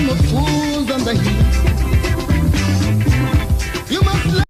of fools on the heat. You must learn.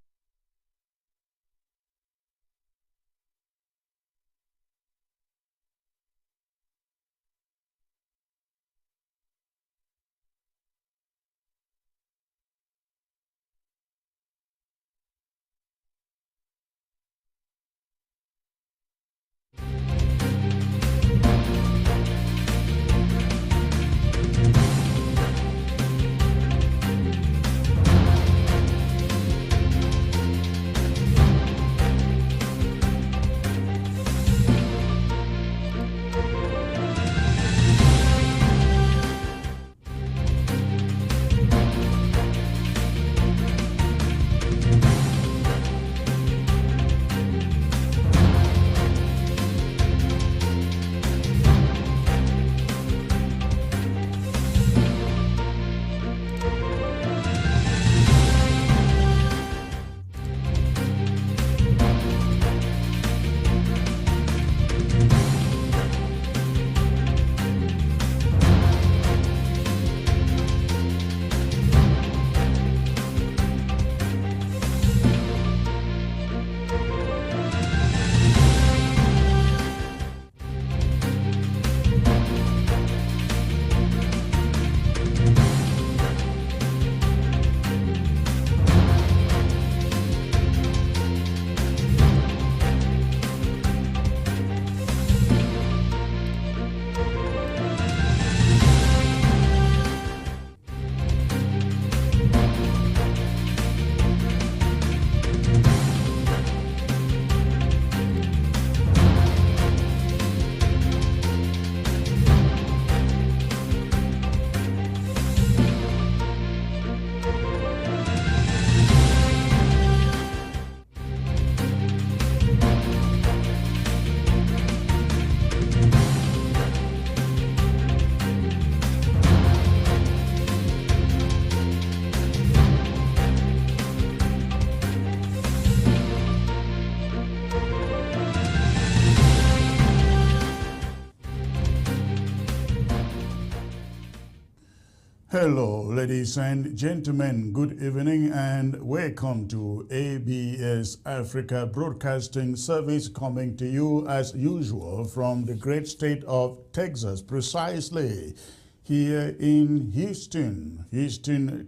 Hello, ladies and gentlemen. Good evening and welcome to ABS Africa Broadcasting Service, coming to you as usual from the great state of Texas, precisely here in Houston,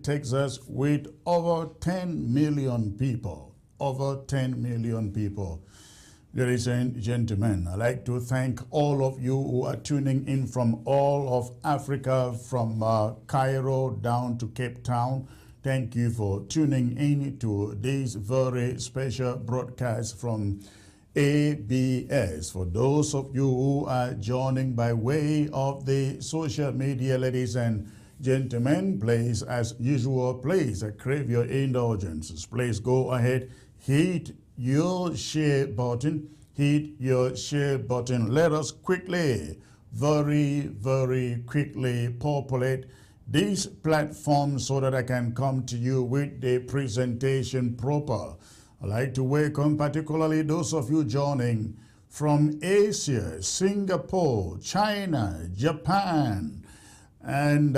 Texas, with over 10 million people. Over 10 million people. Ladies and gentlemen, I'd like to thank all of you who are tuning in from all of Africa, from Cairo down to Cape Town. Thank you for tuning in to this very special broadcast from ABS. For those of you who are joining by way of the social media, ladies and gentlemen, please, as usual, please, I crave your indulgences. Please go ahead, hit your share button. Hit your share button. Let us quickly, very quickly populate this platform so that I can come to you with the presentation proper. I'd like to welcome particularly those of you joining from Asia, Singapore, China, Japan, and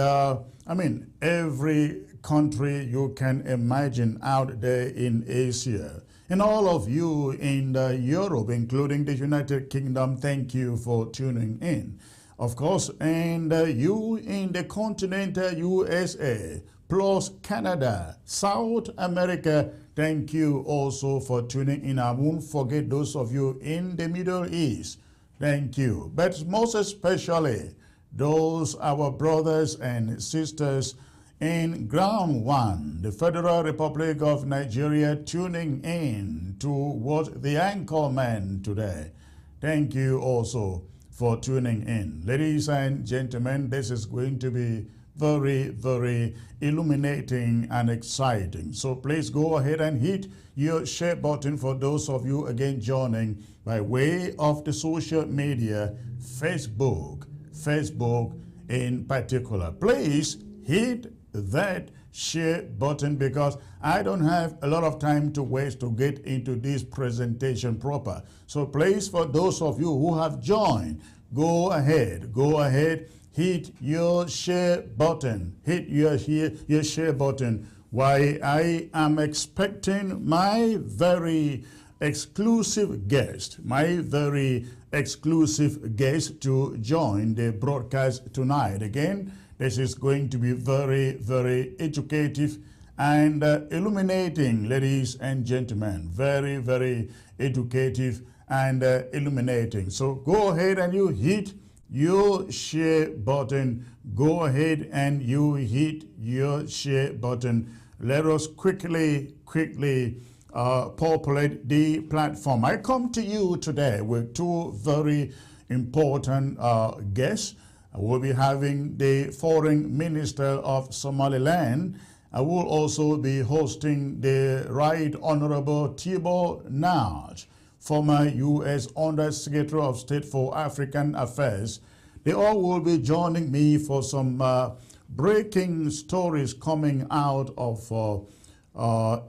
every country you can imagine out there in Asia. And all of you in Europe, including the United Kingdom, thank you for tuning in. Of course, and you in the continental USA, plus Canada, South America, thank you also for tuning in. I won't forget those of you in the Middle East. Thank you. But most especially, those our brothers and sisters in Ground One, the Federal Republic of Nigeria, tuning in to what the anchorman today. Thank you also for tuning in. Ladies and gentlemen, this is going to be very illuminating and exciting. So please go ahead and hit your share button for those of you again joining by way of the social media, Facebook in particular. Please hit that share button because I don't have a lot of time to waste to get into this presentation proper. So please, for those of you who have joined, go ahead, hit your share button. Hit your share button. Why, I am expecting my very exclusive guest, to join the broadcast tonight. Again, this is going to be very, very educative and illuminating, ladies and gentlemen. Very, very educative and illuminating. So go ahead and you hit your share button. Go ahead and you hit your share button. Let us quickly populate the platform. I come to you today with two very important guests. I will be having the Foreign Minister of Somaliland. I will also be hosting the Right Honorable Tibor Nagy, former U.S. Undersecretary of State for African Affairs. They all will be joining me for some breaking stories coming out of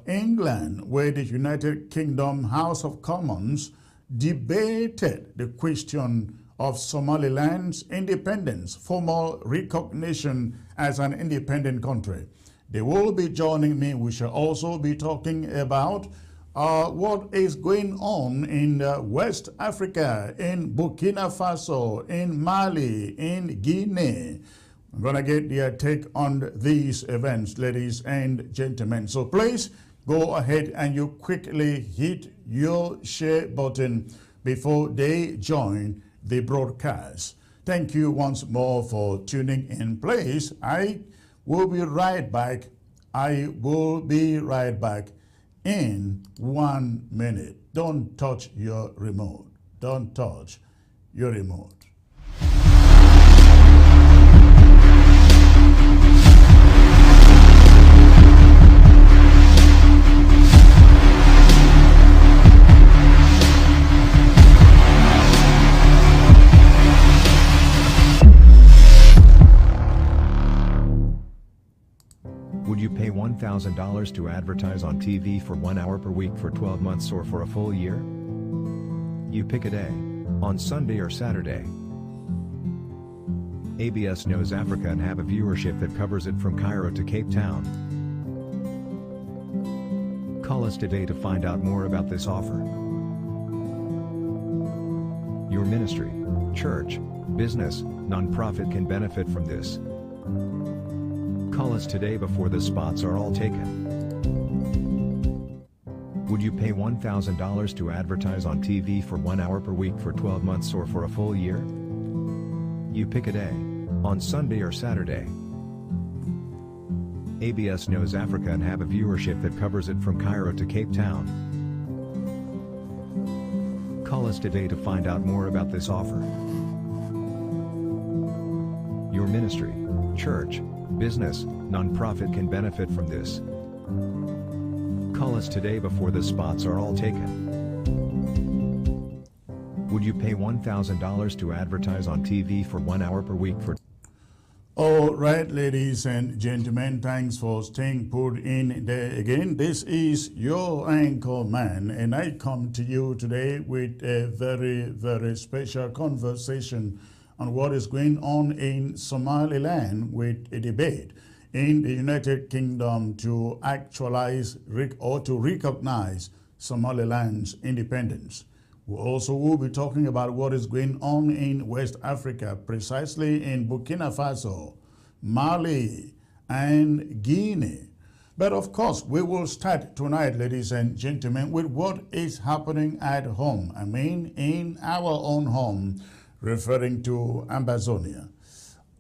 England, where the United Kingdom House of Commons debated the question of Somaliland's independence, formal recognition as an independent country. They will be joining me. We shall also be talking about what is going on in West Africa, in Burkina Faso, in Mali, in Guinea. I'm going to get their take on these events, ladies and gentlemen. So please go ahead and you quickly hit your share button before they join the broadcast. Thank you once more for tuning in. Please, I will be right back. I will be right back in 1 minute. Don't touch your remote. Don't touch your remote. Would you pay $1,000 to advertise on TV for 1 hour per week for 12 months or for a full year? You pick a day. On Sunday or Saturday. ABS knows Africa and have a viewership that covers it from Cairo to Cape Town. Call us today to find out more about this offer. Your ministry, church, business, nonprofit can benefit from this. Call us today before the spots are all taken. Would you pay $1,000 to advertise on TV for 1 hour per week for 12 months or for a full year? You pick a day. On Sunday or Saturday. ABS knows Africa and have a viewership that covers it from Cairo to Cape Town. Call us today to find out more about this offer. Your ministry, church, business, nonprofit can benefit from this. Call us today before the spots are all taken. Would you pay $1,000 to advertise on TV for 1 hour per week for... All right, ladies and gentlemen, thanks for staying put in there again. This is your anchor man, and I come to you today with a very, very special conversation on what is going on in Somaliland with a debate in the United Kingdom to actualize or to recognize Somaliland's independence. We also will be talking about what is going on in West Africa, precisely in Burkina Faso, Mali, and Guinea. But of course, we will start tonight, ladies and gentlemen, with what is happening at home. I mean, in our own home, referring to Ambazonia.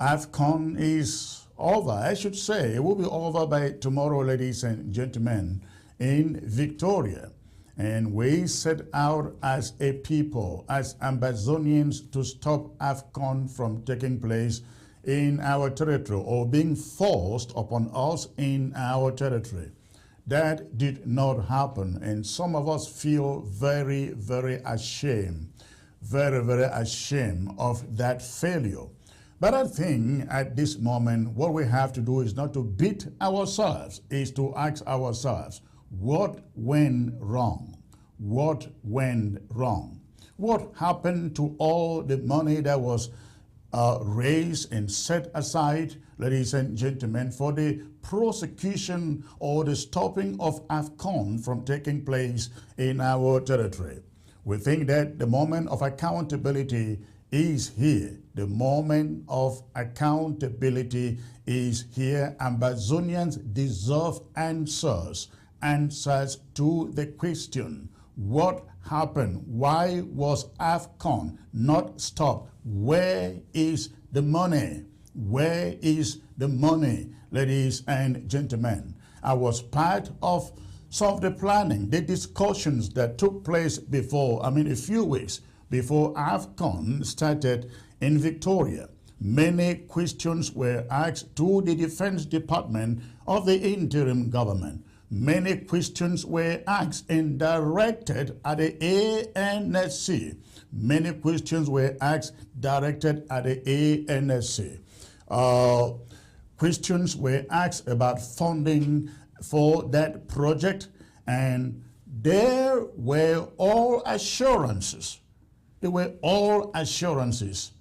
AFCON is over, I should say. It will be over by tomorrow, ladies and gentlemen, in Victoria. And we set out as a people, as Ambazonians, to stop AFCON from taking place in our territory or being forced upon us in our territory. That did not happen, and some of us feel very, very ashamed, very, very ashamed of that failure. But I think at this moment, what we have to do is not to beat ourselves, is to ask ourselves, what went wrong? What went wrong? What happened to all the money that was raised and set aside, ladies and gentlemen, for the prosecution or the stopping of AFCON from taking place in our territory. We think that the moment of accountability is here. The moment of accountability is here. Ambazonians deserve answers to the question, what happened? Why was AFCON not stopped? Where is the money? Where is the money, ladies and gentlemen? I was part of some of the planning, the discussions that took place before, a few weeks before AFCON started in Victoria. Many questions were asked to the Defense Department of the interim government. Many questions were asked and directed at the ANSC. Many questions were asked directed at the ANSC. Questions were asked about funding for that project, and there were all assurances. There were all assurances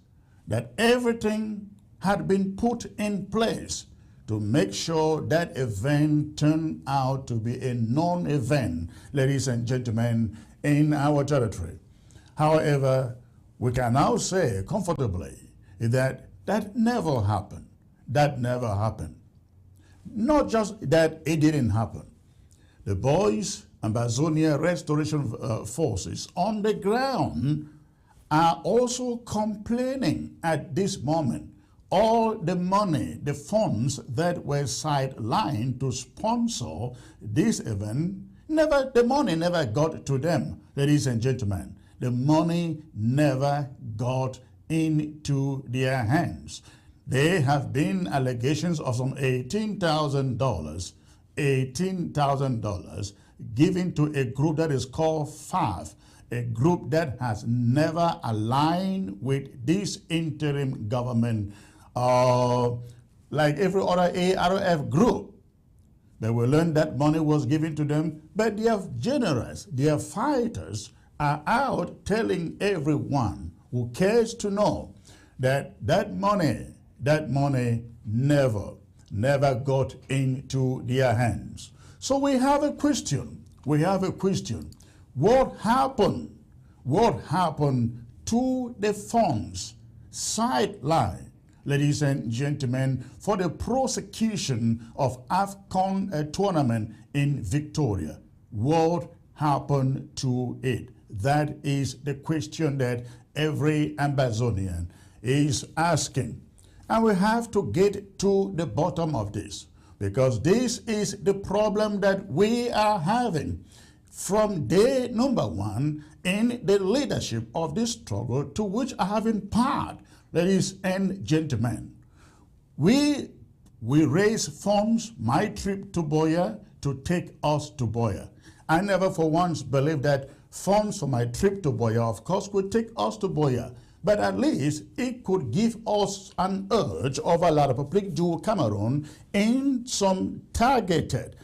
that everything had been put in place to make sure that event turned out to be a non-event, ladies and gentlemen, in our territory. However, we can now say comfortably that that never happened. That never happened. Not just that it didn't happen. The boys, Ambazonia Restoration Forces on the ground are also complaining at this moment. All the money, the funds that were sidelined to sponsor this event, the money never got to them, ladies and gentlemen. The money never got into their hands. There have been allegations of some $18,000 given to a group that is called FAF, a group that has never aligned with this interim government like every other ARF group. They will learn that money was given to them, but they are generous, their fighters are out telling everyone who cares to know that that money never got into their hands. So we have a question. What happened? What happened to the funds sidelined, ladies and gentlemen, for the prosecution of AFCON tournament in Victoria? What happened to it? That is the question that every Ambazonian is asking. And we have to get to the bottom of this, because this is the problem that we are having from day number one in the leadership of this struggle to which I have been part, ladies and gentlemen. We raise funds, my trip to Boya, to take us to Boya. I never for once believed that funds for my trip to Boya, of course, would take us to Boya, but at least it could give us an urge of a lot of public to Cameroon in some targeted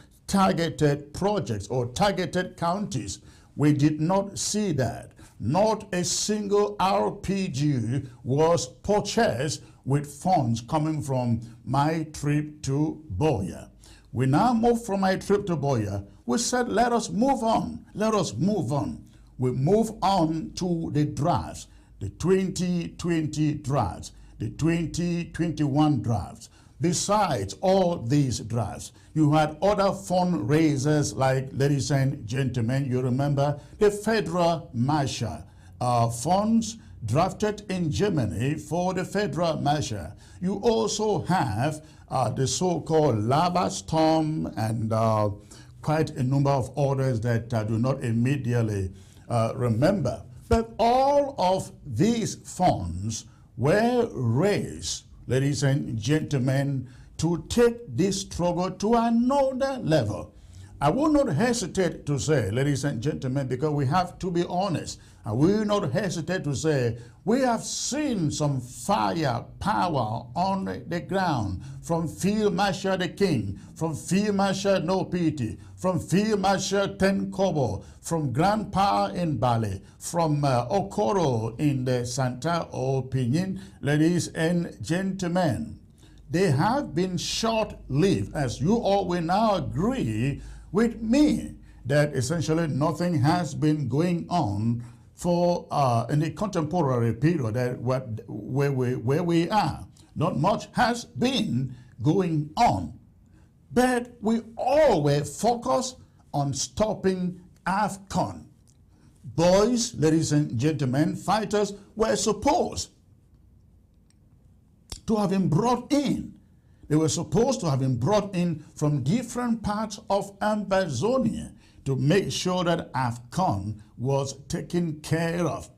projects or targeted counties. We did not see that. Not a single RPG was purchased with funds coming from my trip to Boya. We now move from my trip to Boya. We said, let us move on. Let us move on. We move on to the drafts, the 2020 drafts, the 2021 drafts. Besides all these drafts, you had other fundraisers like, ladies and gentlemen, you remember the Federal Marshal funds drafted in Germany for the Federal Marshal. You also have the so-called lava storm and quite a number of others that I do not immediately remember. But all of these funds were raised, ladies and gentlemen, to take this struggle to another level. I will not hesitate to say, ladies and gentlemen, because we have to be honest, I will not hesitate to say, we have seen some firepower on the ground from Field Marshal the King, from Field Marshal No Pity, from Field Marshal Ten Kobo, from Grandpa in Bali, from Okoro in the Santa Opinion. Ladies and gentlemen, they have been short-lived, as you all will now agree with me that essentially nothing has been going on for in the contemporary period where we are. Not much has been going on. But we all were focused on stopping AFCON. Boys, ladies and gentlemen, fighters were supposed to have been brought in. They were supposed to have been brought in from different parts of Amazonia to make sure that AFCON was taken care of.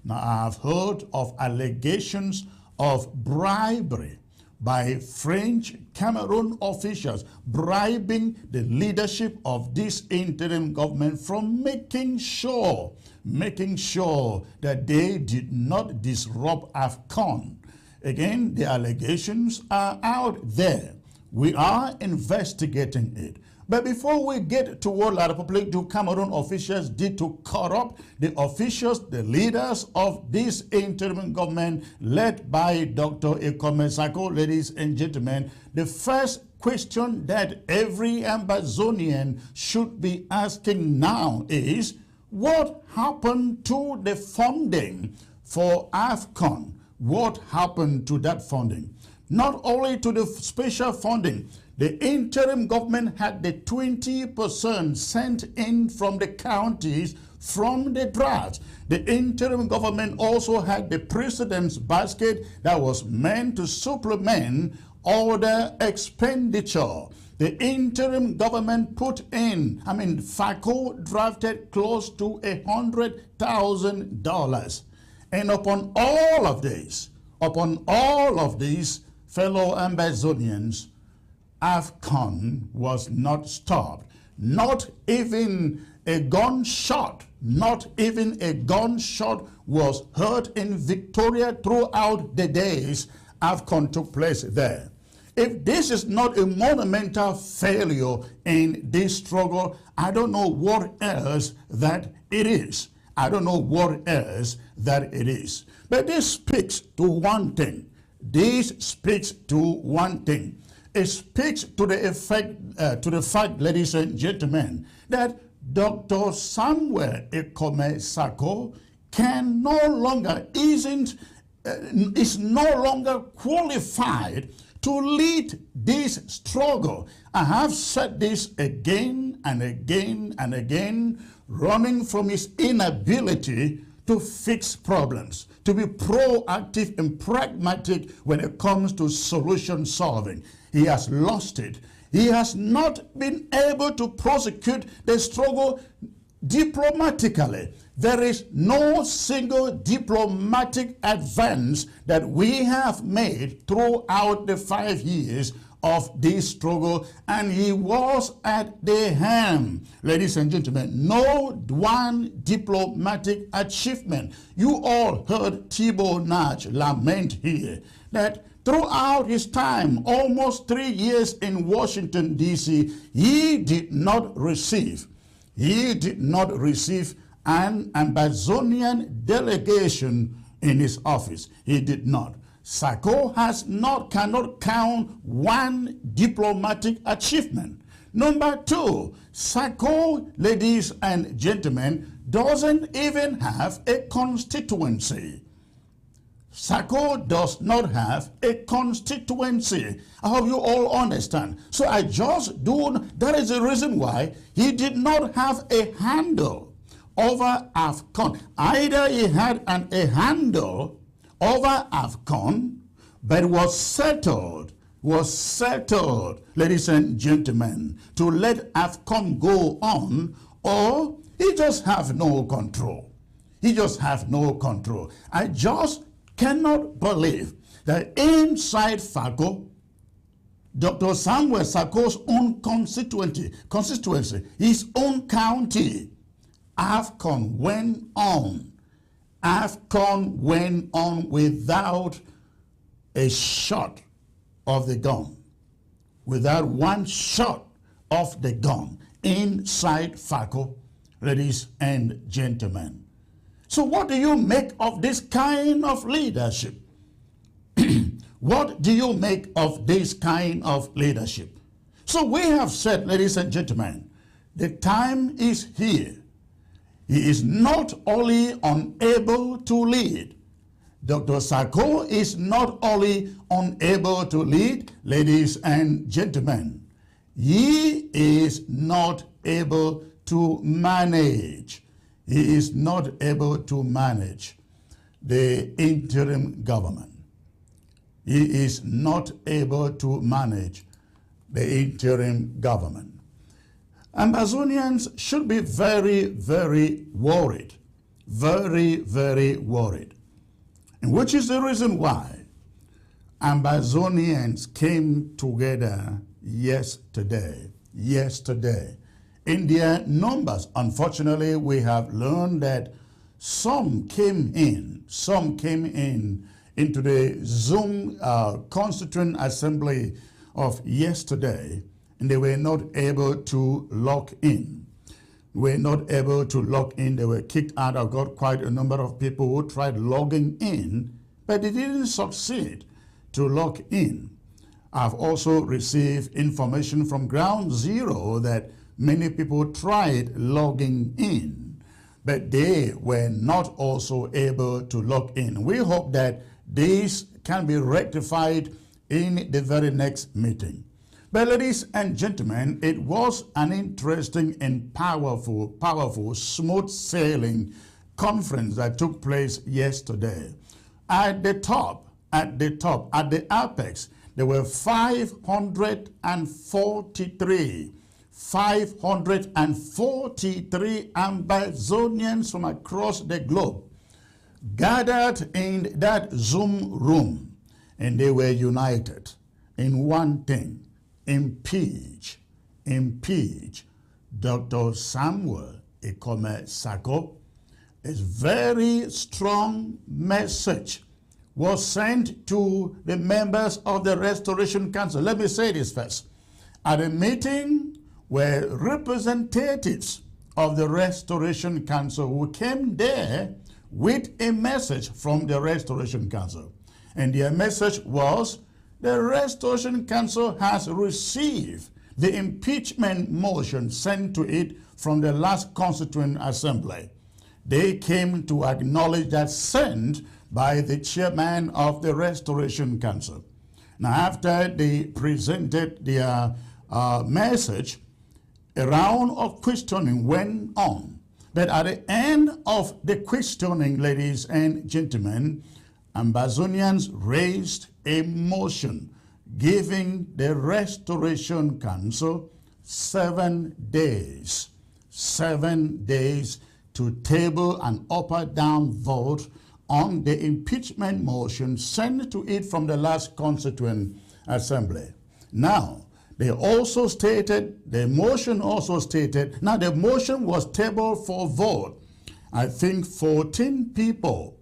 Now, I have heard of allegations of bribery by French Cameroon officials bribing the leadership of this interim government from making sure that they did not disrupt AFCON. Again, the allegations are out there. We are investigating it. But before we get to what La République du Cameroon officials did to corrupt the officials, the leaders of this interim government led by Dr. Ekome Sako, ladies and gentlemen, the first question that every Amazonian should be asking now is, what happened to the funding for AFCON? What happened to that funding? Not only to the special funding, the interim government had the 20% sent in from the counties from the draft. The interim government also had the president's basket that was meant to supplement other expenditure. The interim government put in, FACO drafted close to $100,000. And upon all of these, fellow Amazonians, AFCON was not stopped. Not even a gunshot was heard in Victoria throughout the days AFCON took place there. If this is not a monumental failure in this struggle, I don't know what else that it is. But this speaks to one thing. It speaks to the fact, ladies and gentlemen, that Dr. Samuel Ekome Sako is no longer qualified to lead this struggle. I have said this again and again and again, running from his inability to fix problems, to be proactive and pragmatic when it comes to solution solving. He has lost it. He has not been able to prosecute the struggle diplomatically. There is no single diplomatic advance that we have made throughout the 5 years of this struggle, and he was at the helm. Ladies and gentlemen, no one diplomatic achievement. You all heard Tibor Nagy lament here that throughout his time, almost 3 years in Washington, D.C., he did not receive an Amazonian delegation in his office. He did not. Sako cannot count one diplomatic achievement. Number two, Sako, ladies and gentlemen, doesn't even have a constituency. Sako does not have a constituency. I hope you all understand. So that is the reason why he did not have a handle over AFCON. Either he had a handle over AFCON, but was settled, ladies and gentlemen, to let AFCON go on, or he just have no control. I just cannot believe that inside FACO, Dr. Samuel Sako's own constituency, his own county, AFCON went on. AFCON went on without a shot of the gun, without one shot of the gun inside FACO, ladies and gentlemen. So what do you make of this kind of leadership? What do you make of this kind of leadership? So we have said, ladies and gentlemen, the time is here. He is not only unable to lead. Dr. Sako is not only unable to lead, ladies and gentlemen, he is not able to manage. He is not able to manage the interim government. He is not able to manage the interim government. Amazonians should be very, very worried. Very, very worried. And which is the reason why Amazonians came together yesterday. In their numbers, unfortunately, we have learned that some came in into the Zoom Constituent Assembly of yesterday, and they were not able to lock in. They were kicked out. I've got quite a number of people who tried logging in, but they didn't succeed to log in. I've also received information from Ground Zero that many people tried logging in, but they were not also able to log in. We hope that this can be rectified in the very next meeting. But ladies and gentlemen, it was an interesting and powerful, smooth sailing conference that took place yesterday. At the apex, there were 543 Amazonians from across the globe gathered in that Zoom room, and they were united in one thing: impeach Dr. Samuel Ikome Sako. A very strong message was sent to the members of the Restoration Council. Let me say this first. At a meeting were representatives of the Restoration Council who came there with a message from the Restoration Council. And their message was, the Restoration Council has received the impeachment motion sent to it from the last Constituent Assembly. They came to acknowledge that sent by the chairman of the Restoration Council. Now, after they presented their message, a round of questioning went on. But at the end of the questioning, ladies and gentlemen, Amazonians raised a motion giving the Restoration Council 7 days. 7 days to table an up or down vote on the impeachment motion sent to it from the last Constituent Assembly. Now, they also stated, the motion was tabled for vote. I think 14 people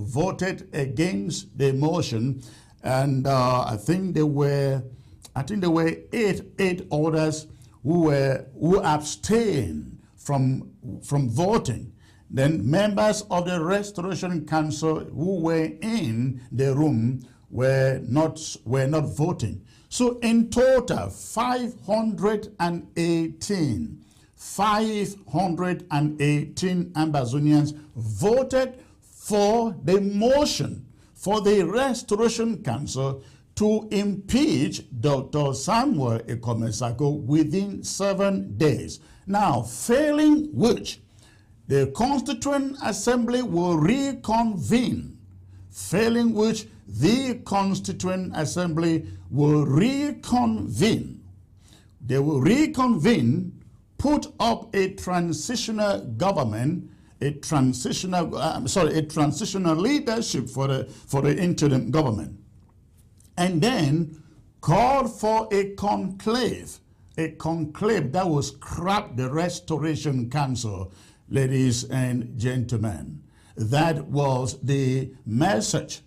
voted against the motion, and I think there were 8 others who abstained from voting. Then members of the Restoration Council who were in the room were not voting. So in total, 518 Amazonians voted for the motion for the Restoration Council to impeach Dr. Samuel Ikome Sako within 7 days. Now, failing which, the Constituent Assembly will reconvene. Failing which, the Constituent Assembly will reconvene. They will reconvene, put up a transitional government, a transitional leadership for the interim government, and then call for a conclave that will scrap the Restoration Council. ladies and gentlemen. That was the message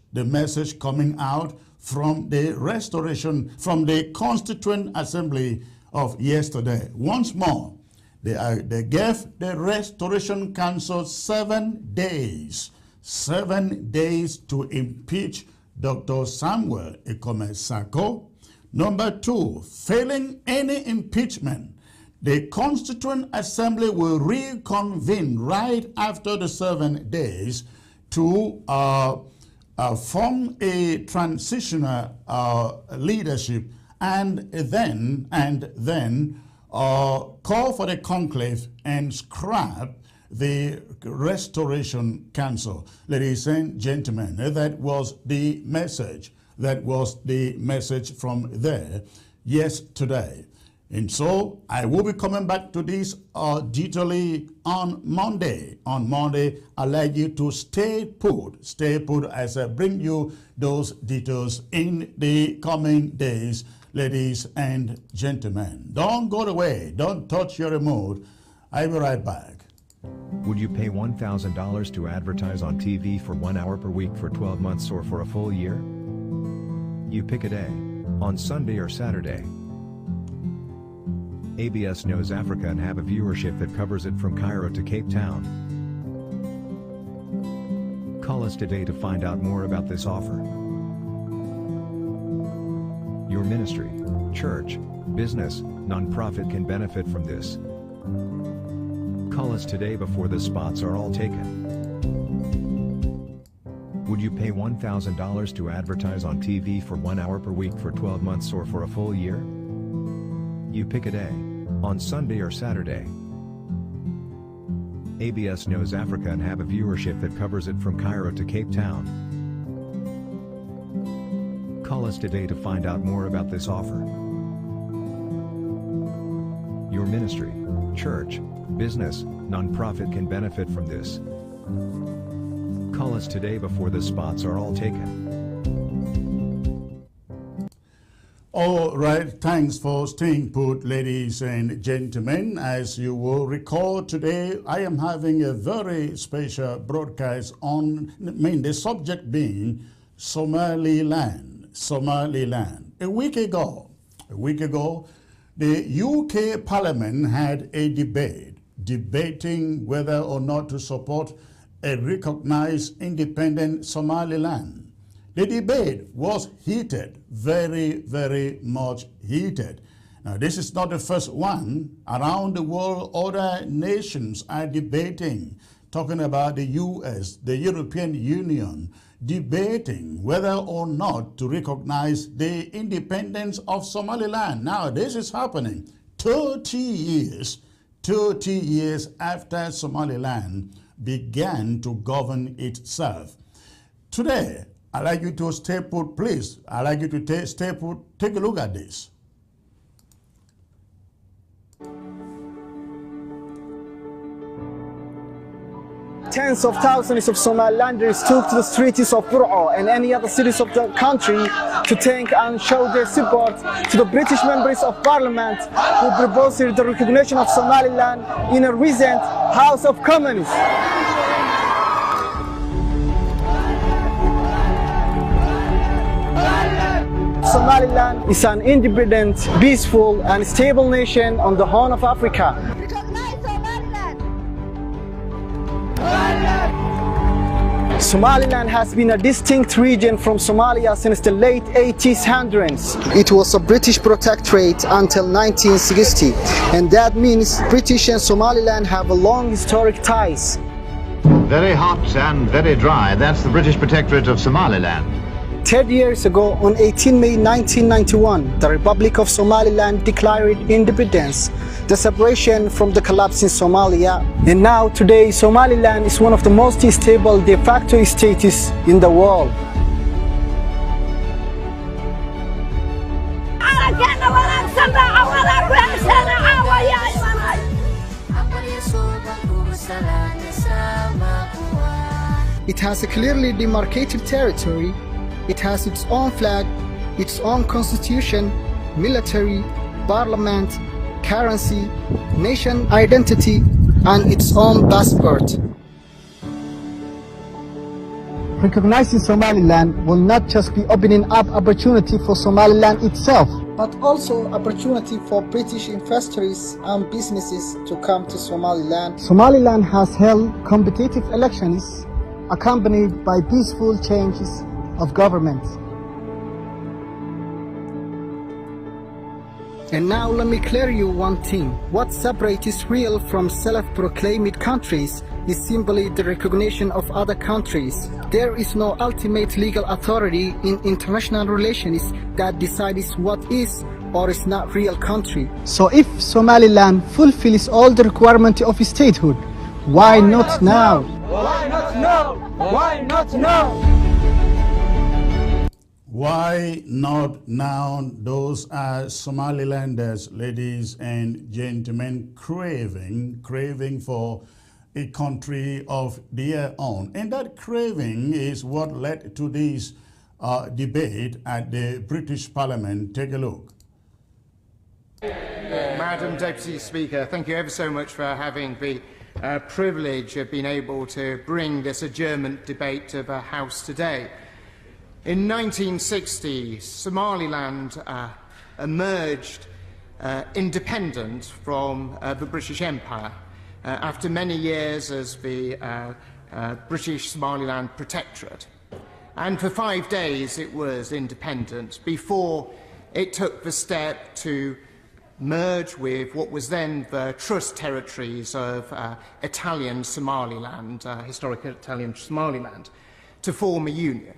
coming out from the restoration, from the Constituent Assembly of yesterday. Once more, they gave the Restoration Council 7 days to impeach Dr. Samuel Ikome-Sako. Number 2, failing any impeachment, the Constituent Assembly will reconvene right after the 7 days to form a transitional leadership and then call for the conclave and scrap the Restoration Council. Ladies and gentlemen, that was the message. That was the message from there yesterday. And so I will be coming back to this detailedly on Monday. On Monday, I'd like you to stay put as I bring you those details in the coming days, ladies and gentlemen. Don't go away. Don't touch your remote. I'll be right back. Would you pay $1,000 to advertise on TV for 1 hour per week for 12 months or for a full year? You pick a day, on Sunday or Saturday. ABS knows Africa and have a viewership that covers it from Cairo to Cape Town. Call us today to find out more about this offer. Your ministry, church, business, nonprofit can benefit from this. Call us today before the spots are all taken. Would you pay $1,000 to advertise on TV for 1 hour per week for 12 months or for a full year? You pick a day, on Sunday or Saturday. ABS knows Africa and have a viewership that covers it from Cairo to Cape Town. Call us today to find out more about this offer. Your ministry, church, business, nonprofit can benefit from this. Call us today before the spots are all taken. All right, thanks for staying put, ladies and gentlemen. As you will recall, today I am having a very special broadcast on, the subject being Somaliland. Somaliland. A week ago, the UK Parliament had a debate, debating whether or not to support a recognized independent Somaliland. The debate was heated, very, very much heated. Now, this is not the first one. Around the world, other nations are debating, talking about the US, the European Union, debating whether or not to recognize the independence of Somaliland. Now, this is happening 30 years after Somaliland began to govern itself. Today, I'd like you to stay put, please. I'd like you to stay put. Take a look at this. Tens of thousands of Somalilanders took to the streets of Bur'o and any other cities of the country to thank and show their support to the British members of Parliament who proposed the recognition of Somaliland in a recent House of Commons. Somaliland is an independent, peaceful and stable nation on the Horn of Africa. Somaliland has been a distinct region from Somalia since the late 1800s. It was a British protectorate until 1960, and that means British and Somaliland have a long historic ties. Very hot and very dry, that's the British protectorate of Somaliland. 30 years ago, on 18 May 1991, the Republic of Somaliland declared independence, the separation from the collapse in Somalia. And now, today, Somaliland is one of the most stable de facto states in the world. It has a clearly demarcated territory. It has its own flag, its own constitution, military, parliament, currency, nation identity, and its own passport. Recognizing Somaliland will not just be opening up opportunity for Somaliland itself, but also opportunity for British investors and businesses to come to Somaliland. Somaliland has held competitive elections accompanied by peaceful changes of government. And now let me clear you one thing. What separates Israel from self-proclaimed countries is simply the recognition of other countries. There is no ultimate legal authority in international relations that decides what is or is not real country. So if Somaliland fulfills all the requirements of statehood, why not now? Why not now? Why not now? Why not now? Those are Somalilanders, ladies and gentlemen, craving for a country of their own. And that craving is what led to this debate at the British Parliament. Take a look. Madam Deputy Speaker, thank you ever so much for having the privilege of being able to bring this adjournment debate to the House today. In 1960, Somaliland emerged independent from the British Empire after many years as the British Somaliland Protectorate. And for 5 days it was independent before it took the step to merge with what was then the trust territories of Italian Somaliland, historic Italian Somaliland, to form a union.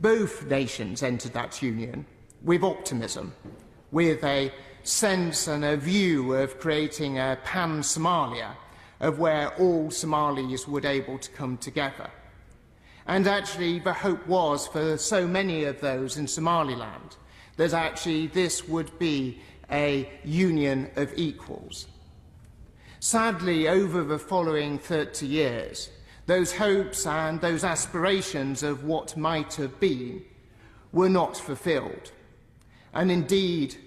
Both nations entered that union with optimism, with a sense and a view of creating a pan-Somalia, of where all Somalis would be able to come together. And actually the hope was for so many of those in Somaliland that actually this would be a union of equals. Sadly, over the following 30 years, those hopes and those aspirations of what might have been were not fulfilled. And indeed,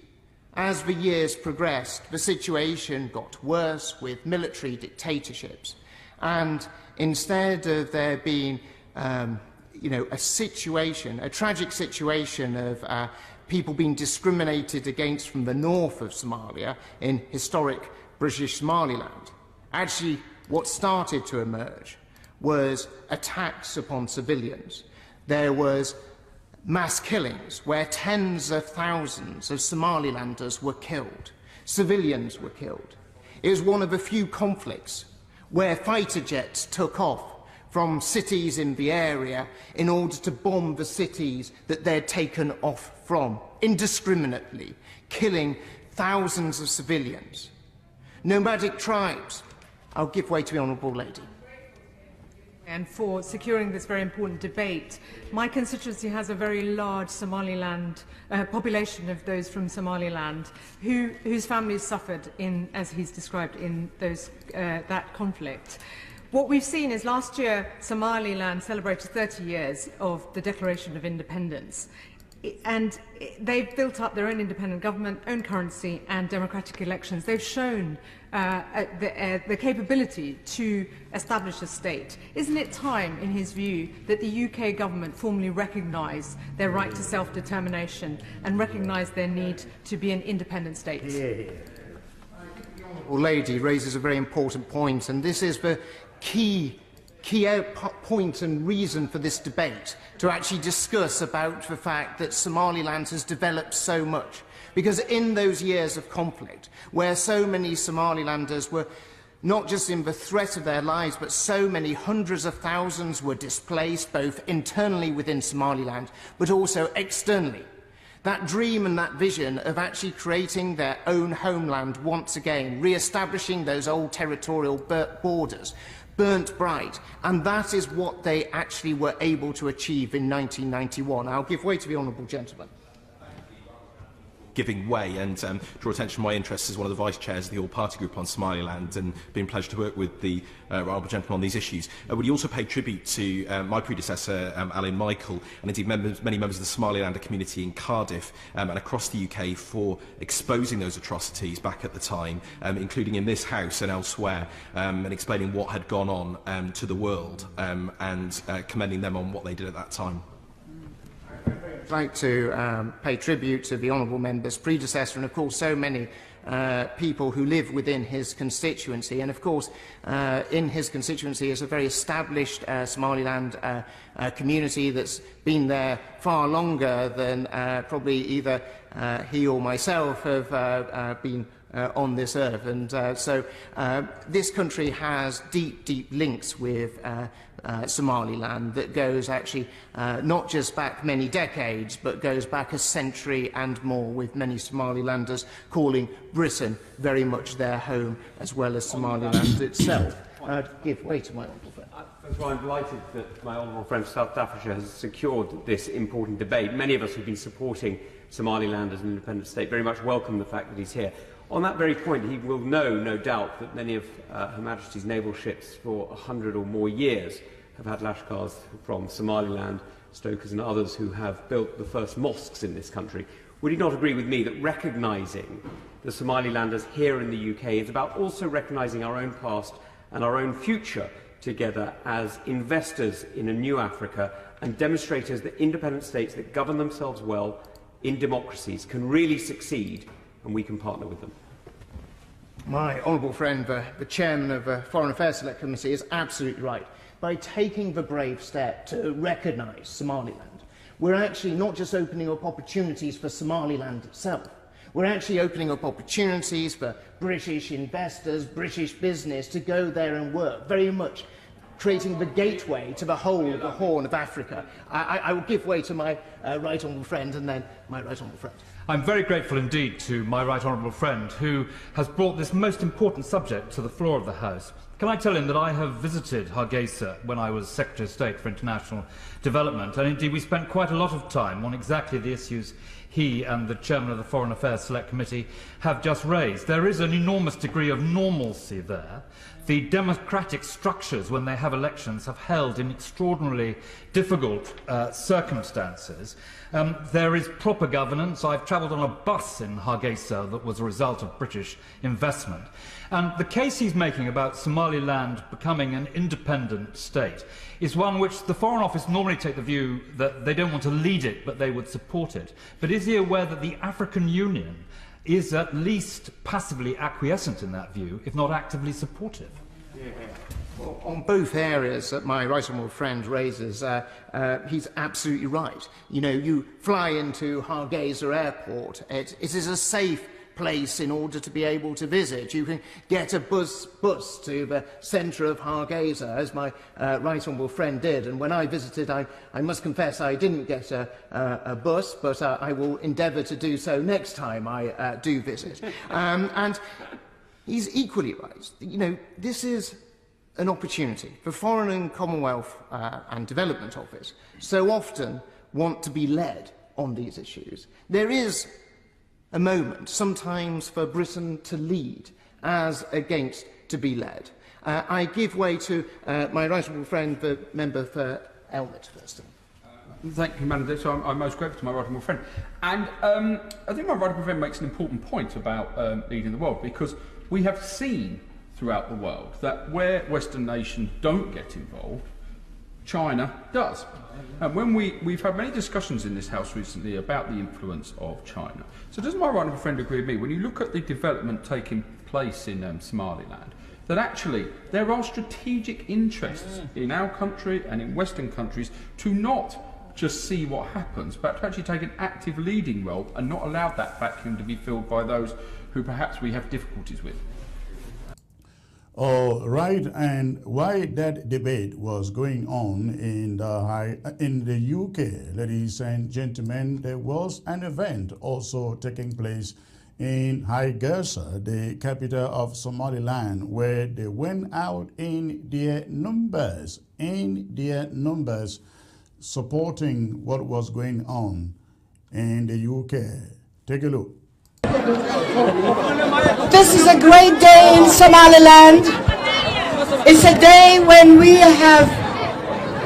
as the years progressed, the situation got worse with military dictatorships. And instead of there being a tragic situation of people being discriminated against from the north of Somalia in historic British Somaliland, actually what started to emerge was attacks upon civilians. There was mass killings where tens of thousands of Somalilanders were killed. Civilians were killed. It was one of the few conflicts where fighter jets took off from cities in the area in order to bomb the cities that they'd taken off from, indiscriminately, killing thousands of civilians. Nomadic tribes. I'll give way to the Honourable Lady. And for securing this very important debate. My constituency has a very large Somaliland population of those from Somaliland whose families suffered in, as he's described, in those that conflict. What we've seen is last year Somaliland celebrated 30 years of the Declaration of Independence. And they've built up their own independent government, own currency and democratic elections. They've shown the capability to establish a state. Isn't it time, in his view, that the UK government formally recognise their right to self-determination and recognise their need to be an independent state? The Honourable Lady raises a very important point, and this is the key point and reason for this debate, to actually discuss about the fact that Somaliland has developed so much. Because in those years of conflict, where so many Somalilanders were not just in the threat of their lives, but so many hundreds of thousands were displaced, both internally within Somaliland, but also externally. That dream and that vision of actually creating their own homeland once again, re-establishing those old territorial borders, burnt bright, and that is what they actually were able to achieve in 1991. I'll give way to the Honourable Gentleman. giving way and draw attention to my interests as one of the vice chairs of the All-Party Group on Somaliland, and been a pleasure to work with the honourable gentleman on these issues. Would he also pay tribute to my predecessor, Alan Michael, and indeed many members of the Somalilander community in Cardiff and across the UK for exposing those atrocities back at the time, including in this House and elsewhere, and explaining what had gone on to the world, and commending them on what they did at that time. I'd like to pay tribute to the honourable member's predecessor and, of course, so many people who live within his constituency. And, of course, in his constituency is a very established Somaliland community that's been there far longer than probably either he or myself have been on this earth. And so this country has deep, deep links with Somaliland that goes actually not just back many decades, but goes back a century and more, with many Somalilanders calling Britain very much their home, as well as Somaliland itself. Give way to my honourable friend. First of all, I'm delighted that my honourable friend from South Africa has secured this important debate. Many of us who've been supporting Somaliland as an independent state very much welcome the fact that he's here. On that very point, he will know, no doubt, that many of Her Majesty's naval ships for 100 or more years have had Lashkars from Somaliland, Stokers and others who have built the first mosques in this country. Would he not agree with me that recognising the Somalilanders here in the UK is about also recognising our own past and our own future together as investors in a new Africa, and demonstrators that independent states that govern themselves well in democracies can really succeed, and we can partner with them? My honourable friend, the chairman of the Foreign Affairs Select Committee, is absolutely right. By taking the brave step to recognise Somaliland, we're actually not just opening up opportunities for Somaliland itself, we're actually opening up opportunities for British investors, British business to go there and work, very much creating the gateway to the whole of the Horn of Africa. I will give way to my right honourable friend, and then my right honourable friend. I'm very grateful indeed to my right honourable friend, who has brought this most important subject to the floor of the House. Can I tell him that I have visited Hargeisa when I was Secretary of State for International Development, and indeed we spent quite a lot of time on exactly the issues he and the Chairman of the Foreign Affairs Select Committee have just raised. There is an enormous degree of normalcy there. The democratic structures, when they have elections, have held in extraordinarily difficult circumstances. There is proper governance. I've travelled on a bus in Hargeisa that was a result of British investment. And the case he's making about Somaliland becoming an independent state is one which the Foreign Office normally take the view that they don't want to lead it, but they would support it. But is he aware that the African Union is at least passively acquiescent in that view, if not actively supportive? Well, on both areas that my right honourable friend raises, he's absolutely right. You know, you fly into Hargeisa Airport, it is a safe place in order to be able to visit. You can get a bus to the centre of Hargeisa, as my right honourable friend did. And when I visited, I must confess I didn't get a bus, but I will endeavour to do so next time I do visit. And he's equally right. You know, this is an opportunity. The Foreign and Commonwealth and Development Office so often want to be led on these issues. There is a moment, sometimes, for Britain to lead as against to be led. I give way to my right honourable friend, the member for Elmet, first. Thank you, Madam. So I'm most grateful to my right honourable friend. And I think my right honourable friend makes an important point about leading the world, because we have seen throughout the world that where Western nations don't get involved, China does. And when we've had many discussions in this House recently about the influence of China. So does my right honourable friend agree with me, when you look at the development taking place in Somaliland, that actually there are strategic interests in our country and in Western countries to not just see what happens, but to actually take an active leading role and not allow that vacuum to be filled by those who perhaps we have difficulties with? All right, and while that debate was going on in the UK, ladies and gentlemen, there was an event also taking place in Hargeisa, the capital of Somaliland, where they went out in their numbers, supporting what was going on in the UK. Take a look. This is a great day in Somaliland. It's a day when we have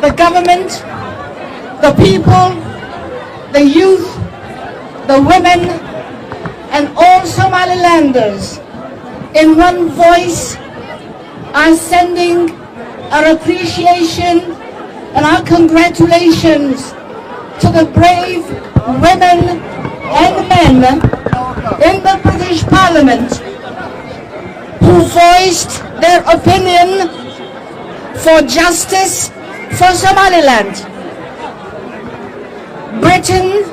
the government, the people, the youth, the women, and all Somalilanders in one voice are sending our appreciation and our congratulations to the brave women and men in the British Parliament who voiced their opinion for justice for Somaliland. Britain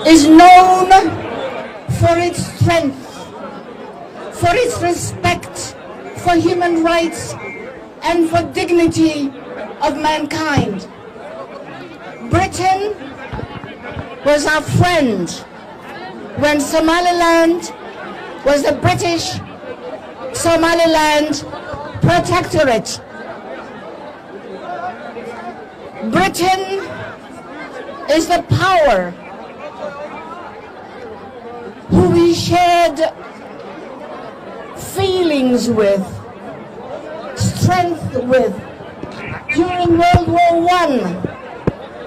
is known for its strength, for its respect for human rights and for dignity of mankind. Britain was our friend when Somaliland was the British Somaliland Protectorate. Britain is the power who we shared feelings with, strength with, during World War I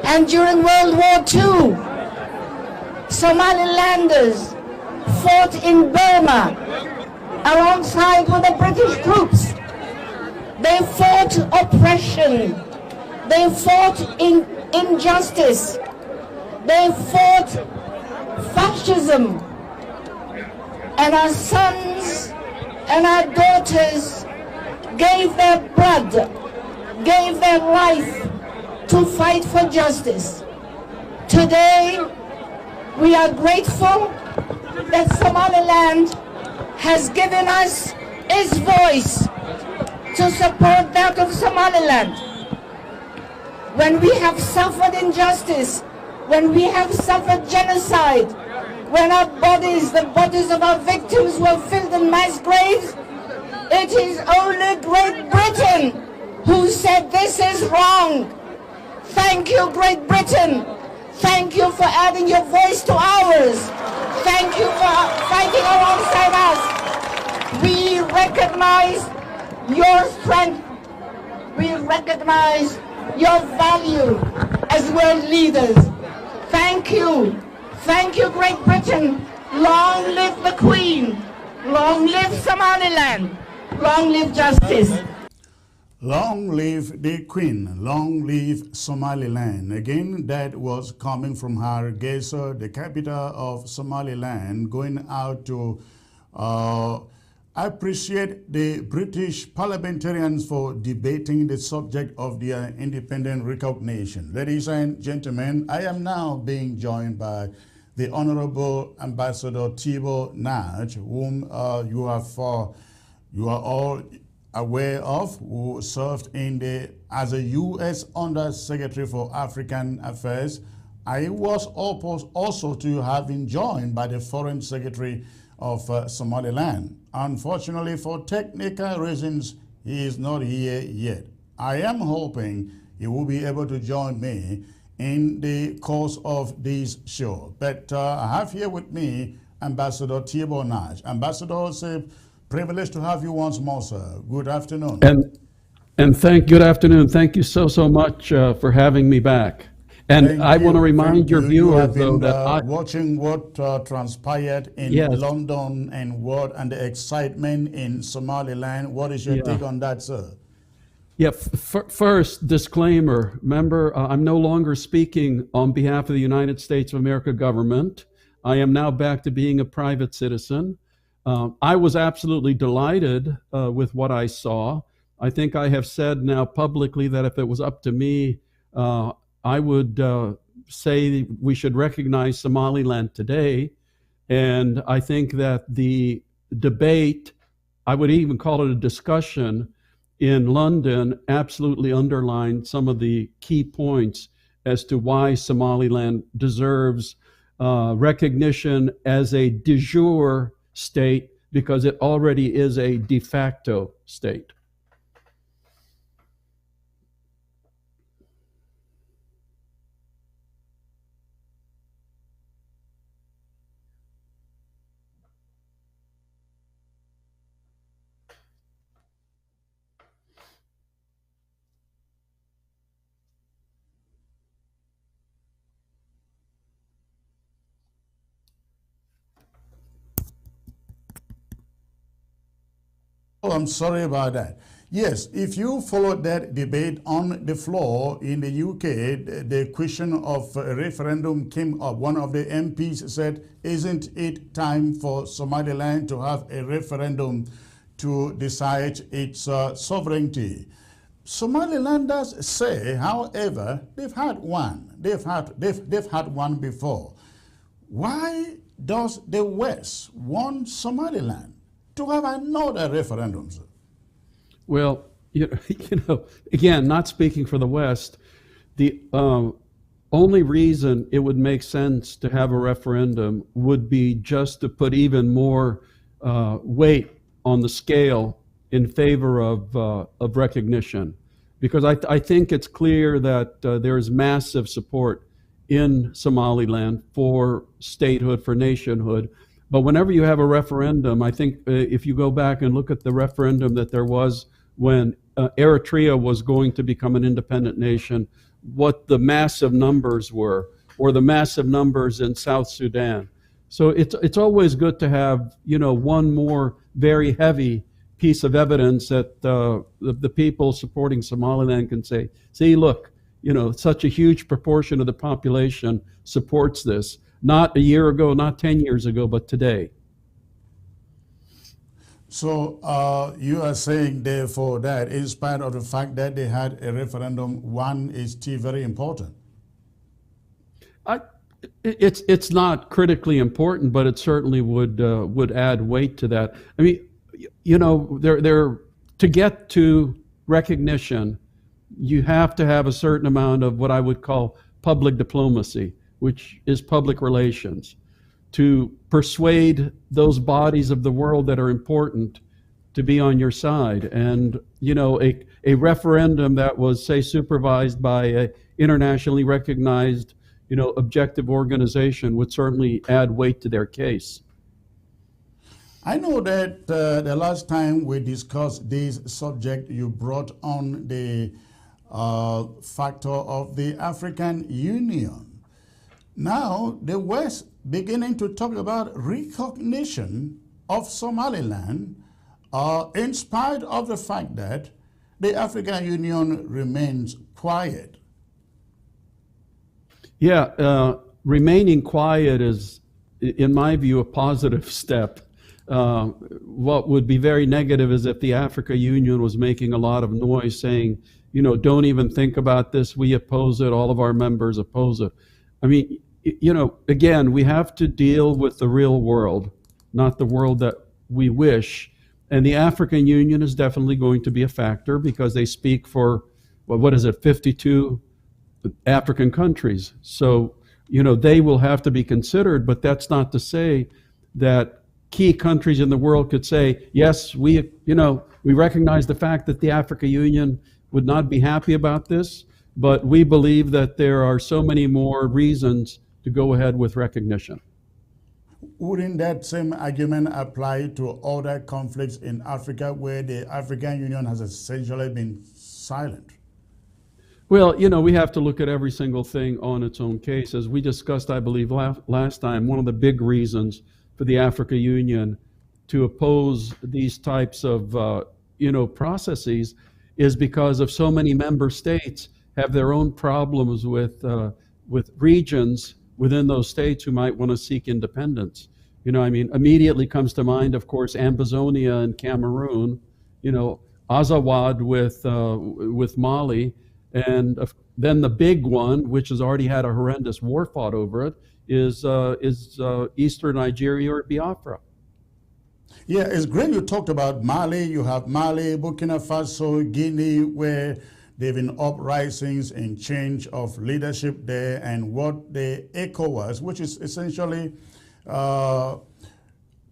and during World War II. Somalilanders fought in Burma alongside with the British troops. They fought oppression. They fought injustice. They fought fascism. And our sons and our daughters gave their blood, gave their life to fight for justice. Today, we are grateful that Somaliland has given us its voice to support that of Somaliland. When we have suffered injustice, when we have suffered genocide, when our bodies, the bodies of our victims were filled in mass graves, it is only Great Britain who said this is wrong. Thank you, Great Britain. Thank you for adding your voice to ours. Thank you for fighting alongside us. We recognize your strength. We recognize your value as world leaders. Thank you. Thank you, Great Britain. Long live the Queen. Long live Somaliland. Long live justice. Long live the Queen, long live Somaliland. Again, that was coming from Hargeisa, the capital of Somaliland, going out to appreciate the British parliamentarians for debating the subject of their independent recognition. Ladies and gentlemen, I am now being joined by the Honorable Ambassador Tibor Nagy, whom you are all aware of, who served as a U.S. Undersecretary for African Affairs. I was also to have been joined by the Foreign Secretary of Somaliland. Unfortunately, for technical reasons, he is not here yet. I am hoping he will be able to join me in the course of this show. But I have here with me Ambassador Tibor Nagy. Ambassador, it's a privilege to have you once more, sir. Good afternoon. Good afternoon. Thank you so much for having me back. And I want to remind your viewers, though, that watching what transpired in London and the excitement in Somaliland. What is your take on that, sir? Yeah, first, disclaimer. Remember, I'm no longer speaking on behalf of the United States of America government. I am now back to being a private citizen. I was absolutely delighted with what I saw. I think I have said now publicly that if it was up to me, I would say we should recognize Somaliland today. And I think that the debate, I would even call it a discussion in London, absolutely underlined some of the key points as to why Somaliland deserves recognition as a de jure state, because it already is a de facto state. Oh, I'm sorry about that. Yes, if you followed that debate on the floor in the UK, the question of a referendum came up. One of the MPs said, isn't it time for Somaliland to have a referendum to decide its sovereignty? Somalilanders say, however, they've had one. They've had one before. Why does the West want Somaliland to have another referendum, sir? Well, again, not speaking for the West, the only reason it would make sense to have a referendum would be just to put even more weight on the scale in favor of recognition, because I think it's clear that there is massive support in Somaliland for statehood, for nationhood. But whenever you have a referendum, I think if you go back and look at the referendum that there was when Eritrea was going to become an independent nation, what the massive numbers were, or the massive numbers in South Sudan. So it's always good to have, one more very heavy piece of evidence that the people supporting Somaliland can say, see, look, such a huge proportion of the population supports this. Not a year ago, not 10 years ago, but today. So you are saying, therefore, that in spite of the fact that they had a referendum, one is still very important? It's not critically important, but it certainly would add weight to that. I mean, to get to recognition, you have to have a certain amount of what I would call public diplomacy, which is public relations, to persuade those bodies of the world that are important to be on your side. And, a referendum that was, say, supervised by an internationally recognized, objective organization would certainly add weight to their case. I know that the last time we discussed this subject, you brought on the factor of the African Union. Now, the West beginning to talk about recognition of Somaliland in spite of the fact that the African Union remains quiet. Yeah, remaining quiet is, in my view, a positive step. What would be very negative is if the African Union was making a lot of noise saying, don't even think about this, we oppose it, all of our members oppose it. I mean, again, we have to deal with the real world, not the world that we wish. And the African Union is definitely going to be a factor because they speak for, 52 African countries. So, they will have to be considered, but that's not to say that key countries in the world could say, yes, we recognize the fact that the African Union would not be happy about this, but we believe that there are so many more reasons to go ahead with recognition. Wouldn't that same argument apply to other conflicts in Africa where the African Union has essentially been silent? Well, we have to look at every single thing on its own case. As we discussed, I believe, last time, one of the big reasons for the African Union to oppose these types of, processes is because of so many member states have their own problems with regions within those states who might want to seek independence. Immediately comes to mind, of course, Ambazonia and Cameroon, Azawad with Mali, and then the big one, which has already had a horrendous war fought over it, is Eastern Nigeria or Biafra. Yeah, it's great you talked about Mali. You have Mali, Burkina Faso, Guinea, where there have been uprisings and change of leadership there, and what the ECOWAS, which is essentially the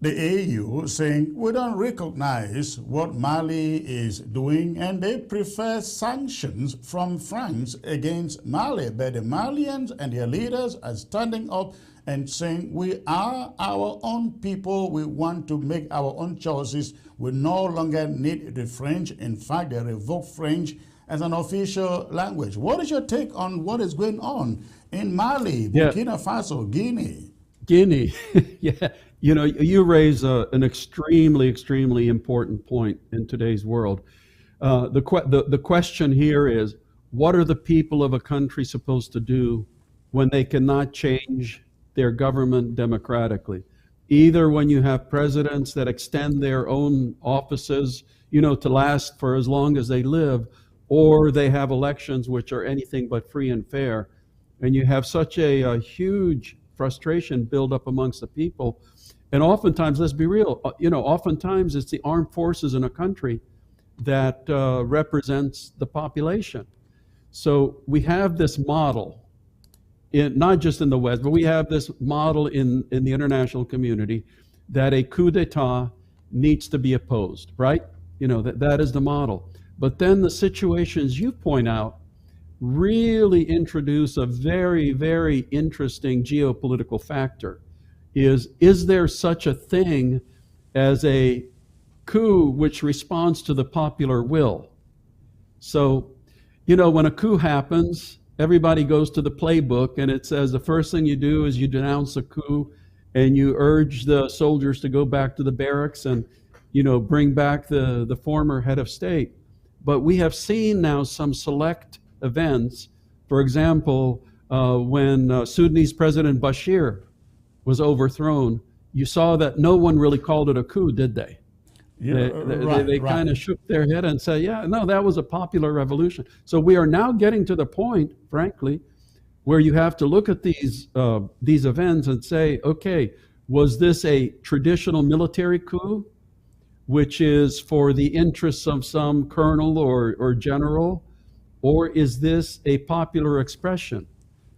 AU, saying we don't recognize what Mali is doing, and they prefer sanctions from France against Mali. But the Malians and their leaders are standing up and saying we are our own people, we want to make our own choices, we no longer need the French. In fact, they revoked French as an official language. What is your take on what is going on in Mali, Burkina Faso, Guinea? Guinea, yeah. You know, you raise an extremely, extremely important point in today's world. The question here is, what are the people of a country supposed to do when they cannot change their government democratically? Either when you have presidents that extend their own offices, you know, to last for as long as they live, or they have elections which are anything but free and fair. And you have such a huge frustration build up amongst the people. And oftentimes, let's be real, you know, oftentimes it's the armed forces in a country that represents the population. So we have this model, not just in the West, but we have this model in the international community that a coup d'etat needs to be opposed, right? You know, that is the model. But then the situations you point out really introduce a very, very interesting geopolitical factor. Is there such a thing as a coup which responds to the popular will? So, you know, when a coup happens, everybody goes to the playbook and it says the first thing you do is you denounce a coup and you urge the soldiers to go back to the barracks and, you know, bring back the former head of state. But we have seen now some select events. For example, when Sudanese President Bashir was overthrown, you saw that no one really called it a coup, did they? Yeah, they kind of shook their head and said, yeah, no, that was a popular revolution. So we are now getting to the point, frankly, where you have to look at these events and say, okay, was this a traditional military coup, which is for the interests of some colonel or general, or is this a popular expression?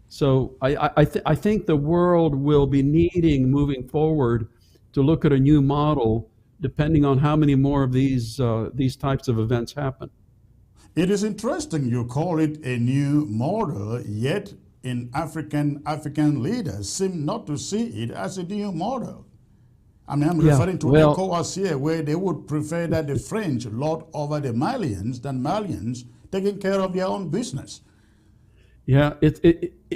So I think the world will be needing, moving forward, to look at a new model depending on how many more of these types of events happen. It is interesting you call it a new model, yet African leaders seem not to see it as a new model. I mean, I'm referring to ECOWAS here, where they would prefer that the French lord over the Malians than Malians taking care of their own business. Yeah,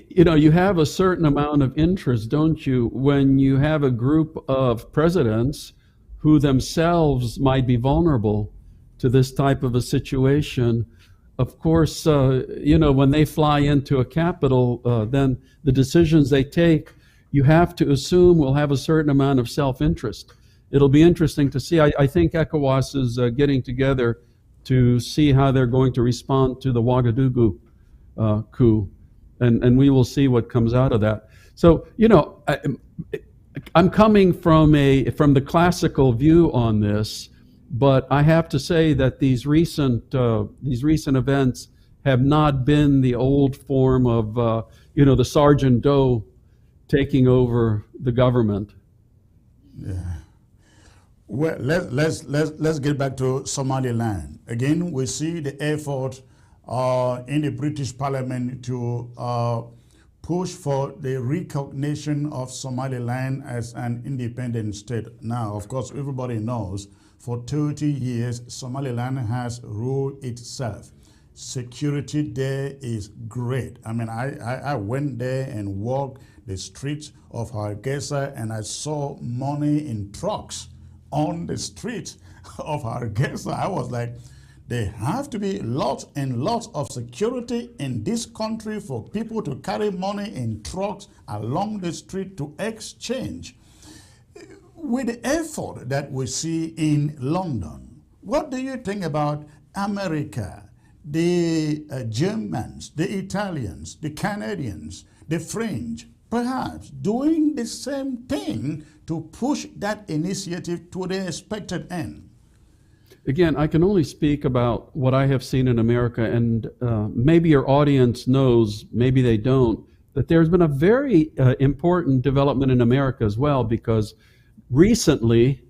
you know, you have a certain amount of interest, don't you, when you have a group of presidents who themselves might be vulnerable to this type of a situation. Of course, you know, when they fly into a capital, then the decisions they take, you have to assume will have a certain amount of self-interest. It'll be interesting to see. I think ECOWAS is getting together to see how they're going to respond to the Ouagadougou coup, and we will see what comes out of that. So, you know, I'm coming from the classical view on this, but I have to say that these recent events have not been the old form of you know, the Sergeant Doe taking over the government. Yeah. Well, let's get back to Somaliland. Again, we see the effort in the British Parliament to push for the recognition of Somaliland as an independent state. Now, of course, everybody knows for 30 years, Somaliland has ruled itself. Security there is great. I mean, I went there and walked the streets of Hargeisa and I saw money in trucks on the streets of Hargeisa. I was like, there have to be lots and lots of security in this country for people to carry money in trucks along the street to exchange. With the effort that we see in London, what do you think about America, the Germans, the Italians, the Canadians, the French, perhaps doing the same thing to push that initiative to the expected end? Again, I can only speak about what I have seen in America, and maybe your audience knows, maybe they don't, that there's been a very important development in America as well, because recently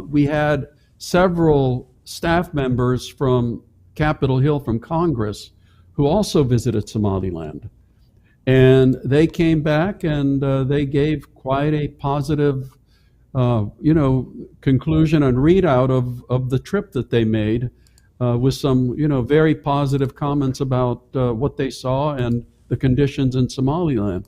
we had several staff members from Capitol Hill, from Congress, who also visited Somaliland. And they came back and they gave quite a positive you know, conclusion and readout of the trip that they made, with some, you know, very positive comments about what they saw and the conditions in Somaliland.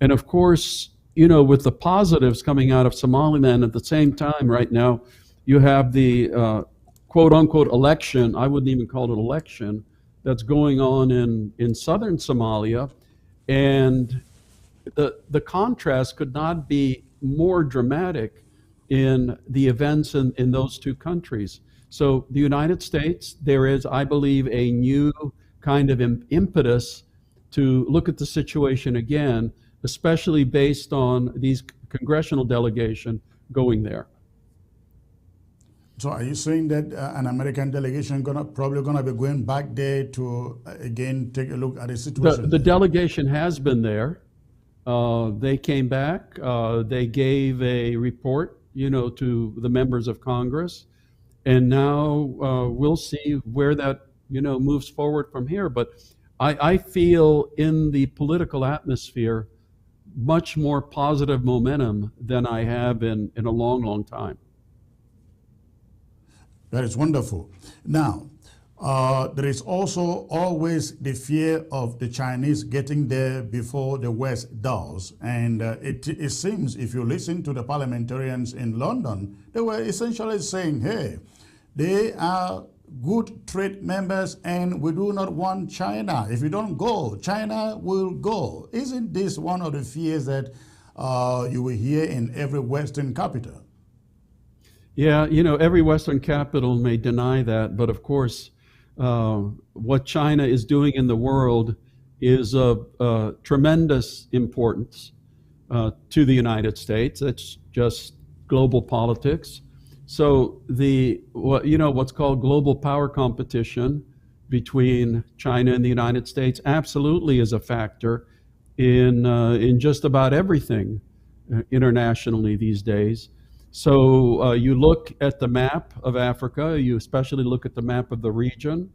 And of course, with the positives coming out of Somaliland, at the same time, right now, you have the quote unquote election. I wouldn't even call it election, that's going on in southern Somalia. And the contrast could not be more dramatic in the events in those two countries. So the United States, there is, I believe, a new kind of impetus to look at the situation again, especially based on these congressional delegation going there. So are you saying that an American delegation probably gonna be going back there to again take a look at the situation? The delegation has been there. They came back. They gave a report, to the members of Congress, and now we'll see where that moves forward from here. But I feel in the political atmosphere much more positive momentum than I have in a long, long time. That is wonderful. Now, there is also always the fear of the Chinese getting there before the West does. And it seems, if you listen to the parliamentarians in London, they were essentially saying, hey, they are good trade members and we do not want China. If you don't go, China will go. Isn't this one of the fears that you will hear in every Western capital? Yeah, every Western capital may deny that, but of course, what China is doing in the world is of tremendous importance to the United States. It's just global politics. So what's called global power competition between China and the United States absolutely is a factor in just about everything internationally these days. So you look at the map of Africa, you especially look at the map of the region.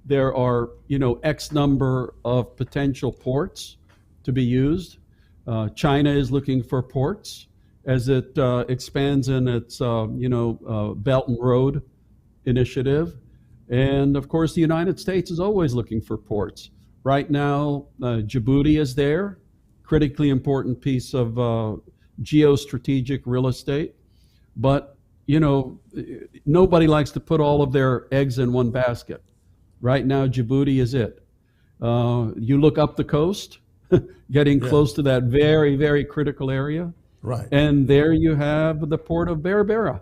There are, X number of potential ports to be used. China is looking for ports as it expands in its, Belt and Road initiative. And of course, the United States is always looking for ports. Right now, Djibouti is there, critically important piece of geostrategic real estate. But, nobody likes to put all of their eggs in one basket. Right now, Djibouti is it. You look up the coast, getting close to that very, very critical area. Right. And there you have the port of Berbera.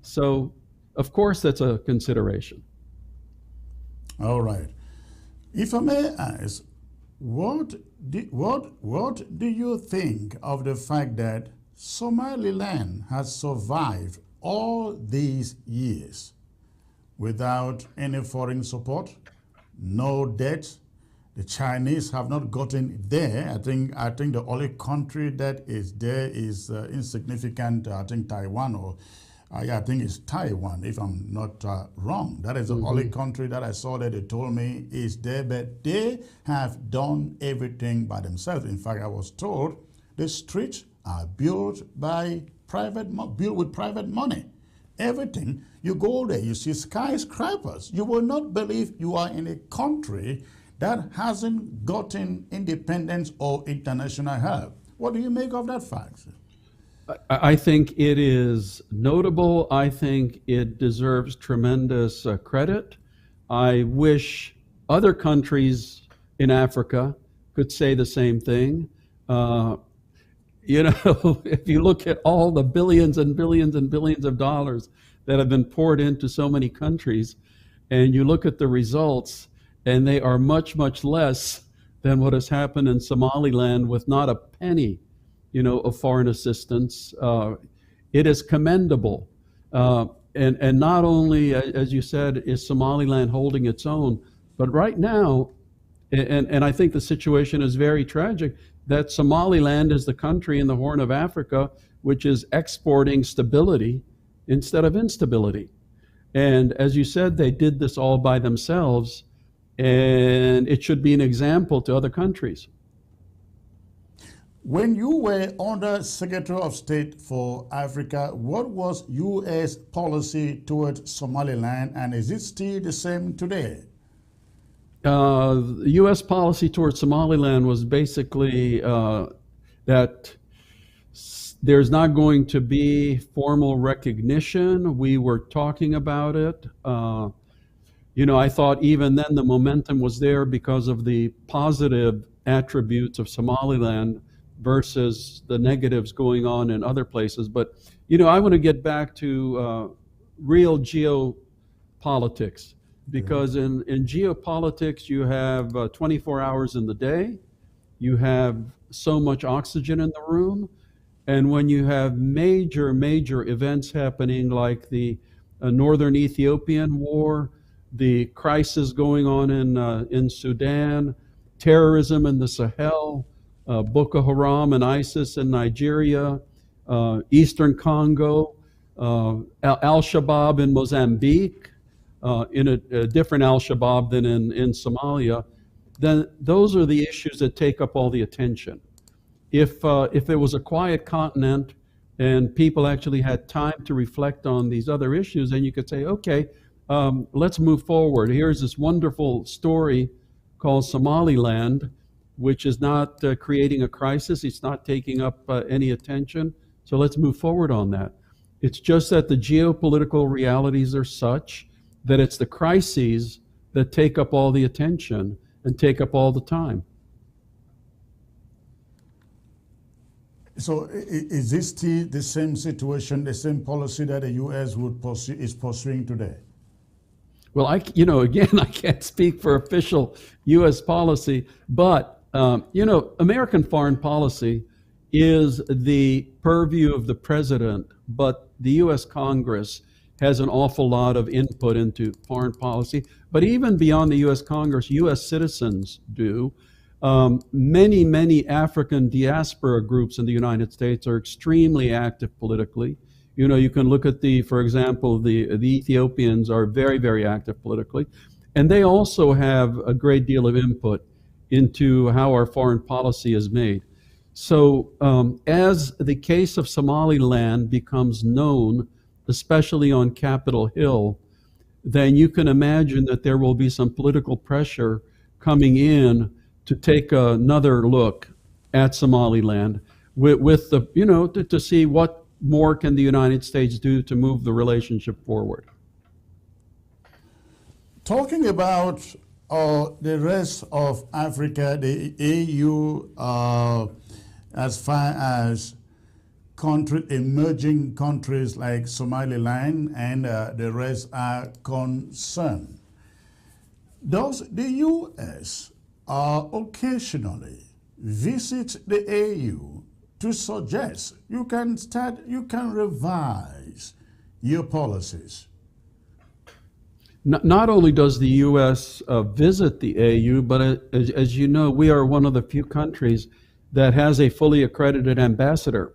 So, of course, that's a consideration. All right. If I may ask, what do you think of the fact that Somaliland has survived all these years without any foreign support, no debt? The Chinese have not gotten there. I think the only country that is there is insignificant. I think Taiwan, or I think it's Taiwan, if I'm not wrong. That is the only country that I saw that they told me is there, but they have done everything by themselves. In fact, I was told the streets are built with private money. Everything, you go there, you see skyscrapers. You will not believe you are in a country that hasn't gotten independence or international help. What do you make of that fact? I think it is notable. I think it deserves tremendous credit. I wish other countries in Africa could say the same thing. If you look at all the billions and billions and billions of dollars that have been poured into so many countries, and you look at the results, and they are much, much less than what has happened in Somaliland with not a penny, of foreign assistance. It is commendable. And not only, as you said, is Somaliland holding its own, but right now, and I think the situation is very tragic, that Somaliland is the country in the Horn of Africa which is exporting stability instead of instability. And as you said, they did this all by themselves, and it should be an example to other countries. When you were under Secretary of State for Africa, what was U.S. policy towards Somaliland, and is it still the same today? U.S. policy towards Somaliland was basically that There's not going to be formal recognition. We were talking about it. I thought even then the momentum was there because of the positive attributes of Somaliland versus the negatives going on in other places. But, I want to get back to real geopolitics, because in geopolitics you have 24 hours in the day, you have so much oxygen in the room, and when you have major events happening like the northern Ethiopian war, the crisis going on in Sudan, terrorism in the Sahel, Boko Haram and ISIS in Nigeria, Eastern Congo, Al-Shabaab in Mozambique, in a different Al-Shabaab than in Somalia, then those are the issues that take up all the attention. If it was a quiet continent and people actually had time to reflect on these other issues, then you could say, okay, let's move forward. Here's this wonderful story called Somaliland, which is not creating a crisis. It's not taking up any attention. So let's move forward on that. It's just that the geopolitical realities are such that it's the crises that take up all the attention and take up all the time. So is this still the same situation, the same policy that the U.S. is pursuing today? Well, again, I can't speak for official U.S. policy, but, American foreign policy is the purview of the president, but the U.S. Congress has an awful lot of input into foreign policy. But even beyond the U.S. Congress, U.S. citizens do. Many African diaspora groups in the United States are extremely active politically. You can look at for example, the Ethiopians are very active politically, and they also have a great deal of input into how our foreign policy is made. So as the case of Somaliland becomes known, especially on Capitol Hill, then you can imagine that there will be some political pressure coming in to take another look at Somaliland with the, to see what more can the United States do to move the relationship forward. Talking about the rest of Africa, the AU, as far as emerging countries like Somaliland and the rest are concerned, does the U.S. occasionally visit the AU to suggest you can revise your policies? Not only does the U.S. Visit the AU, but as you know, we are one of the few countries that has a fully accredited ambassador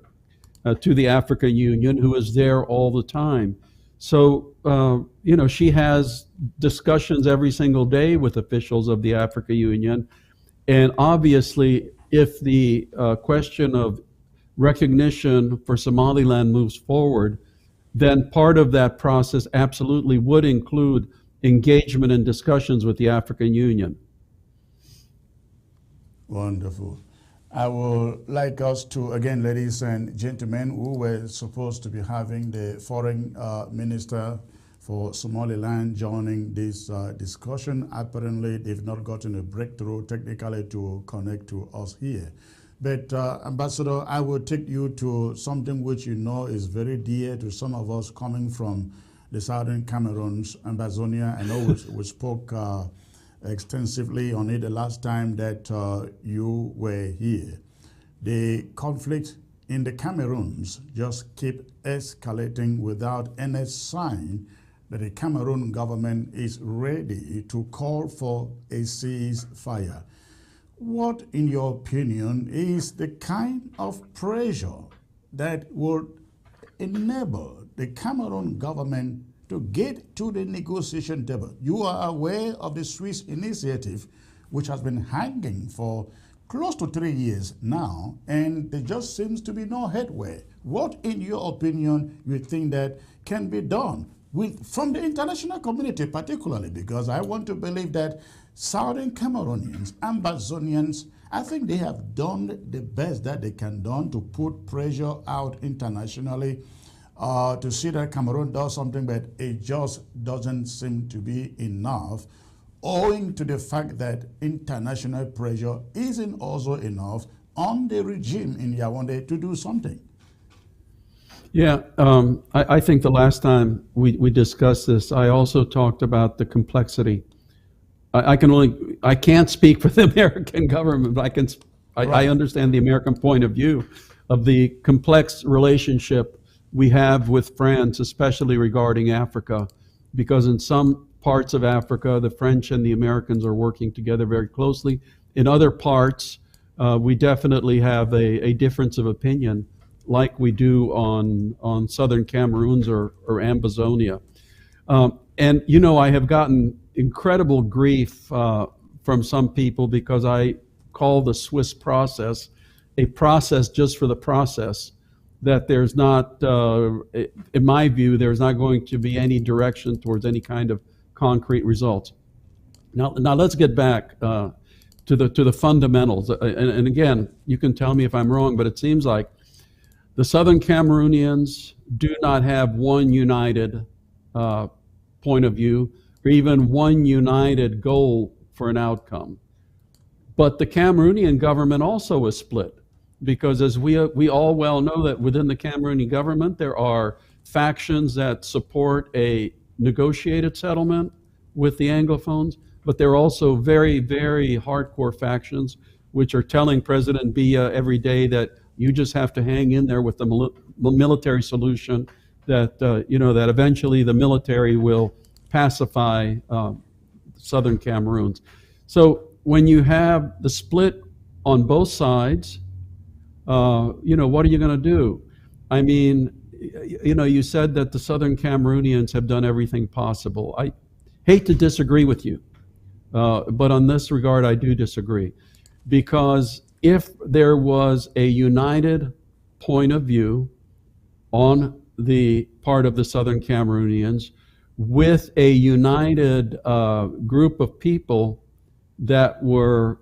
to the African Union who is there all the time. So, she has discussions every single day with officials of the African Union. And obviously, if the question of recognition for Somaliland moves forward, then part of that process absolutely would include engagement and discussions with the African Union. Wonderful. I would like us to, again, ladies and gentlemen, who were supposed to be having the foreign minister for Somaliland joining this discussion. Apparently, they've not gotten a breakthrough technically to connect to us here. But Ambassador, I will take you to something which you know is very dear to some of us coming from the southern Cameroon's Ambazonia. I know we spoke extensively on it the last time that you were here. The conflict in the Cameroons just keep escalating without any sign that the Cameroon government is ready to call for a ceasefire. What, in your opinion, is the kind of pressure that would enable the Cameroon government to get to the negotiation table? You are aware of the Swiss initiative, which has been hanging for close to 3 years now, and there just seems to be no headway. What, in your opinion, you think that can be done from the international community particularly? Because I want to believe that Southern Cameroonians, Ambazonians, I think they have done the best that they can do to put pressure out internationally to see that Cameroon does something, but it just doesn't seem to be enough, owing to the fact that international pressure isn't also enough on the regime in Yaoundé to do something. Yeah, I think the last time we discussed this, I also talked about the complexity. I can't speak for the American government, but I understand the American point of view of the complex relationship we have with France, especially regarding Africa, because in some parts of Africa, the French and the Americans are working together very closely. In other parts, we definitely have a difference of opinion, like we do on southern Cameroons or Ambazonia. And, you know, I have gotten incredible grief from some people because I call the Swiss process a process just for the process, that there's not, in my view, there's not going to be any direction towards any kind of concrete results. Now let's get back to the fundamentals. And again, you can tell me if I'm wrong, but it seems like the Southern Cameroonians do not have one united point of view or even one united goal for an outcome. But the Cameroonian government also is split, because as we all well know, that within the Cameroonian government there are factions that support a negotiated settlement with the Anglophones, but there are also very, very hardcore factions which are telling President Biya every day that you just have to hang in there with the military solution, that that eventually the military will pacify southern Cameroons. So when you have the split on both sides, what are you going to do? I mean, you said that the Southern Cameroonians have done everything possible. I hate to disagree with you, but on this regard, I do disagree. Because if there was a united point of view on the part of the Southern Cameroonians with a united group of people that were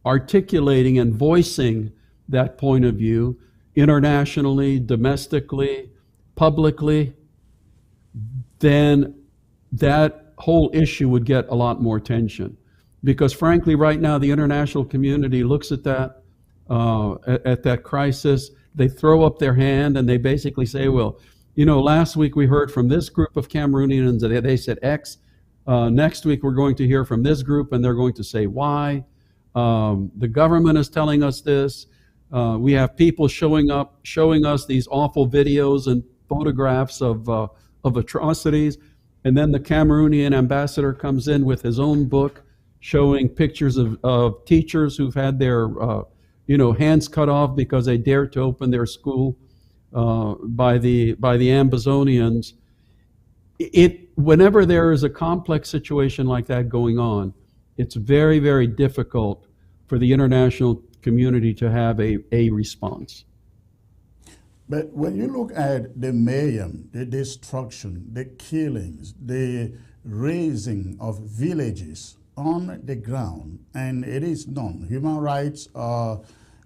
articulating and voicing that point of view internationally, domestically, publicly, then that whole issue would get a lot more attention. Because frankly, right now, the international community looks at that crisis, they throw up their hand and they basically say, well, last week we heard from this group of Cameroonians, they said X. Next week we're going to hear from this group and they're going to say Y. The government is telling us this. We have people showing us these awful videos and photographs of atrocities. And then the Cameroonian ambassador comes in with his own book showing pictures of teachers who've had their hands cut off because they dared to open their school by the Ambazonians. Whenever there is a complex situation like that going on, it's very, very difficult for the international community to have a response. But when you look at the mayhem, the destruction, the killings, the razing of villages on the ground, and it is known, human rights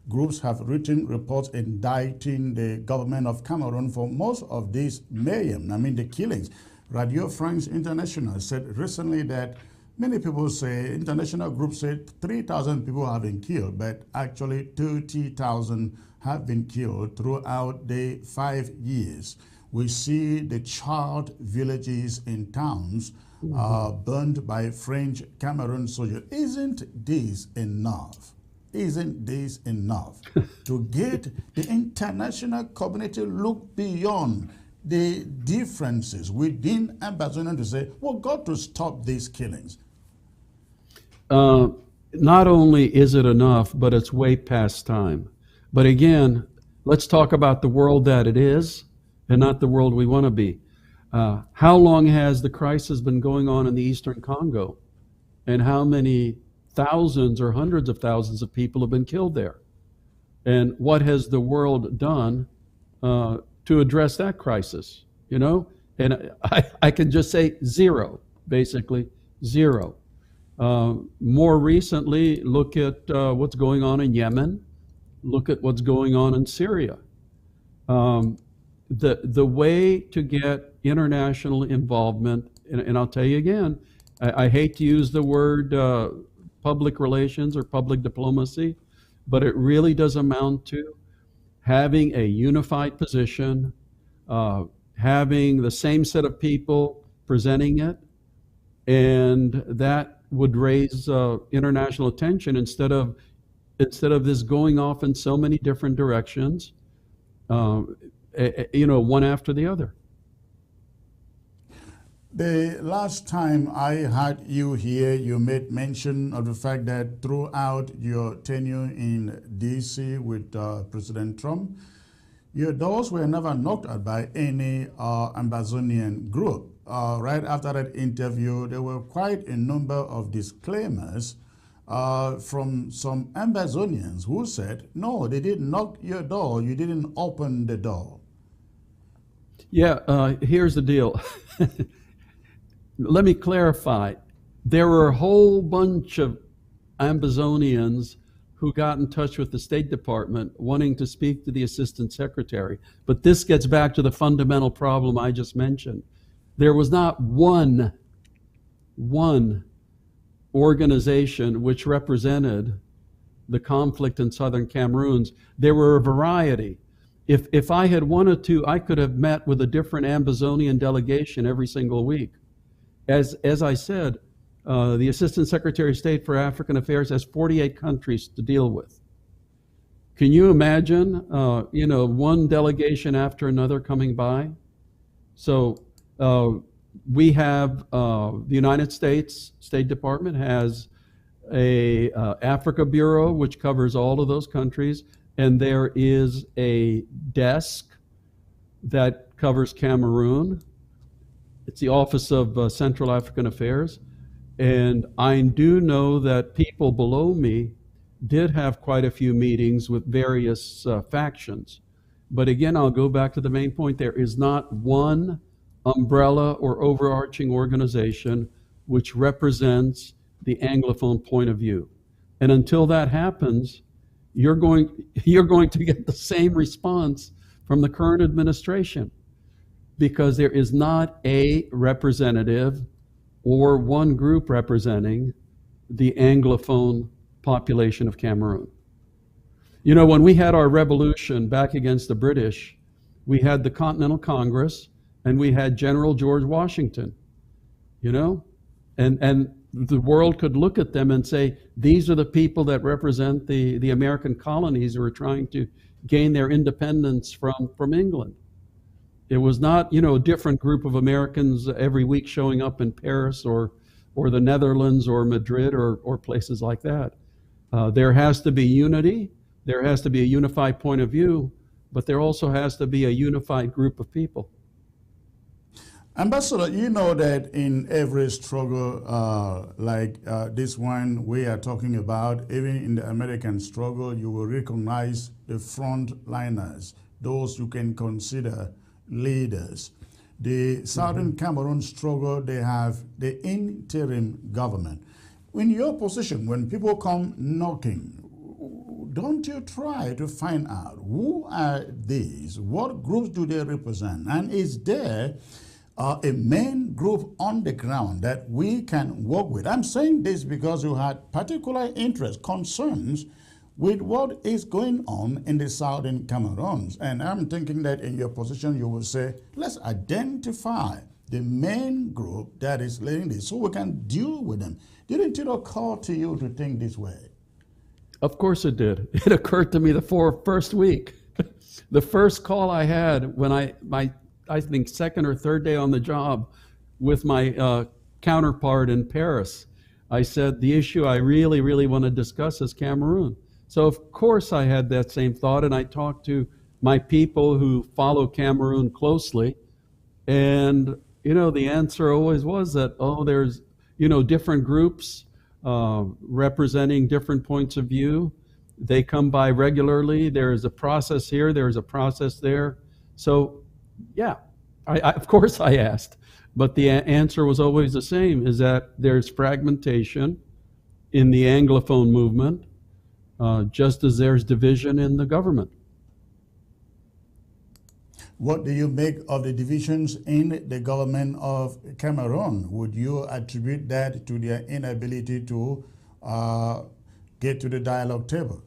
groups have written reports indicting the government of Cameroon for most of this mayhem, the killings. Radio France International said recently that many people say, international groups say 3,000 people have been killed, but actually 30,000 have been killed throughout the 5 years. We see the charred villages in towns burned by French Cameroon soldiers. Isn't this enough? Isn't this enough to get the international community look beyond the differences within Ambazonia to say, we've got to stop these killings? Not only is it enough, but it's way past time. But again, let's talk about the world that it is and not the world we want to be. How long has the crisis been going on in the Eastern Congo? And how many thousands or hundreds of thousands of people have been killed there? And what has the world done to address that crisis? And I can just say zero, basically zero. More recently, look at what's going on in Yemen. Look at what's going on in Syria. The way to get international involvement, and I'll tell you again, I hate to use the word public relations or public diplomacy, but it really does amount to having a unified position, having the same set of people presenting it, and that would raise international attention instead of this going off in so many different directions, one after the other. The last time I had you here, you made mention of the fact that throughout your tenure in D.C. with President Trump, your doors were never knocked at by any Ambazonian group. Right after that interview, there were quite a number of disclaimers from some Ambazonians who said, no, they didn't knock your door, you didn't open the door. Yeah, here's the deal. Let me clarify. There were a whole bunch of Ambazonians who got in touch with the State Department wanting to speak to the Assistant Secretary. But this gets back to the fundamental problem I just mentioned. There was not one organization which represented the conflict in southern Cameroon. There were a variety. If I had wanted to, I could have met with a different Ambazonian delegation every single week. As I said, the Assistant Secretary of State for African Affairs has 48 countries to deal with. Can you imagine, one delegation after another coming by? So we have the United States State Department has a Africa Bureau which covers all of those countries, and there is a desk that covers Cameroon. It's the Office of Central African Affairs. And I do know that people below me did have quite a few meetings with various factions. But again, I'll go back to the main point. There is not one umbrella or overarching organization which represents the Anglophone point of view. And until that happens, you're going to get the same response from the current administration, because there is not a representative or one group representing the Anglophone population of Cameroon. When we had our revolution back against the British, we had the Continental Congress and we had General George Washington, and the world could look at them and say, these are the people that represent the American colonies who are trying to gain their independence from England. It was not, a different group of Americans every week showing up in Paris or the Netherlands or Madrid or places like that. There has to be unity. There has to be a unified point of view, but there also has to be a unified group of people. Ambassador, you know that in every struggle like this one we are talking about, even in the American struggle, you will recognize the frontliners, those you can consider leaders. The Southern Cameroon struggle, they have the interim government. In your position, when people come knocking, don't you try to find out who are these, what groups do they represent, and is there a main group on the ground that we can work with? I'm saying this because you had particular interest, concerns with what is going on in the southern Cameroons. And I'm thinking that in your position, you will say, let's identify the main group that is leading this so we can deal with them. Didn't it occur to you to think this way? Of course it did. It occurred to me the first week. The first call I had when I think second or third day on the job with my counterpart in Paris, I said, the issue I really, really want to discuss is Cameroon. So of course I had that same thought, and I talked to my people who follow Cameroon closely, and the answer always was that, there's different groups representing different points of view. They come by regularly. There is a process here, there is a process there. So yeah, I of course I asked, but the answer was always the same, is that there's fragmentation in the Anglophone movement, just as there's division in the government. What do you make of the divisions in the government of Cameroon? Would you attribute that to their inability to get to the dialogue table?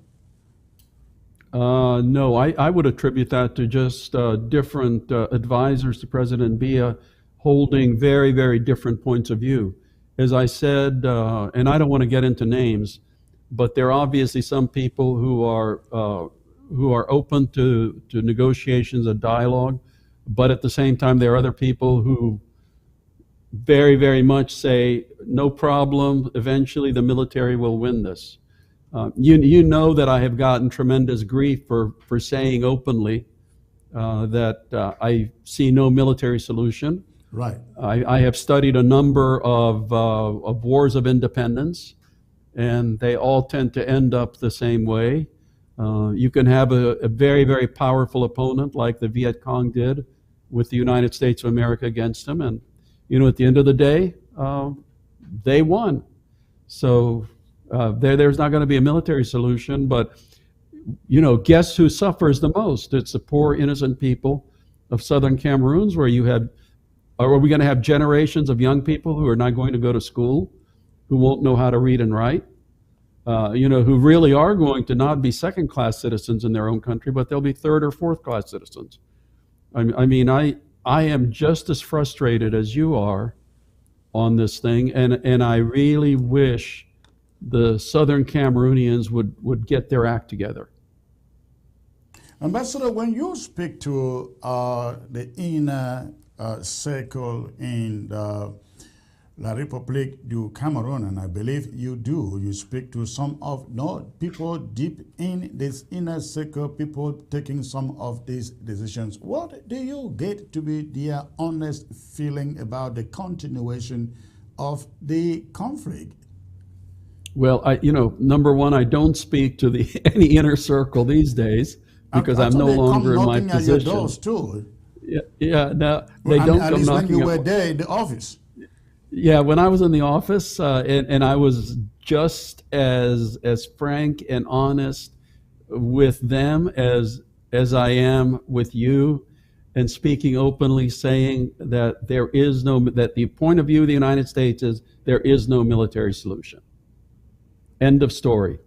No, I would attribute that to just different advisors to President Biya holding very, very different points of view. As I said, and I don't want to get into names, but there are obviously some people who are open to negotiations and dialogue, but at the same time there are other people who very, very much say, no problem, eventually the military will win this. You know that I have gotten tremendous grief for saying openly that I see no military solution. Right. I have studied a number of wars of independence, and they all tend to end up the same way. You can have a very, very powerful opponent like the Viet Cong did with the United States of America against them, and at the end of the day, they won. So there's not going to be a military solution, but guess who suffers the most? It's the poor, innocent people of southern Cameroon, where are we going to have generations of young people who are not going to go to school, who won't know how to read and write, who really are going to not be second-class citizens in their own country, but they'll be third or fourth-class citizens. I am just as frustrated as you are on this thing, and I really wish the southern Cameroonians would get their act together. Ambassador, when you speak to the inner circle in La République du Cameroon, and I believe you do, you speak to some of people deep in this inner circle, people taking some of these decisions. What do you get to be their honest feeling about the continuation of the conflict? Well, number one, I don't speak to any inner circle these days because I'm no longer in my position. At your doors too. Yeah. No, they don't come knocking. At least when you were there in the office. Yeah, when I was in the office, and I was just as frank and honest with them as I am with you, and speaking openly, saying that that the point of view of the United States is there is no military solution. End of story.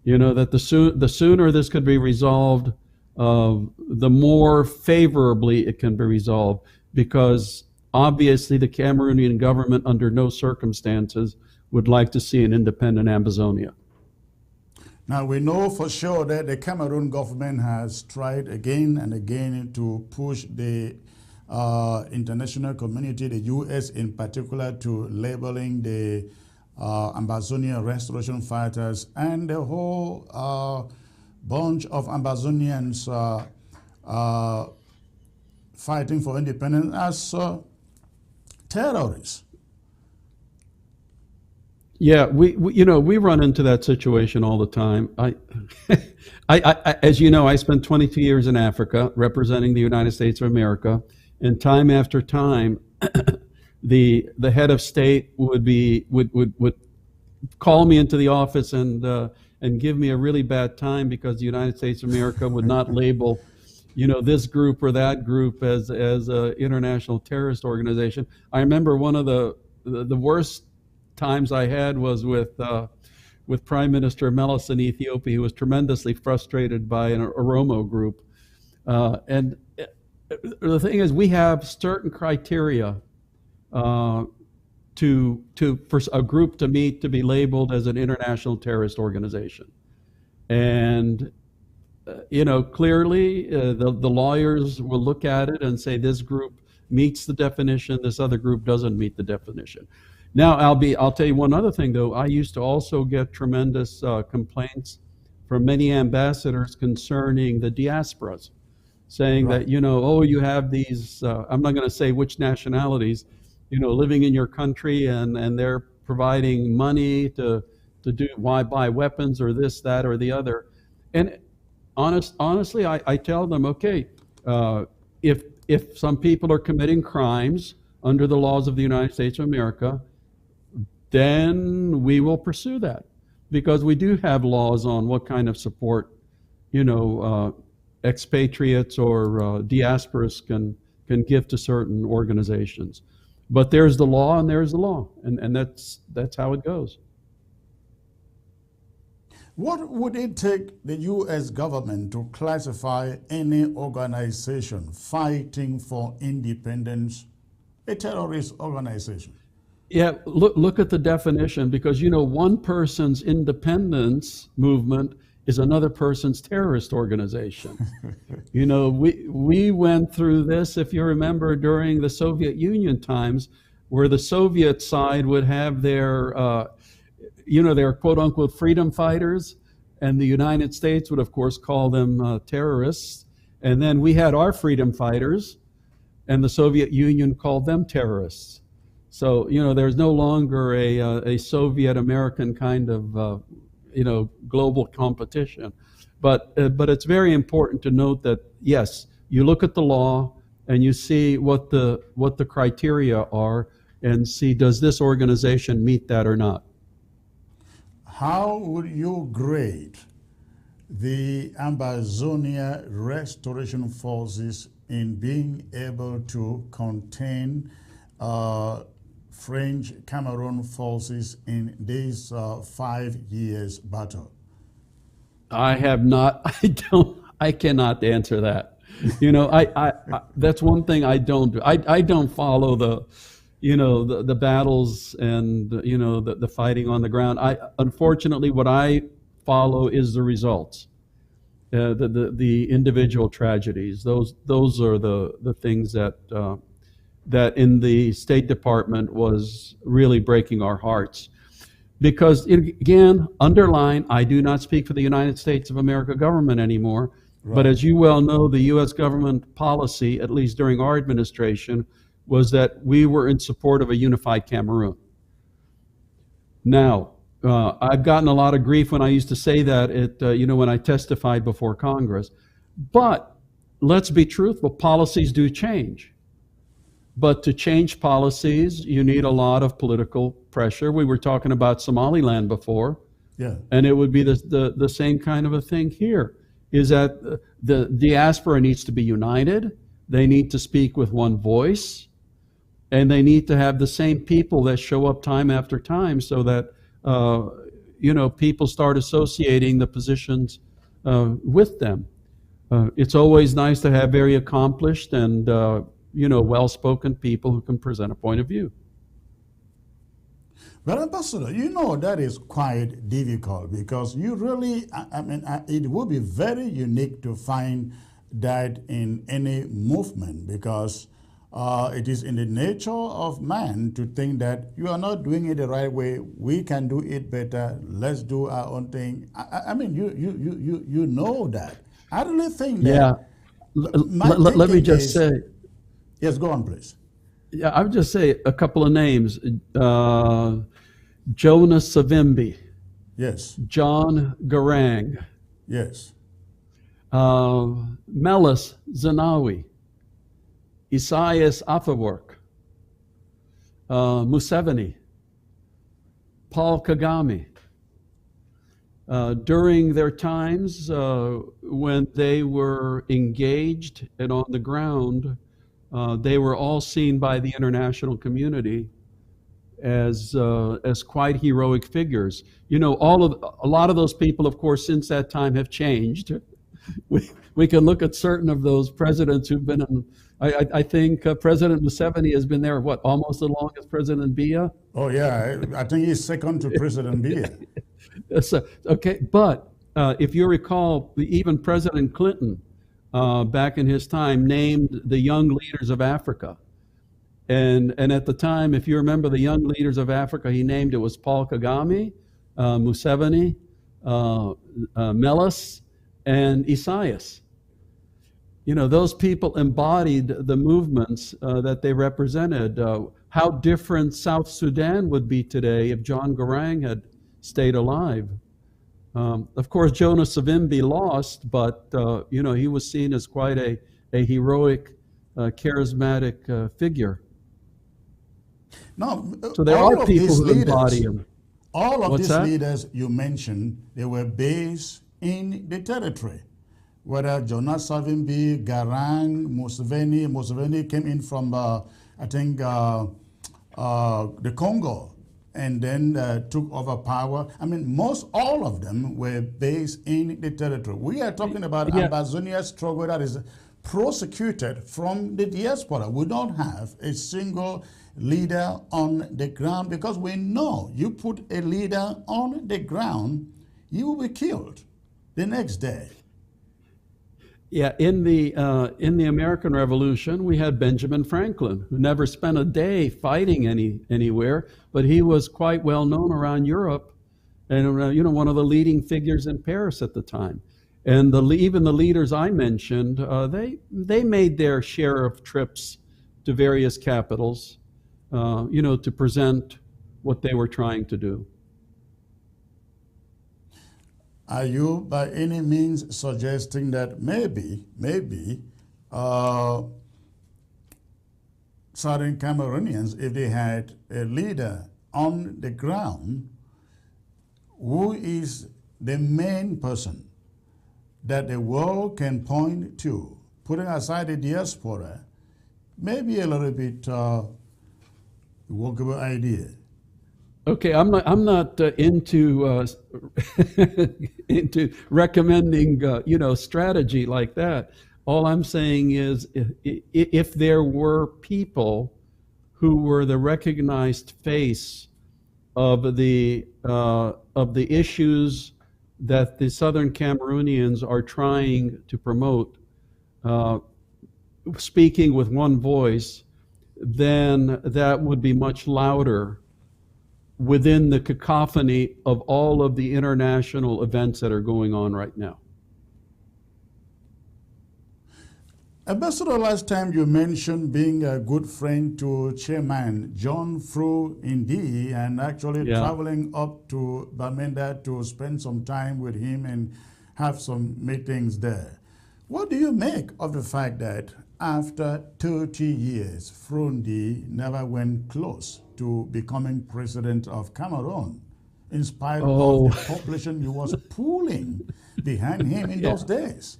That the sooner this could be resolved, the more favorably it can be resolved, because obviously the Cameroonian government under no circumstances would like to see an independent Ambazonia. Now we know for sure that the Cameroon government has tried again and again to push the international community, the U.S. in particular, to labeling the Ambazonia restoration fighters and the whole bunch of Ambazonians fighting for independence as terrorists. Yeah, we run into that situation all the time. As you know, I spent 22 years in Africa representing the United States of America, and time after time, the head of state would call me into the office and give me a really bad time because the United States of America would not label this group or that group as an international terrorist organization. I remember one of the worst times I had was with Prime Minister Meles in Ethiopia, who was tremendously frustrated by an Oromo group. And the thing is, we have certain criteria for a group to meet to be labeled as an international terrorist organization. And clearly the lawyers will look at it and say this group meets the definition, this other group doesn't meet the definition. Now, I'll tell you one other thing, though. I used to also get tremendous complaints from many ambassadors concerning the diasporas, saying that, you have these, I'm not going to say which nationalities, living in your country and they're providing money to buy weapons or this, that, or the other. And honestly, I tell them, okay, if some people are committing crimes under the laws of the United States of America, then we will pursue that, because we do have laws on what kind of support, expatriates or diasporas can give to certain organizations. But there's the law and there's the law, and that's how it goes. What would it take the U.S. government to classify any organization fighting for independence a terrorist organization? Yeah, look at the definition, because one person's independence movement is another person's terrorist organization. We went through this, if you remember, during the Soviet Union times, where the Soviet side would have their their quote unquote freedom fighters, and the United States would of course call them terrorists. And then we had our freedom fighters, and the Soviet Union called them terrorists. So, there's no longer a Soviet American kind of, global competition. But it's very important to note that, yes, you look at the law and you see what the criteria are and see, does this organization meet that or not? How would you grade the Ambazonia Restoration Forces in being able to contain French Cameroon forces in this 5 years battle? I cannot answer that. That's one thing I don't do. I don't follow the battles and the fighting on the ground. Unfortunately, what I follow is the results, the individual tragedies. Those are the things that in the State Department was really breaking our hearts. Because, again, underline, I do not speak for the United States of America government anymore. Right. But as you well know, the U.S. government policy, at least during our administration, was that we were in support of a unified Cameroon. Now, I've gotten a lot of grief when I used to say that when I testified before Congress. But let's be truthful, policies do change. But to change policies, you need a lot of political pressure. We were talking about Somaliland before. Yeah. And it would be the same kind of a thing here, is that the diaspora needs to be united. They need to speak with one voice, and they need to have the same people that show up time after time, so that people start associating the positions with them. It's always nice to have very accomplished and well-spoken people who can present a point of view. But Ambassador, that is quite difficult, because you really, it would be very unique to find that in any movement, because it is in the nature of man to think that you are not doing it the right way, we can do it better, let's do our own thing. You know that. I really think that. Yeah. Let me just say. Yes, go on, please. Yeah, I would just say a couple of names. Jonas Savimbi. Yes. John Garang. Yes. Melis Zenawi. Isaias Afewerk. Museveni. Paul Kagame. During their times when they were engaged and on the ground, they were all seen by the international community as quite heroic figures. A lot of those people, of course, since that time have changed. We can look at certain of those presidents who've been in. I think President Museveni has been there, almost as long as President Biya? Oh, yeah. I think he's second to President Biya. So, okay, but if you recall, even President Clinton, back in his time, named the young leaders of Africa. And at the time, if you remember the young leaders of Africa, he named, it was Paul Kagame, Museveni, Melis, and Isaias. Those people embodied the movements that they represented. How different South Sudan would be today if John Garang had stayed alive. Of course, Jonas Savimbi lost, but he was seen as quite a heroic, charismatic figure. No, So there all are of people these who embody leaders, them. all of What's these that? leaders you mentioned, they were based in the territory. Whether Jonas Savimbi, Garang, Museveni. Museveni came in from, I think, the Congo, and then took over power. I mean, all of them were based in the territory. We are talking about Yeah. Ambazonia struggle that is prosecuted from the diaspora. We don't have a single leader on the ground, because we know you put a leader on the ground, you will be killed the next day. Yeah, in the American Revolution, we had Benjamin Franklin, who never spent a day fighting anywhere, but he was quite well known around Europe, and one of the leading figures in Paris at the time. And even the leaders I mentioned, they made their share of trips to various capitals, to present what they were trying to do. Are you by any means suggesting that maybe Southern Cameroonians, if they had a leader on the ground who is the main person that the world can point to, putting aside the diaspora, maybe a little bit workable idea? Okay, I'm not into into recommending strategy like that. All I'm saying is, if there were people who were the recognized face of the issues that the Southern Cameroonians are trying to promote, speaking with one voice, then that would be much louder within the cacophony of all of the international events that are going on right now. Ambassador, last time you mentioned being a good friend to Chairman John Fru Indi, and actually traveling up to Bamenda to spend some time with him and have some meetings there. What do you make of the fact that after 30 years, Fru Indi never went close to becoming president of Cameroon, in spite of the population he was pulling behind him in those days?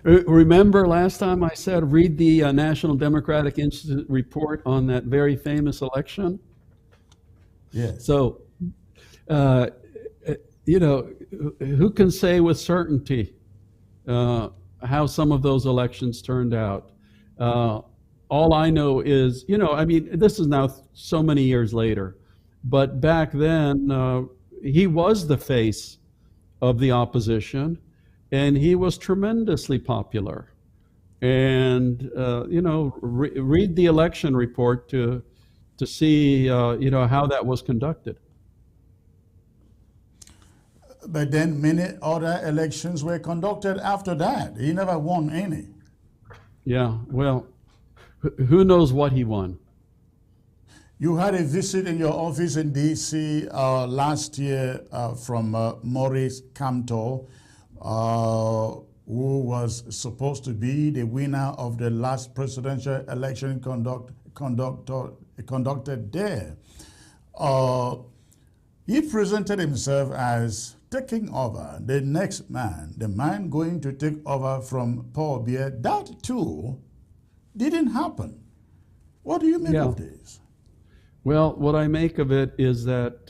Remember last time I said, read the National Democratic Institute report on that very famous election? Yes. So, who can say with certainty how some of those elections turned out? All I know is, this is now so many years later, but back then he was the face of the opposition, and he was tremendously popular. And read the election report to see how that was conducted. But then many other elections were conducted after that. He never won any. Yeah, well, who knows what he won? You had a visit in your office in D.C. Last year from Maurice Kamto, who was supposed to be the winner of the last presidential election conducted there. He presented himself as taking over, the next man, the man going to take over from Paul Biya. That too didn't happen. What do you make of this? Well, what I make of it is that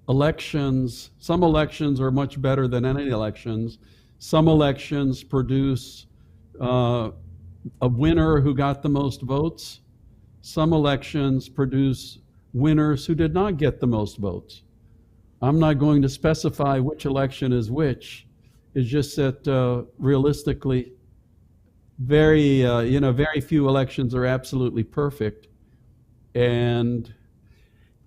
some elections are much better than any elections. Some elections produce a winner who got the most votes. Some elections produce winners who did not get the most votes. I'm not going to specify which election is which. It's just that realistically, very few elections are absolutely perfect. And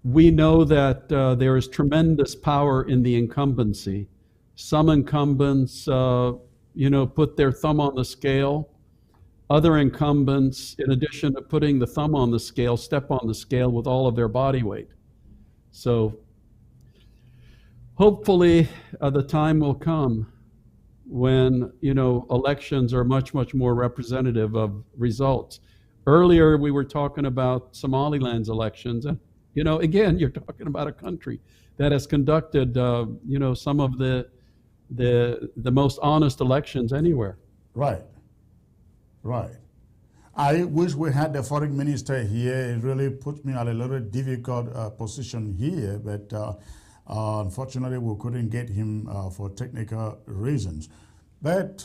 we know that there is tremendous power in the incumbency. Some incumbents, put their thumb on the scale. Other incumbents, in addition to putting the thumb on the scale, step on the scale with all of their body weight. So hopefully the time will come when, elections are much, much more representative of results. Earlier, we were talking about Somaliland's elections. And, again, you're talking about a country that has conducted, some of the most honest elections anywhere. Right. I wish we had the foreign minister here. It really puts me at a little difficult position here, but unfortunately we couldn't get him for technical reasons. But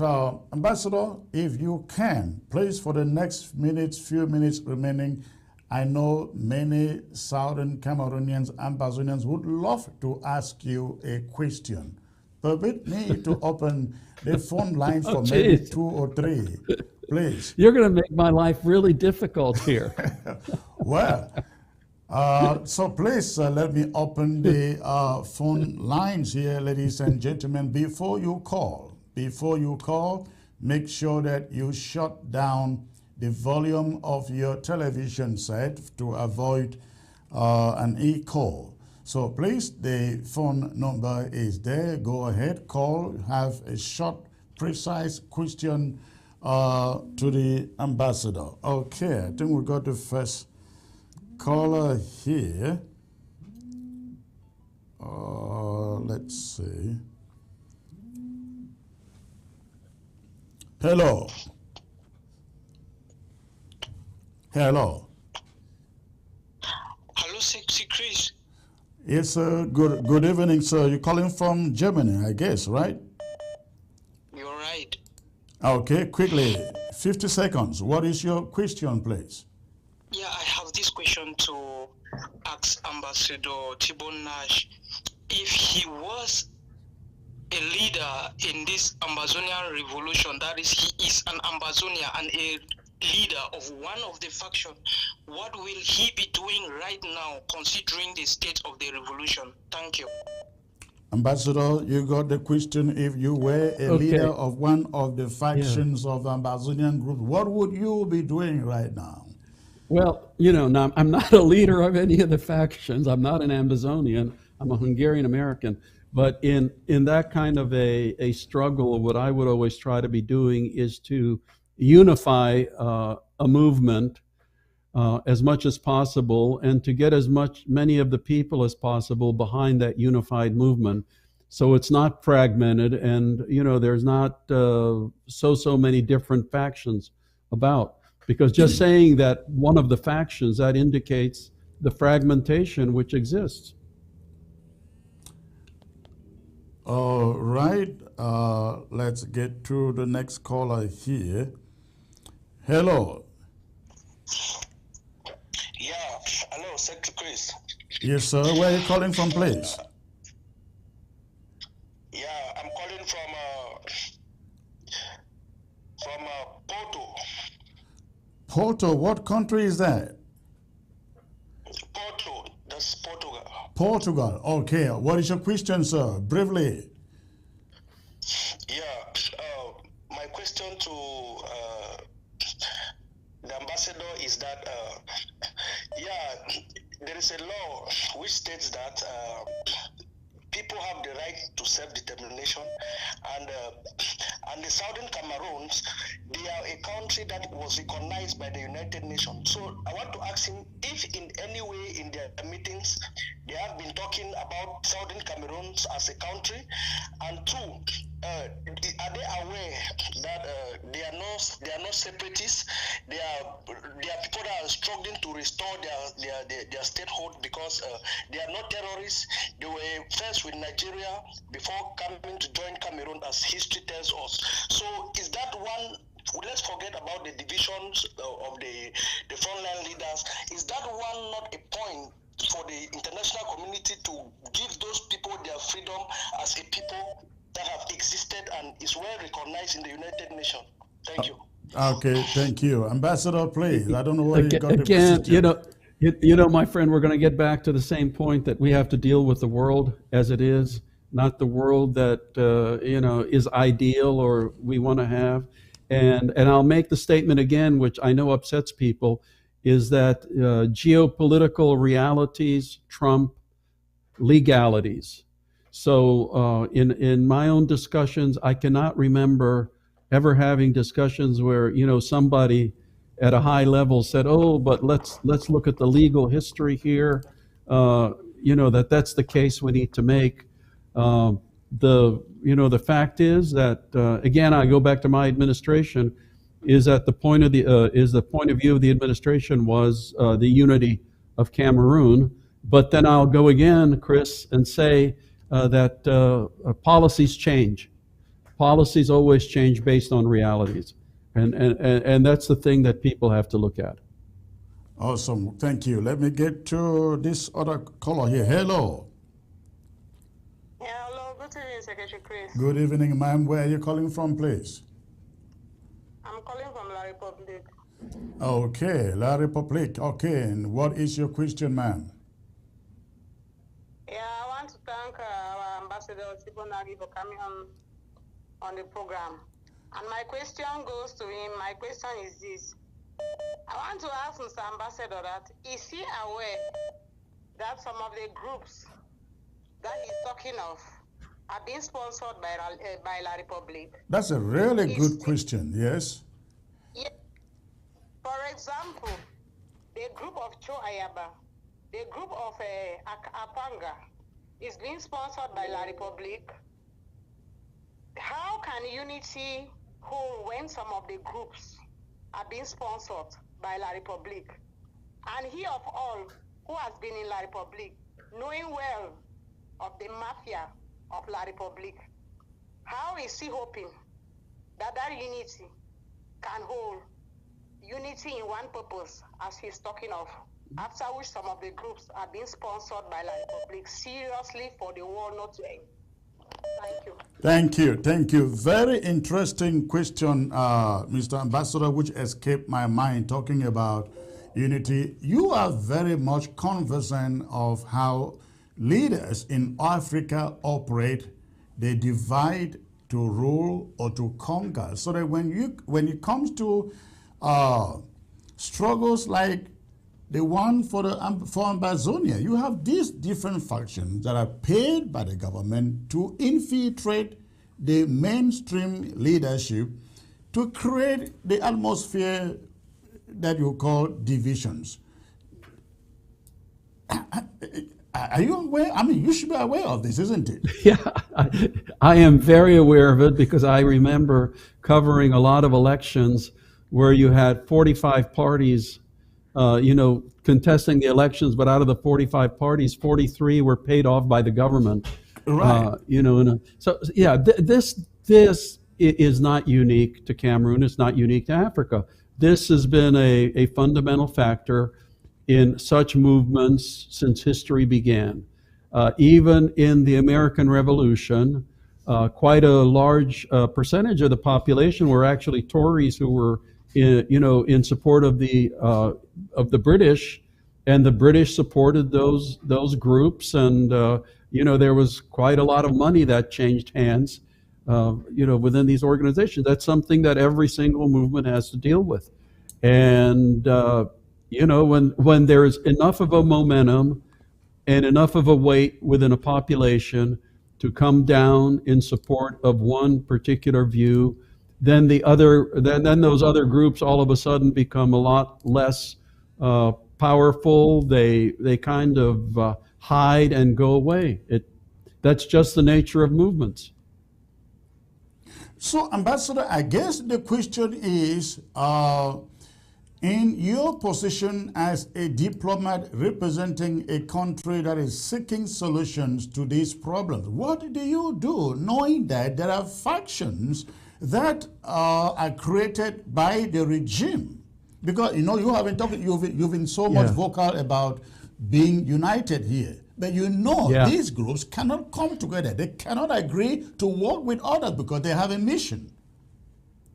Ambassador, if you can, please, for the next few minutes remaining, I know many Southern Cameroonians, Ambazonians would love to ask you a question. Permit me to open the phone lines for maybe 2 or 3, please. You're going to make my life really difficult here. Well, so please let me open the phone lines here, ladies and gentlemen. Before you call, make sure that you shut down the volume of your television set to avoid an echo. So please, the phone number is there. Go ahead, call, have a short, precise question to the ambassador. Okay, I think we got the first caller here. Let's see. Hello. Hello, Sexy Chris. Yes, sir. Good evening, sir. You're calling from Germany, I guess, right? You're right. Okay, quickly, 50 seconds. What is your question, please? Yeah, I have this question to ask Ambassador Tibor Nash. If he was a leader in this Ambazonian revolution, that is, he is an Ambazonian and a leader of one of the factions, what will he be doing right now considering the state of the revolution? Thank you. Ambassador, you got the question. If you were a leader of one of the factions of the Ambazonian group, what would you be doing right now? Well, now, I'm not a leader of any of the factions. I'm not an Ambazonian. I'm a Hungarian American. But in that kind of a struggle, what I would always try to be doing is to unify a movement as much as possible, and to get many of the people as possible behind that unified movement, so it's not fragmented, and there's not so many different factions about. Because just saying that one of the factions, that indicates the fragmentation which exists. All right, let's get to the next caller here. Hello. Yeah, hello, Secretary Chris. Yes, sir. Where are you calling from, please? Yeah, I'm calling from Porto. Porto, what country is that? Porto, that's Portugal. Portugal, okay. What is your question, sir? Briefly. Yeah, my question to the ambassador is that, there is a law which states that people have the right to self-determination, and the Southern Cameroons, they are a country that was recognized by the United Nations. So I want to ask him if in any way in their meetings they have been talking about Southern Cameroons as a country, and two, are they aware that they are not separatists? They are people that are struggling to restore their statehood, because they are not terrorists. They were first with Nigeria before coming to join Cameroon, as history tells us. So is that one? Let's forget about the divisions of the frontline leaders. Is that one not a point for the international community to give those people their freedom as a people that have existed and is well recognized in the United Nations? Thank you. Okay, thank you. Ambassador, please. I don't know where you got the Again, position. my friend, we're going to get back to the same point, that we have to deal with the world as it is, not the world that is ideal or we want to have. And I'll make the statement again, which I know upsets people, is that geopolitical realities trump legalities. So in my own discussions, I cannot remember ever having discussions where somebody at a high level said, "Oh, but let's look at the legal history here." That's the case we need to make. The fact is that again, I go back to my administration, is that the point of view of the administration was the unity of Cameroon. But then I'll go again, Chris, and say that policies change. Policies always change based on realities, and that's the thing that people have to look at. Awesome, thank you. Let me get to this other caller here. Hello. Yeah, hello. Good evening, Secretary Chris. Good evening, ma'am. Where are you calling from, please? I'm calling from La Republic. Okay, La Republic. Okay, and what is your question, ma'am? Yeah, I want to thank our Ambassador Tibor for coming on the program. And my question goes to him. My question is this. I want to ask Mr. Ambassador that is he aware that some of the groups that he's talking of are being sponsored by La Republic? That's a really good question, yes? Yeah. For example, the group of Cho Ayaba, the group of Apanga is being sponsored by La Republic. How can unity hold when some of the groups are being sponsored by La Republic? And he of all who has been in La Republic, knowing well of the mafia of La Republic, how is he hoping that unity can hold unity in one purpose, as he's talking of, after which some of the groups are being sponsored by La Republic seriously for the war not to end? Thank you. Thank you. Thank you. Very interesting question, Mr. Ambassador, which escaped my mind, talking about unity. You are very much conversant of how leaders in Africa operate. They divide to rule or to conquer. So that when it comes to struggles like the one for Ambazonia, you have these different factions that are paid by the government to infiltrate the mainstream leadership to create the atmosphere that you call divisions. Are you aware? I mean, you should be aware of this, isn't it? Yeah, I am very aware of it, because I remember covering a lot of elections where you had 45 parties contesting the elections, but out of the 45 parties, 43 were paid off by the government. Right. This is not unique to Cameroon. It's not unique to Africa. This has been a fundamental factor in such movements since history began. Even in the American Revolution, quite a large percentage of the population were actually Tories who were in support of the British, and the British supported those groups, and there was quite a lot of money that changed hands, within these organizations. That's something that every single movement has to deal with, and when there is enough of a momentum and enough of a weight within a population to come down in support of one particular view, then those other groups all of a sudden become a lot less powerful. They kind of hide and go away. That's just the nature of movements. So, Ambassador, I guess the question is, in your position as a diplomat representing a country that is seeking solutions to these problems, what do you do knowing that there are factions that are created by the regime? Because you have been talking, you've been so much vocal about being united here, but these groups cannot come together. They cannot agree to work with others because they have a mission.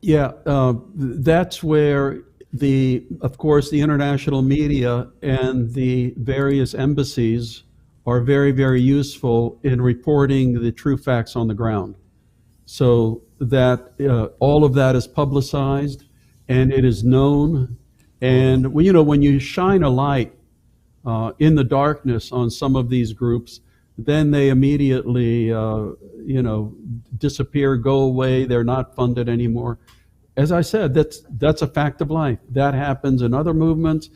Yeah, that's where of course, the international media and the various embassies are very, very useful in reporting the true facts on the ground, so that all of that is publicized and it is known. And when you shine a light in the darkness on some of these groups, then they immediately disappear, go away. They're not funded anymore. as I said, that's a fact of life. That happens in other movements.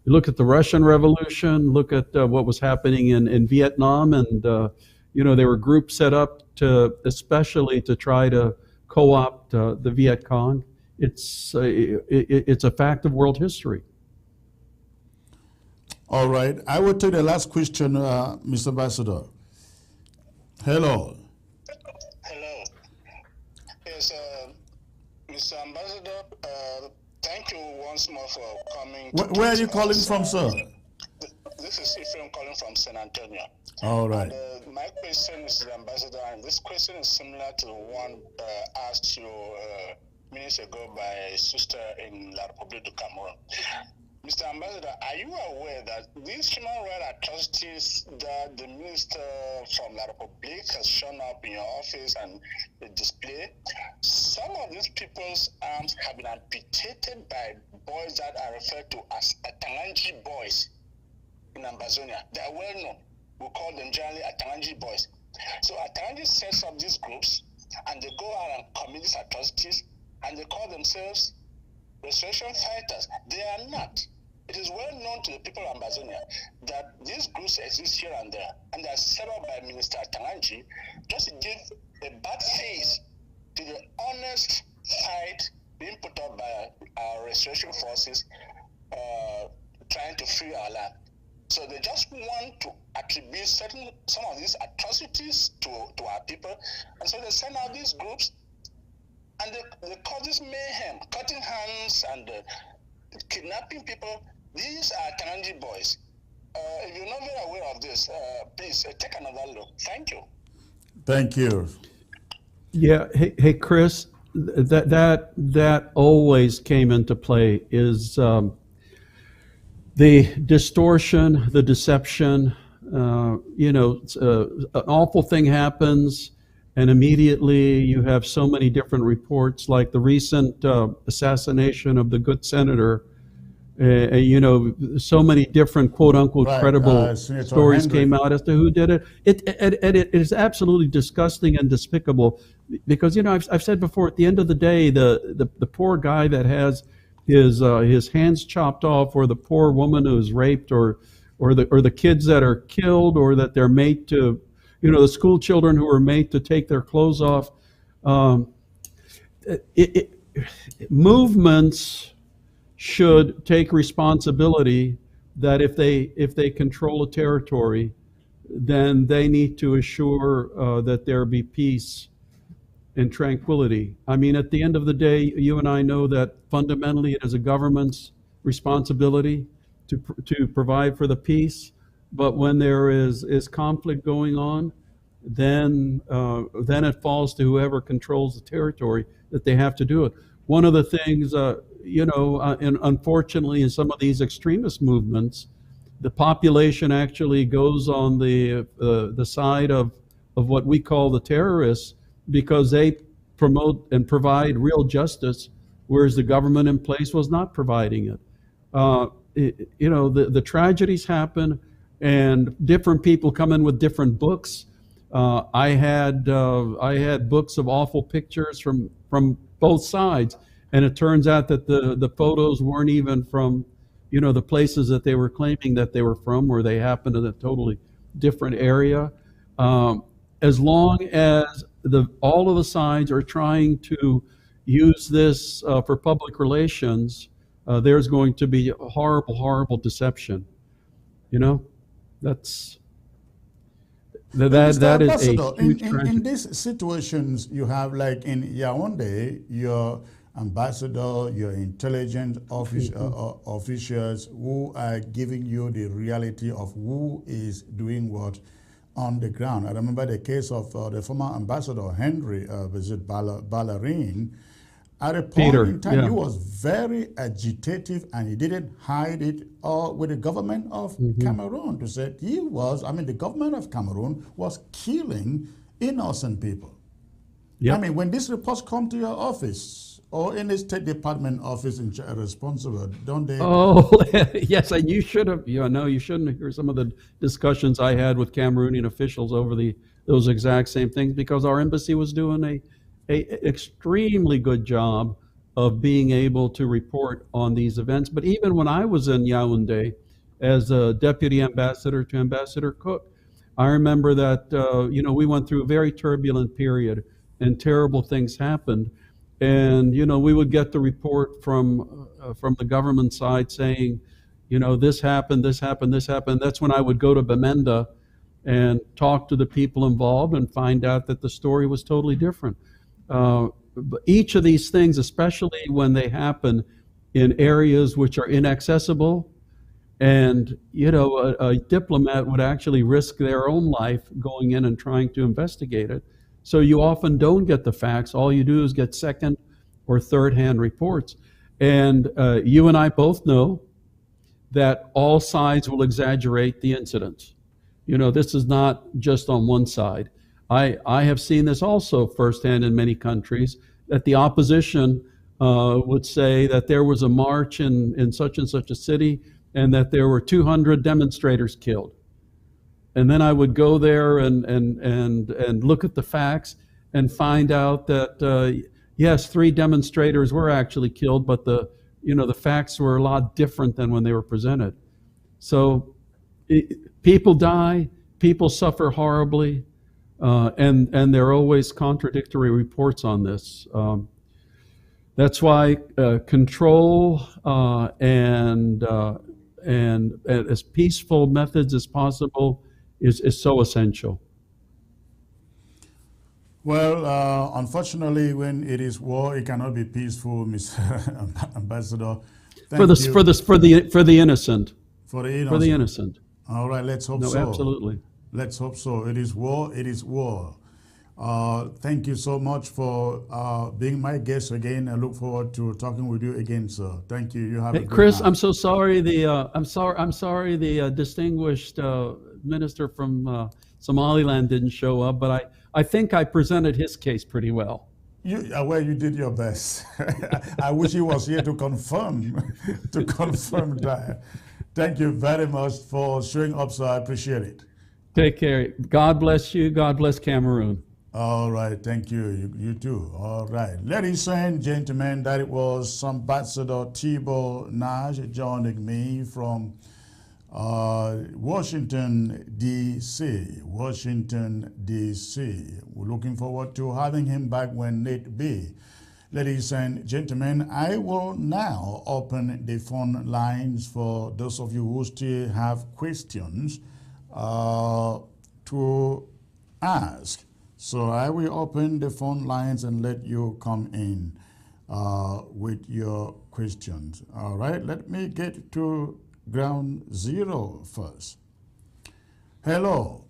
Look at the Russian Revolution. Look at what was happening in Vietnam, and there were groups set up especially to try to co-opt the Viet Cong. It's a fact of world history. All right. I will take the last question, Mr. Ambassador. Hello. Hello. Yes, Mr. Ambassador, thank you once more for coming. Where are you calling from, sir? This is Ephraim calling from San Antonio. All right. And, my question is to the Ambassador, and this question is similar to the one asked you minutes ago by a sister in La République du Cameroon. Mr. Ambassador, are you aware that these human rights atrocities that the minister from La République has shown up in your office and the display, some of these people's arms have been amputated by boys that are referred to as Atanganji boys in Amazonia? They are well known. We call them generally Atanganji boys. So Atanganji sets up these groups and they go out and commit these atrocities and they call themselves restoration fighters. They are not. It is well known to the people of Amazonia that these groups exist here and there, and they are set up by Minister Tanganji just to give a bad face to the honest fight being put up by our restoration forces trying to free our land. So they just want to attribute some of these atrocities to our people, and so they send out these groups and they cause this mayhem, cutting hands and kidnapping people. These are Tanganji boys. If you're not very aware of this, please take another look. Thank you. Thank you. Yeah. Hey, Chris. That always came into play. Is the distortion, the deception. An awful thing happens, and immediately you have so many different reports, like the recent assassination of the good senator. So many different quote-unquote credible stories came out as to who did it. It is absolutely disgusting and despicable, because I've said before, at the end of the day, the poor guy that has his hands chopped off, or the poor woman who is raped, or the kids that are killed, or that they're made to, the school children who are made to take their clothes off. Movements should take responsibility that if they control a territory, then they need to assure that there be peace and tranquility. I mean, at the end of the day, you and I know that fundamentally it is a government's responsibility to provide for the peace. But when there is conflict going on, then it falls to whoever controls the territory that they have to do it. One of the things, and unfortunately, in some of these extremist movements, the population actually goes on the side of what we call the terrorists, because they promote and provide real justice, whereas the government in place was not providing it. The tragedies happen, and different people come in with different books. I had books of awful pictures from both sides, and it turns out that the photos weren't even from the places that they were claiming that they were from, where they happened in a totally different area. As long as all of the sides are trying to use this for public relations, there's going to be horrible, horrible deception. That is a huge tragedy. In these situations, you have, like in Yaoundé, your ambassador, your intelligence officials who are giving you the reality of who is doing what on the ground. I remember the case of the former ambassador, Henry Ballerine. At a point in time, he was very agitative, and he didn't hide it with the government of Cameroon, to say the government of Cameroon was killing innocent people. Yep. I mean, when these reports come to your office or in the State Department office responsible, don't they? Oh, yes, and you should have. You shouldn't hear some of the discussions I had with Cameroonian officials over those exact same things, because our embassy was doing a extremely good job of being able to report on these events. But even when I was in Yaoundé as a deputy ambassador to Ambassador Cook, I remember that we went through a very turbulent period and terrible things happened. And we would get the report from the government side saying, this happened, this happened, this happened. That's when I would go to Bamenda and talk to the people involved and find out that the story was totally different. But each of these things, especially when they happen in areas which are inaccessible, and a diplomat would actually risk their own life going in and trying to investigate it. So you often don't get the facts. All you do is get second or third hand reports. And you and I both know that all sides will exaggerate the incidents. This is not just on one side. I have seen this also firsthand in many countries, that the opposition would say that there was a march in such and such a city and that there were 200 demonstrators killed. And then I would go there and look at the facts and find out that, yes, 3 demonstrators were actually killed, but the facts were a lot different than when they were presented. So people die, people suffer horribly, and there are always contradictory reports on this. That's why control and as peaceful methods as possible is so essential. Well, unfortunately, when it is war, it cannot be peaceful, Mr. Ambassador. For the innocent. For the innocent. For the innocent. All right, let's hope so. No, absolutely. Let's hope so. It is war. It is war. Thank you so much for being my guest again. I look forward to talking with you again, sir. Thank you. You have a good Chris, night. I'm so sorry. I'm sorry. The distinguished minister from Somaliland didn't show up, but I think I presented his case pretty well. Well, you did your best. I wish he was here to confirm that. Thank you very much for showing up, sir. I appreciate it. Take care. God bless you. God bless Cameroon. All right, thank you. You too. All right. Ladies and gentlemen, that it was Ambassador Tibor Nagy joining me from Washington, D.C. Washington, D.C. We're looking forward to having him back when need be. Ladies and gentlemen, I will now open the phone lines for those of you who still have questions to ask. So I will open the phone lines and let you come in with your questions. All right, let me get to ground zero first. Hello.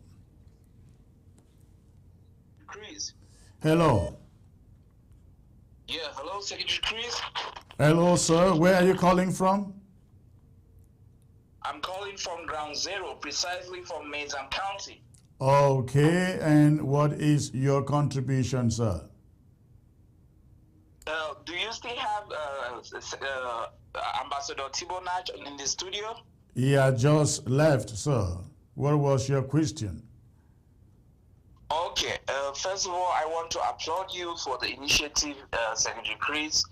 Chris. Hello. Yeah, hello, Secretary Chris. Hello, sir. Where are you calling from? I'm calling from ground zero, precisely from Mason County. Okay, and what is your contribution, sir? Do you still have Ambassador Tibor Nagy in the studio? He had just left, sir. What was your question? Okay, first of all, I want to applaud you for the initiative, Secretary Chris.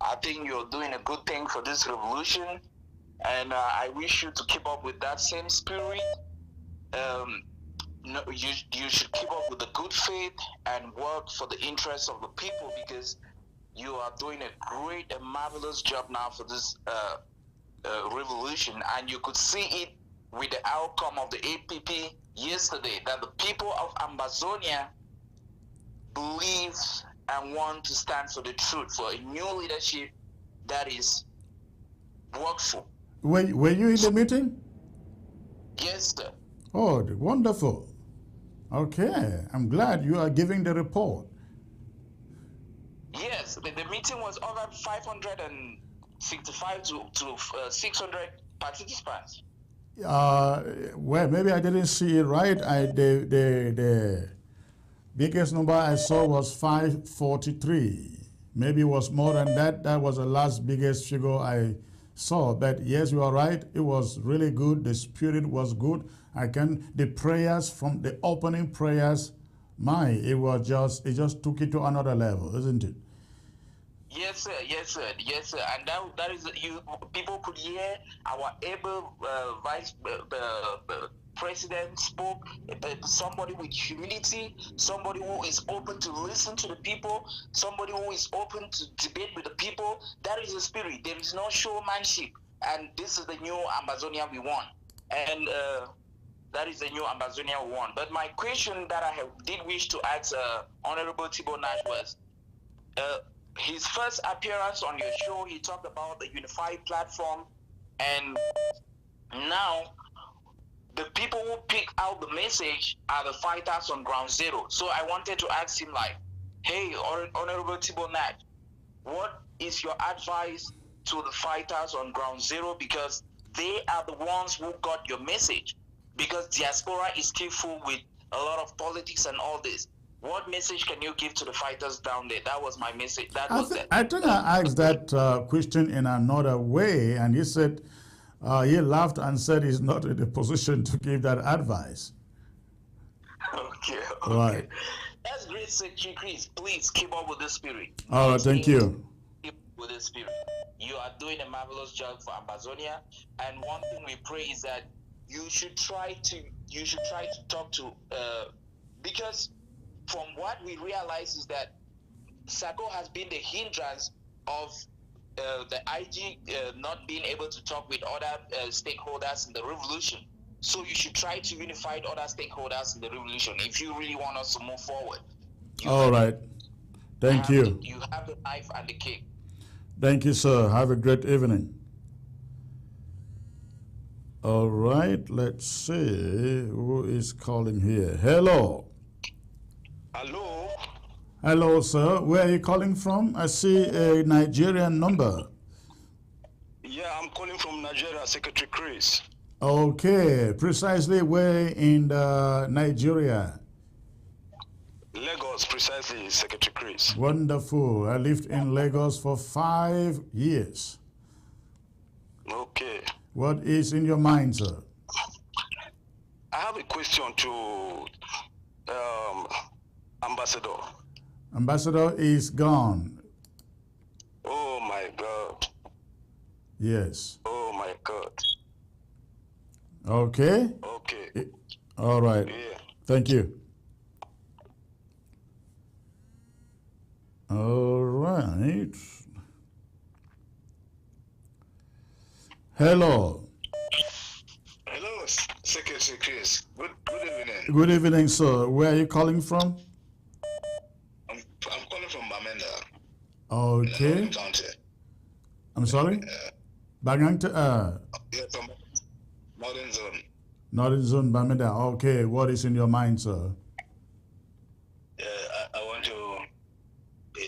I think you're doing a good thing for this revolution, and I wish you to keep up with that same spirit. No, you should keep up with the good faith and work for the interests of the people, because you are doing a great and marvelous job now for this revolution, and you could see it with the outcome of the APP yesterday, that the people of Amazonia believe and want to stand for the truth, for a new leadership that is workful. Were you in the meeting? Yes, sir. Oh, wonderful. Okay, I'm glad you are giving the report. Yes, the meeting was over 565 to 600 participants. Well, maybe I didn't see it right. The biggest number I saw was 543. Maybe it was more than that. That was the last biggest figure I saw. But yes, you are right. It was really good. The spirit was good. The prayers from the opening prayers it just took it to another level, isn't it? Yes, sir. Yes, sir. Yes, sir. And that is people could hear our able vice president spoke, somebody with humility, somebody who is open to listen to the people, somebody who is open to debate with the people. That is the spirit. There is no showmanship, and this is the new Amazonia we want. And that is the new Amazonia we want. But my question that I did wish to ask Honorable Tibor Nagy was, his first appearance on your show, he talked about the unified platform, and now the people who pick out the message are the fighters on ground zero. So I wanted to ask him, like, hey, Honorable Tibor Nagy, what is your advice to the fighters on ground zero? Because they are the ones who got your message. Because diaspora is still full with a lot of politics and all this. What message can you give to the fighters down there? That was my message. I think I asked that question in another way, and he said, he laughed and said he's not in a position to give that advice. Okay. Right. That's great, Secretary Chris. Please keep up with this spirit. All right, thank you. Keep with this spirit. You are doing a marvelous job for Amazonia, and one thing we pray is that you should try to talk to because from what we realize is that SACO has been the hindrance of the IG not being able to talk with other stakeholders in the revolution. So you should try to unify other stakeholders in the revolution if you really want us to move forward. All right. Thank you. You have the knife and the cake. Thank you, sir. Have a great evening. All right. Let's see who is calling here. Hello. Hello. Hello, sir. Where are you calling from? I see a Nigerian number. Yeah, I'm calling from Nigeria, Secretary Chris. Okay. Precisely where in Nigeria? Lagos, precisely, Secretary Chris. Wonderful. I lived in Lagos for 5 years. Okay. What is in your mind, sir? I have a question to Ambassador. Ambassador is gone. Oh my God. Yes. Oh my God. Okay. Okay. All right. Yeah. Thank you. All right. Hello. Hello, Secretary Chris. Good evening. Good evening, sir. Where are you calling from? I'm calling from Bamenda. Okay. County. I'm sorry? Bagangta. Yeah, from Northern Zone. Northern Zone, Bamenda. Okay. What is in your mind, sir? Yeah, I want to.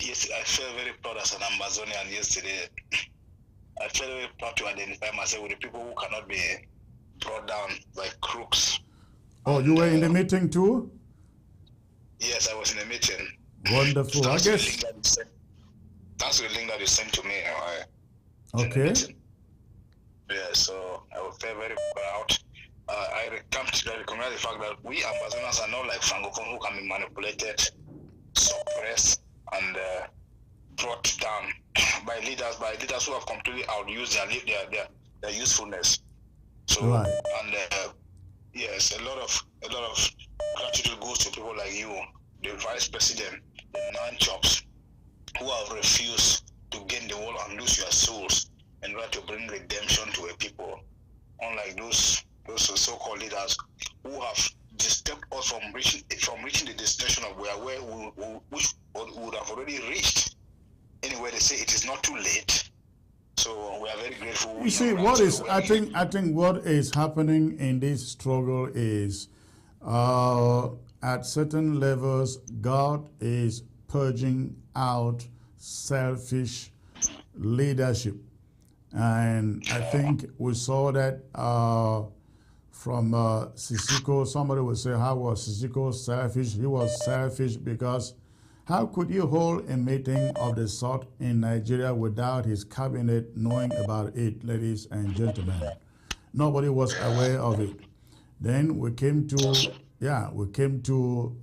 Yes, I felt very proud as an Amazonian yesterday. I felt very proud to identify myself with the people who cannot be brought down by crooks. Oh, you were in the meeting too? Yes, I was in a meeting. Wonderful. I guess. That's the link that you sent to me. Okay. Yeah, so I felt very proud. I recognize the fact that we Amazonians are not like Francophone who can be manipulated, suppressed, and brought down by leaders who have completely outused their usefulness. So, right. And yes, a lot of gratitude goes to people like you, the vice president, the 9 chops, who have refused to gain the world and lose your souls in order to bring redemption to a people. Unlike those so-called leaders who have disturbed us from reaching the destination of which would have already reached. Anyway, they say it is not too late. So we are very grateful. You see, I think what is happening in this struggle is at certain levels, God is purging out selfish leadership. And I think we saw that from Sissoko. Somebody would say, how was Sissoko selfish? He was selfish because how could you hold a meeting of the sort in Nigeria without his cabinet knowing about it, ladies and gentlemen? Nobody was aware of it. Then we came to we came to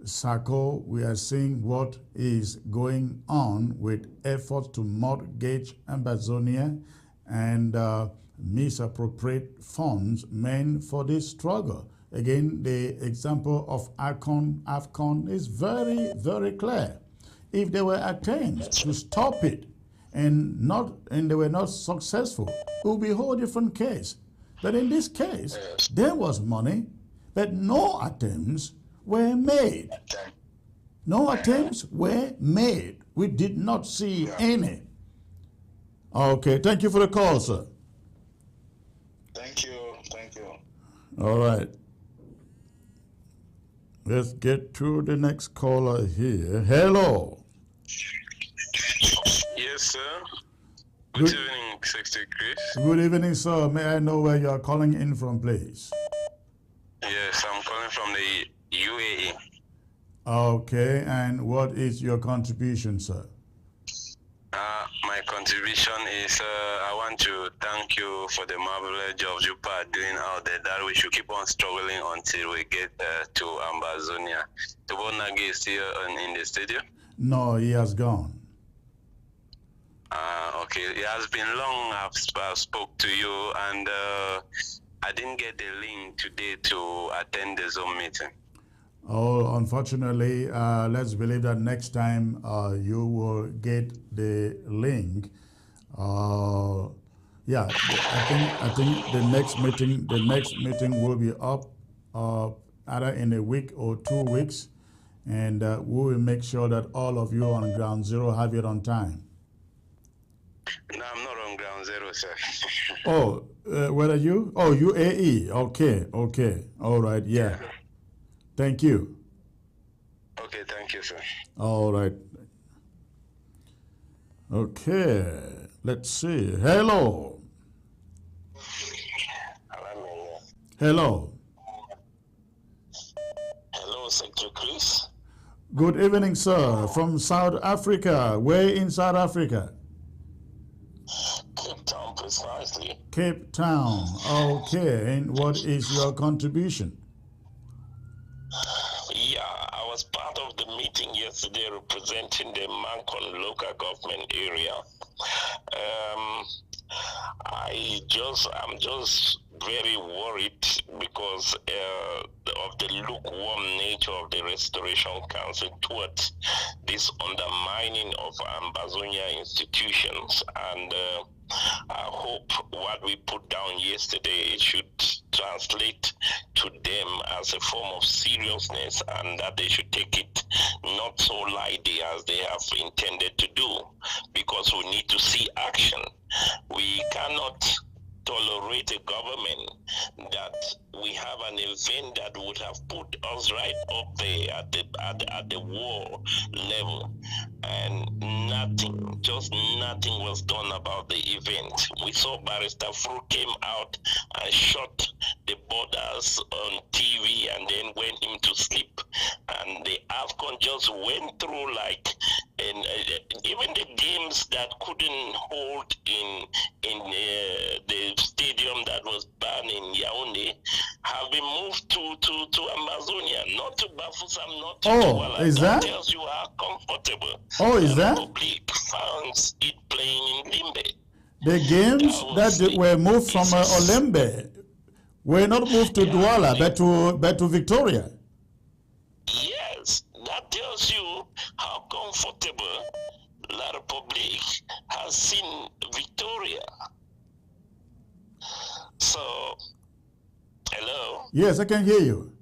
Sako. We are seeing what is going on with efforts to mortgage Ambazonia and misappropriate funds meant for this struggle. Again, the example of AFCON is very, very clear. If there were attempts to stop it and they were not successful, it would be a whole different case. But in this case, there was money, but no attempts were made. No attempts were made. We did not see any. Okay, thank you for the call, sir. Thank you. All right. Let's get to the next caller here. Hello. Yes, sir. Good evening, Secretary Chris. Good evening, sir. May I know where you are calling in from, please? Yes, I'm calling from the UAE. Okay, and what is your contribution, sir? My contribution is I want to thank you for the marvelous job you are doing out there, that we should keep on struggling until we get to Ambazonia. Tibor Nagy is still in the stadium? No, he has gone. Okay, it has been long I've spoke to you, and I didn't get the link today to attend the Zoom meeting. Oh, unfortunately, let's believe that next time you will get the link. Yeah, I think the next meeting will be up either in a week or 2 weeks, and we will make sure that all of you on Ground Zero have it on time. No, I'm not on Ground Zero, sir. Oh, where are you? Oh, UAE. Okay. All right, yeah. Thank you. Okay, thank you, sir. All right. Okay, let's see. Hello. Hello. Hello, Secretary Chris. Good evening, sir. From South Africa. Where in South Africa? Cape Town, precisely. Cape Town. Okay, and what is your contribution? Yeah, I was part of the meeting yesterday representing the Mancon local government area. I'm just very worried because of the lukewarm nature of the Restoration Council towards this undermining of Ambazonia institutions, and I hope what we put down yesterday should translate to them as a form of seriousness, and that they should take it not so lightly as they have intended to do, because we need to see action. We cannot tolerate a government that we have an event that would have put us right up there at the war level, and nothing was done about the event. We saw Barrister Fru came out and shut the borders on TV and then went him to sleep, and the AFCON just went through and even the games that couldn't hold in the stadium that was banned in Yaoundé have been moved to Amazonia, not to Bafoussam, not to Douala. Is that? Tells you how comfortable is that? the Republic finds it playing in Limbe. The games that were moved from Olembe were not moved to Douala, but to Victoria. Yes, that tells you how comfortable La Republic has seen Victoria. So, hello? Yes, I can hear you.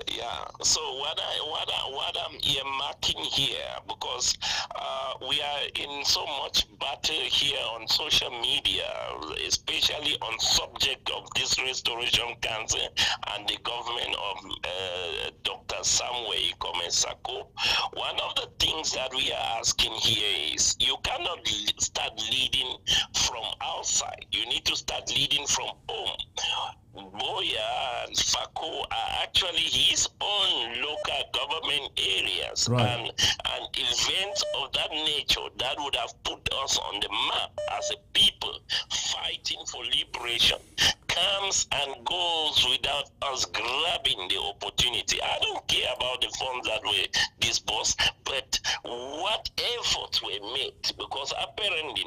Yeah, so what I'm earmarking here, because we are in so much battle here on social media, especially on subject of this Restoration Council and the government of Dr. Samuel Ikome Sako. One of the things that we are asking here is you cannot start leading from outside. You need to start leading from home. Boya and Fako are actually his own local government areas, and events of that nature that would have put us on the map as a people fighting for liberation comes and goes without was grabbing the opportunity. I don't care about the funds that were disbursed, but what efforts were made, because apparently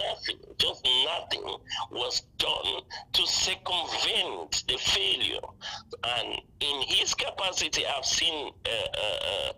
nothing, just nothing was done to circumvent the failure. And in his capacity, I've seen a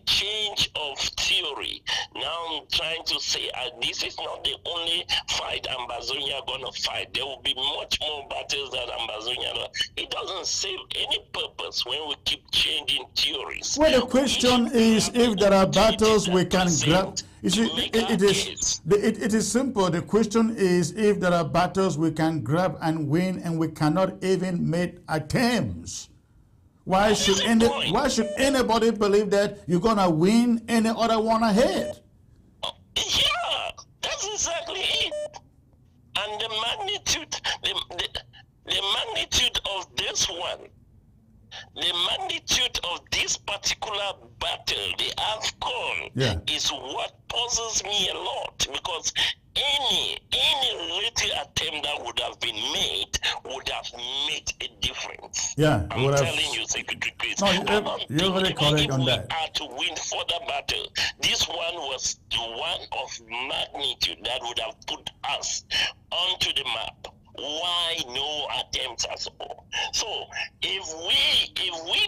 change of theory. Now I'm trying to say this is not the only fight Ambazonia going to fight. There will be much more battles that Ambazonia. It doesn't serve any purpose when we keep changing theories. Well, the question is if there are battles we can grab. You see, it is simple. The question is if there are battles we can grab and win and we cannot even make attempts. Why should anybody believe that you're going to win any other one ahead? Yeah, that's exactly it. And the magnitude, the magnitude of this one, the magnitude of this particular battle, the AFCON, is what puzzles me a lot, because any little attempt that would have been made would have made a difference. Yeah, I'm telling you, Secretary Chris. No, you're very correct on that. If we are to win further battle, this one was one of magnitude that would have put us onto the map. Why no attempts at all? So if we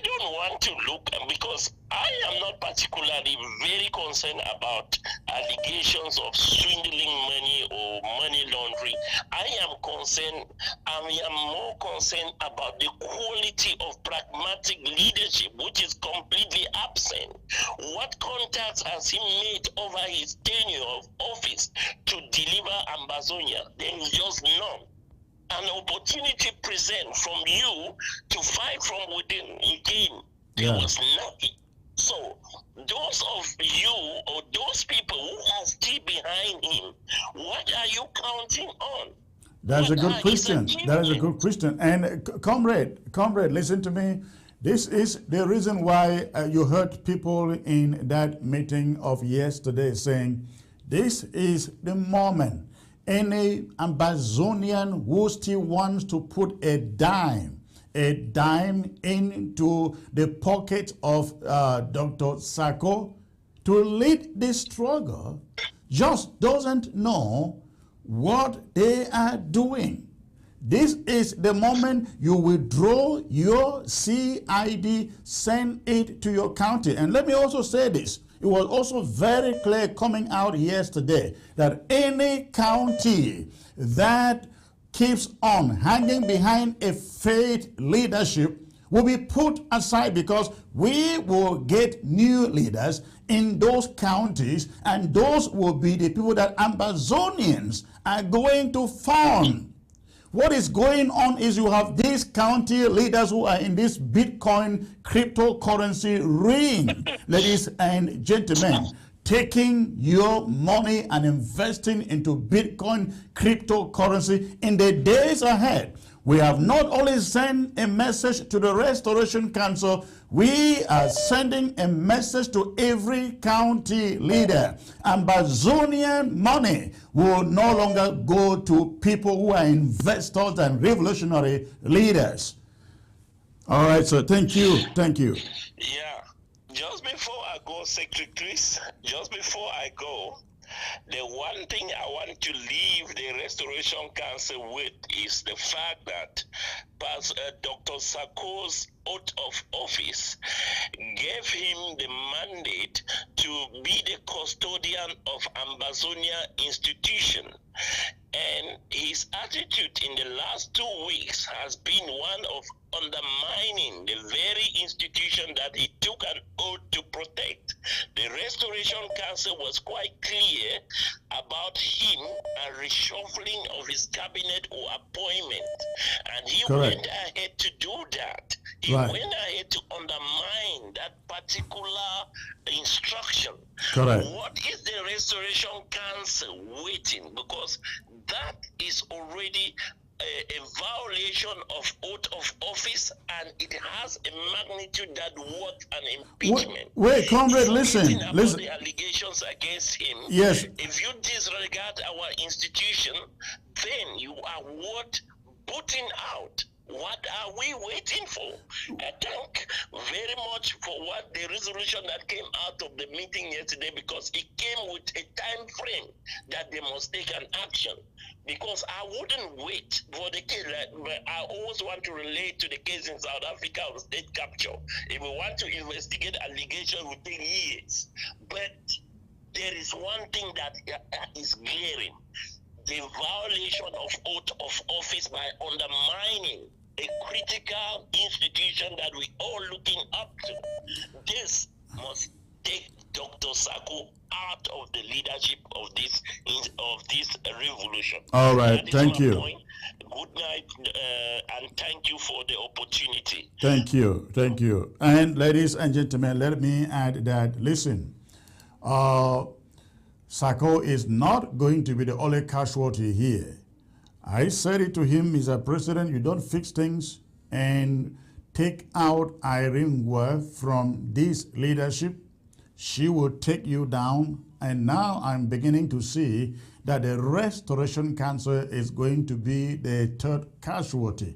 don't want to look, because I am not particularly very concerned about allegations of swindling money or money laundering. I am more concerned about the quality of pragmatic leadership, which is completely absent. What contacts has he made over his tenure of office to deliver Ambazonia? There is just none. An opportunity present from you to fight from within. Again, there was nothing. So those of you or those people who are still behind him, what are you counting on? That's a good question. That is a good question. And comrade, listen to me. This is the reason why you heard people in that meeting of yesterday saying, this is the moment. Any Ambazonian who still wants to put a dime into the pocket of Dr. Sako to lead this struggle just doesn't know what they are doing. This is the moment you withdraw your CID, send it to your county. And let me also say this. It was also very clear coming out yesterday that any county that keeps on hanging behind a faith leadership will be put aside, because we will get new leaders in those counties, and those will be the people that Ambazonians are going to fund. What is going on is you have these county leaders who are in this Bitcoin cryptocurrency ring, ladies and gentlemen, taking your money and investing into Bitcoin cryptocurrency. In the days ahead, we have not only sent a message to the Restoration Council, we are sending a message to every county leader. Ambazonian money will no longer go to people who are investors and revolutionary leaders. All right, so thank you. Yeah, just before I go, Secretary Chris, the one thing I want to leave the Restoration Council with is the fact that Dr. Sako's oath of office gave him the mandate to be the custodian of Ambazonia institution. And his attitude in the last 2 weeks has been one of undermining the very institution that he took an oath to protect. The Restoration Council was quite clear about him and reshuffling of his cabinet or appointment. And he went ahead to do that. He went ahead to undermine that particular instruction. What is the Restoration Council waiting? Because that is already a violation of oath of office, and it has a magnitude that worth an impeachment. Wait, comrade, listen. The allegations against him. Yes. If you disregard our institution, then you are worth putting out. What are we waiting for? I thank very much for what the resolution that came out of the meeting yesterday, because it came with a time frame that they must take an action. Because I wouldn't wait for the case. I always want to relate to the case in South Africa of state capture. If we want to investigate allegations, it will take years. But there is one thing that is glaring: the violation of oath of office by undermining a critical institution that we all looking up to. This must take Dr. Sako out of the leadership of this revolution. All right, thank you. Point. Good night, and thank you for the opportunity. Thank you. And ladies and gentlemen, let me add that, listen, Sako is not going to be the only casualty here. I said it to him, Mr. President, you don't fix things and take out Irene Ware from this leadership, she will take you down. And now I'm beginning to see that the Restoration Council is going to be the third casualty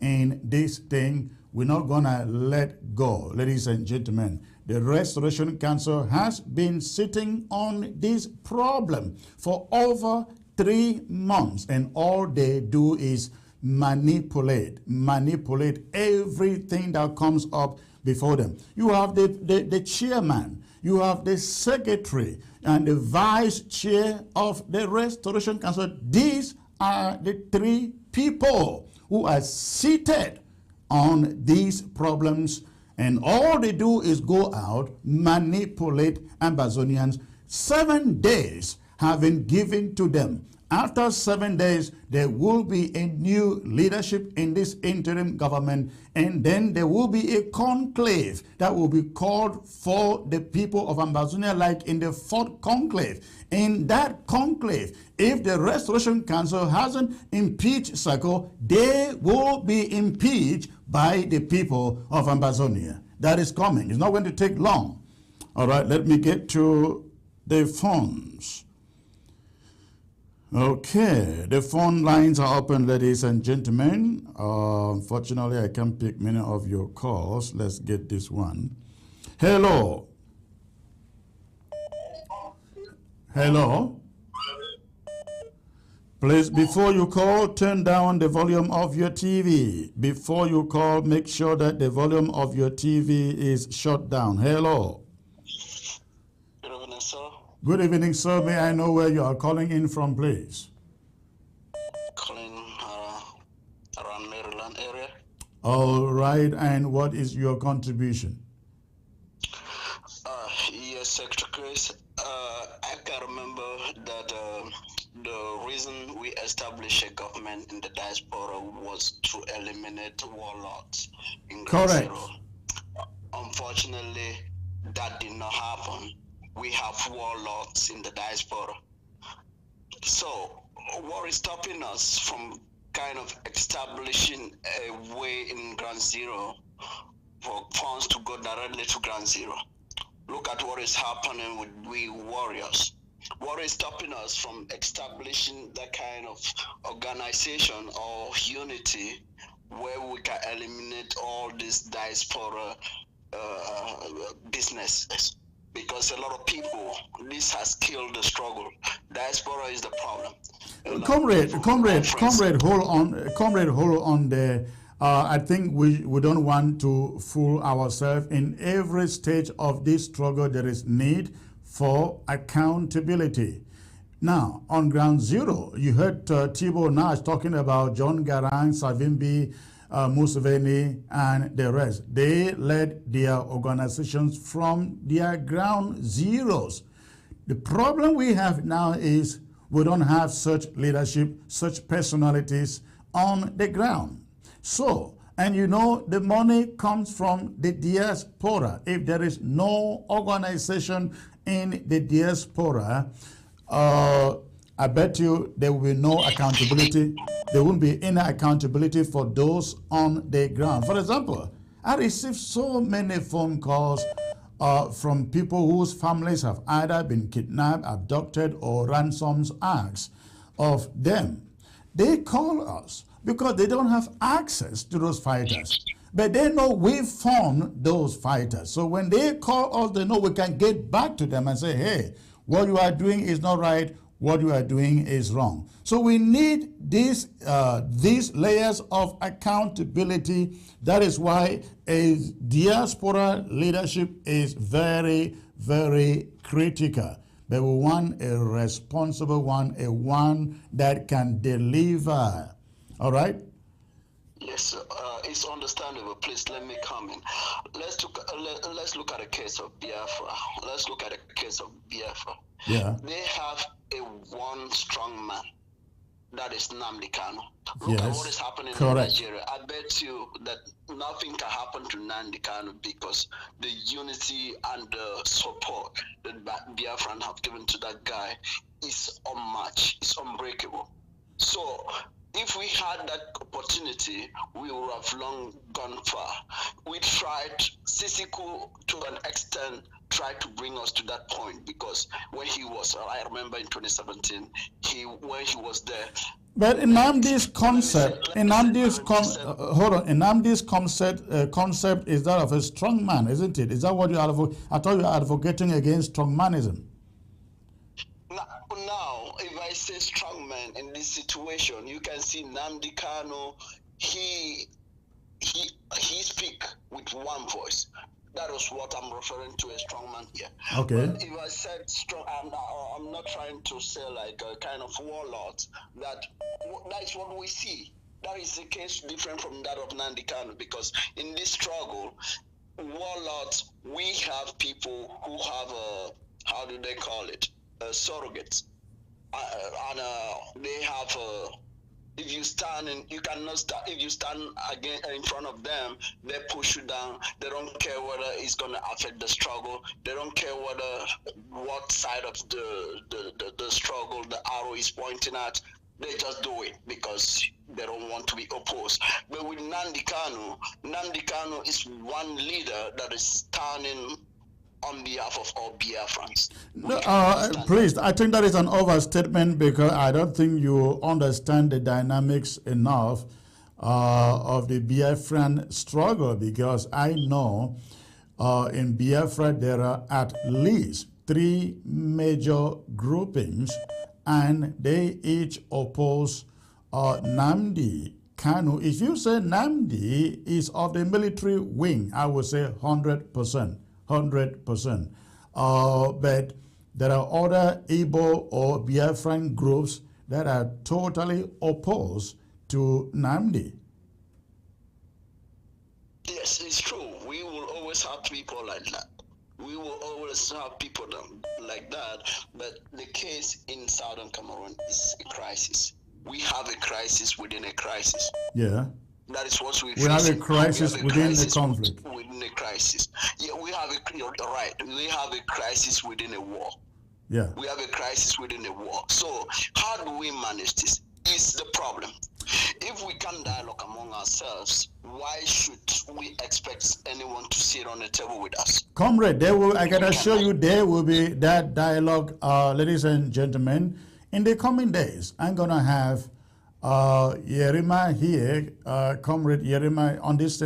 in this thing. We're not going to let go, ladies and gentlemen. The Restoration Council has been sitting on this problem for over 3 months, and all they do is manipulate everything that comes up before them. You have the chairman, you have the secretary, and the vice chair of the Restoration Council. These are the 3 people who are seated on these problems, and all they do is go out, manipulate Ambazonians. 7 days have been given to them. After 7 days, there will be a new leadership in this interim government, and then there will be a conclave that will be called for the people of Ambazonia, like in the 4th conclave. In that conclave, if the Restoration Council hasn't impeached Sako, they will be impeached by the people of Ambazonia. That is coming. It's not going to take long. All right, let me get to the phones. Okay, the phone lines are open, ladies and gentlemen. Unfortunately, I can't pick many of your calls. Let's get this one. Hello. Hello. Please, before you call, turn down the volume of your TV. Before you call, make sure that the volume of your TV is shut down. Hello. Good evening, sir. Good evening, sir. May I know where you are calling in from, please? Calling around Maryland area. All right. And what is your contribution? Yes, Secretary Chris. I can remember that the reason we established a government in the diaspora was to eliminate warlords in Grand Zero. Unfortunately, that did not happen. We have warlords in the diaspora. So, what is stopping us from kind of establishing a way in Grand Zero for funds to go directly to Grand Zero? Look at what is happening with we warriors. What is stopping us from establishing that kind of organization or unity where we can eliminate all these diaspora businesses? Because a lot of people, this has killed the struggle. Diaspora is the problem. Comrade, hold on there. I think we don't want to fool ourselves. In every stage of this struggle, there is need for accountability. Now, on Ground Zero, you heard Tibor Nagy talking about John Garang, Savimbi, Museveni, and the rest. They led their organizations from their ground zeros. The problem we have now is we don't have such leadership, such personalities on the ground. So, and you know, the money comes from the diaspora. If there is no organization in the diaspora, I bet you there will be no accountability. There won't be any accountability for those on the ground. For example, I received so many phone calls from people whose families have either been kidnapped, abducted, or ransoms asked of them. They call us. because they don't have access to those fighters. But they know we found those fighters. So when they call us, they know we can get back to them and say, hey, what you are doing is not right. What you are doing is wrong. So we need these layers of accountability. That is why a diaspora leadership is very, very critical. But we want a responsible one, a one that can deliver. All right? Yes, it's understandable. Please let me come in. Let's look at the case of Biafra. Let's look at the case of Biafra. Yeah. They have a one strong man. That is Nnamdi Kanu. Look at what is happening in Nigeria. I bet you that nothing can happen to Nnamdi Kanu because the unity and the support that Biafran have given to that guy is unmatched. It's unbreakable. So if we had that opportunity, we would have long gone far. We tried, Sisiku to an extent tried to bring us to that point because when he was, I remember in 2017, when he was there. But in Nnamdi's concept, concept is that of a strong man, isn't it? Is that what you are advocating? I thought you are advocating against strongmanism. Now, if I say strong man in this situation, you can see Nnamdi Kanu, he speak with one voice. That is what I'm referring to as strong man here. Okay. But if I said strong, I'm not trying to say like a kind of warlord. That is what we see. That is the case different from that of Nnamdi Kanu because in this struggle, warlords, we have people who have how do they call it? Surrogates. And they have if you stand and you cannot stand, if you stand again in front of them, they push you down. They don't care whether it's going to affect the struggle. They don't care what side of the struggle the arrow is pointing at. They just do it because they don't want to be opposed. But with Nnamdi Kanu is one leader that is standing on behalf of all Biafrans. Please, I think that is an overstatement because I don't think you understand the dynamics enough of the Biafran struggle because I know in Biafra there are at least 3 major groupings and they each oppose Nnamdi Kanu. If you say Nnamdi is of the military wing, I would say 100%. 100%. But there are other Igbo or Biafran groups that are totally opposed to Nnamdi. Yes, it's true. We will always have people like that. We will always have people like that. But the case in Southern Cameroon is a crisis. We have a crisis within a crisis. Yeah. That is what we have a crisis within the conflict. Within a crisis. Yeah, you're right. We have a crisis within a war. Yeah. We have a crisis within a war. So how do we manage this? Is the problem. If we can dialogue among ourselves, why should we expect anyone to sit on the table with us? Comrade, I can assure you there will be that dialogue, ladies and gentlemen, in the coming days. I'm going to have Yerima here, Comrade Yerima, on this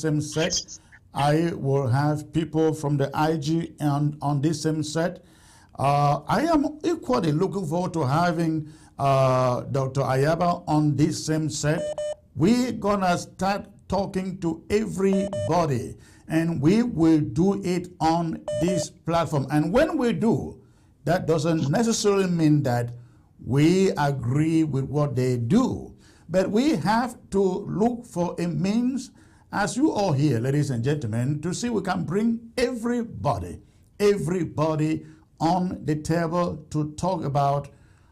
same set. I will have people from the IG on this same set. I am equally looking forward to having Dr. Ayaba on this same set. We're gonna start talking to everybody, and we will do it on this platform. And when we do, that doesn't necessarily mean that we agree with what they do, but we have to look for a means, as you all here, ladies and gentlemen, to see we can bring everybody on the table to talk about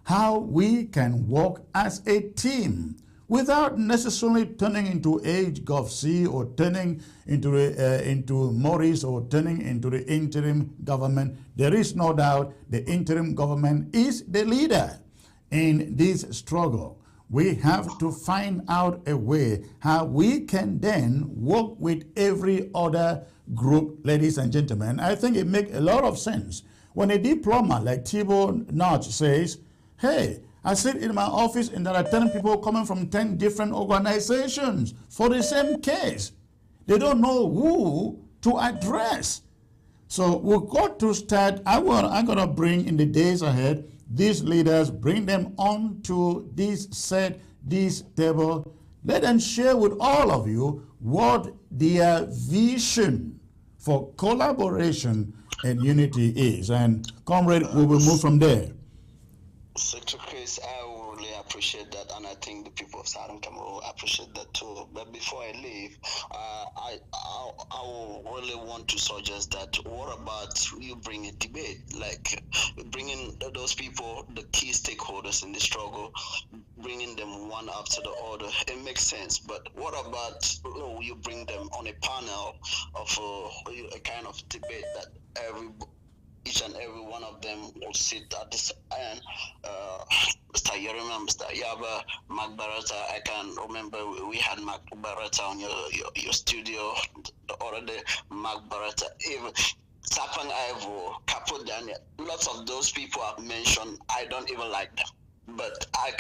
how we can work as a team without necessarily turning into HGovC or turning into Morris or turning into the interim government. There is no doubt the interim government is the leader in this struggle. We have to find out a way how we can then work with every other group, ladies and gentlemen. I think it makes a lot of sense when a diplomat like Tibor Nagy says, hey, I sit in my office and there are 10 people coming from 10 different organizations for the same case. They don't know who to address. So we've got to start. I'm going to bring in the days ahead these leaders, bring them onto this table. Let them share with all of you what their vision for collaboration and unity is. And comrade, we will move from there. Secretary Chris, I really appreciate that, and I think the people of Southern Cameroon appreciate that too. But before I leave, I really want to suggest that what about you bring a debate, like bringing those people, the key stakeholders in the struggle, bringing them one after the other. It makes sense. But what about you bring them on a panel of a kind of debate that each and every one of them will sit at this end. Mr. Yerima, Mr. Yaba, Mark Barata, I can remember we had Mark Barata on your studio the other day. Mark Barata, even Sapang Ivo, Capo Daniel, lots of those people I've mentioned, I don't even like them. But I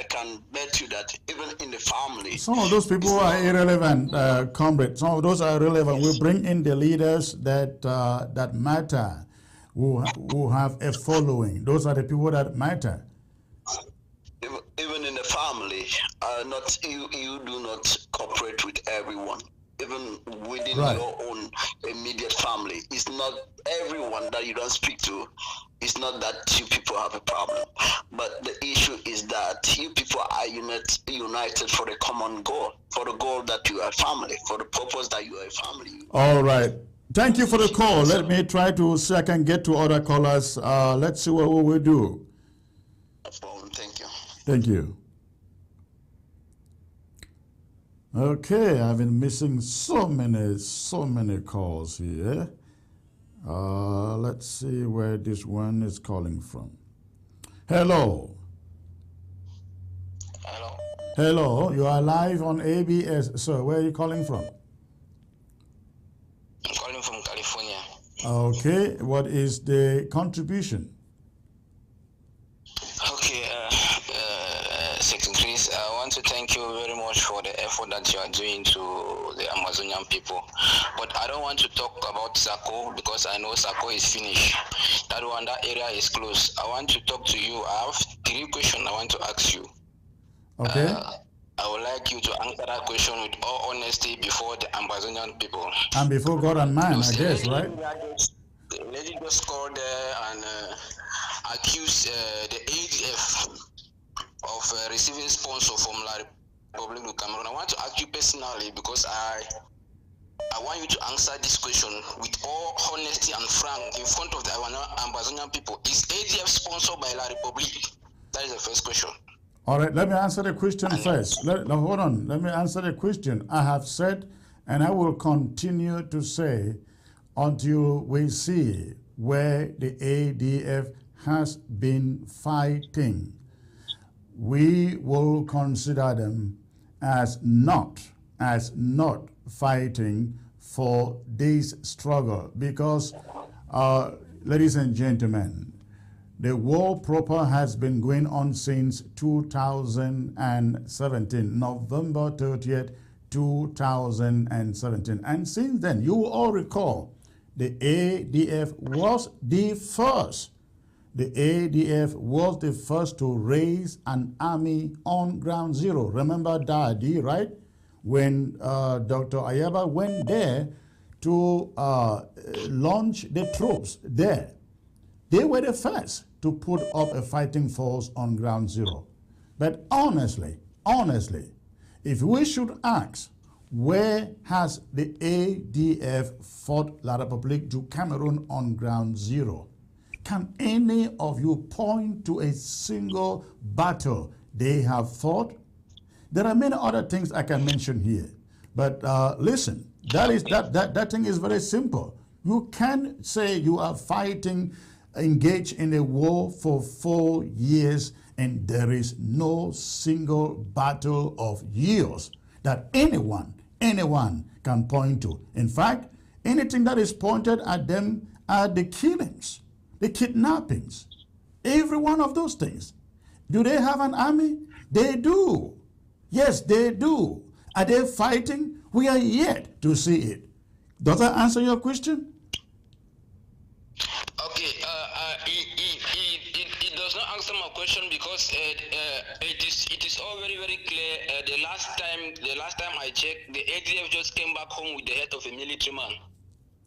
can bet you that even in the family, some of those people are irrelevant, comrade. Some of those are irrelevant. We bring in the leaders that matter, who have a following. Those are the people that matter. Even in the family, not you do not cooperate with everyone. Even within your own immediate family, it's not everyone that you don't speak to. It's not that you people have a problem, but the issue is that you people are united for a common goal, for the goal that you are family, for the purpose that you are a family. All right. Thank you for the call. Let me try to see I can get to other callers. Let's see what we will do. No problem. Thank you. Thank you. Okay, I've been missing so many calls here. Let's see where this one is calling from. Hello. Hello. Hello, you are live on ABS. Sir, where are you calling from? I'm calling from California. Okay, what is the contribution? Okay, Secretary Chris, I want to thank you very much for the effort that you are doing to the Amazonian people. But I don't want to talk about Sako because I know Sako is finished. That area is closed. I want to talk to you. I have 3 questions I want to ask you. Okay. I would like you to answer that question with all honesty before the Amazonian people. And before God and man, I guess, right? The lady just called there and accused the ADF of receiving sponsor from La Republic of Cameroon. I want to ask you personally because I want you to answer this question with all honesty and frank in front of the Amazonian people. Is ADF sponsored by La Republic? That is the first question. All right, let me answer the question first. Hold on, let me answer the question. I have said, and I will continue to say, until we see where the ADF has been fighting, we will consider them as not fighting for this struggle. Because, ladies and gentlemen, the war proper has been going on since 2017, November 30th, 2017. And since then, you will all recall, the ADF was the first. The ADF was the first to raise an army on ground zero. Remember Nagy, right? When Dr. Ayaba went there to launch the troops there, they were the first to put up a fighting force on ground zero. But honestly, if we should ask, where has the ADF fought La République du Cameroon on ground zero? Can any of you point to a single battle they have fought? There are many other things I can mention here. But listen, that thing is very simple. You can say you are fighting, engaged in a war for 4 years, and there is no single battle of years that anyone can point to. In fact, anything that is pointed at them are the killings, the kidnappings, every one of those things. Do they have an army? They do. Yes, they do. Are they fighting? We are yet to see it. Does that answer your question? Okay, it does not answer my question because it is all very clear. The last time I checked, the ADF just came back home with the head of a military man.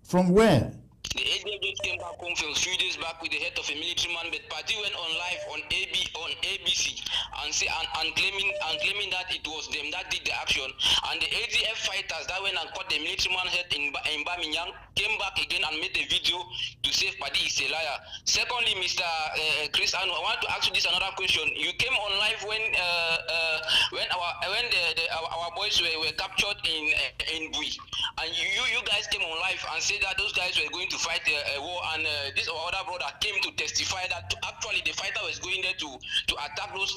From where? The ADF just came back home a few days back with the head of a military man, but party went on live on ABC and claiming that it was them that did the action, and the ADF fighters that went and caught the military man head in Bamiyan came back again and made a video to say party is a liar. Secondly, Mr. Chris, I want to ask you this another question. You came on live when our boys were captured in Bui, and you guys came on live and said that those guys were going to fight a war, and this our other brother came to testify that actually the fighter was going there to attack those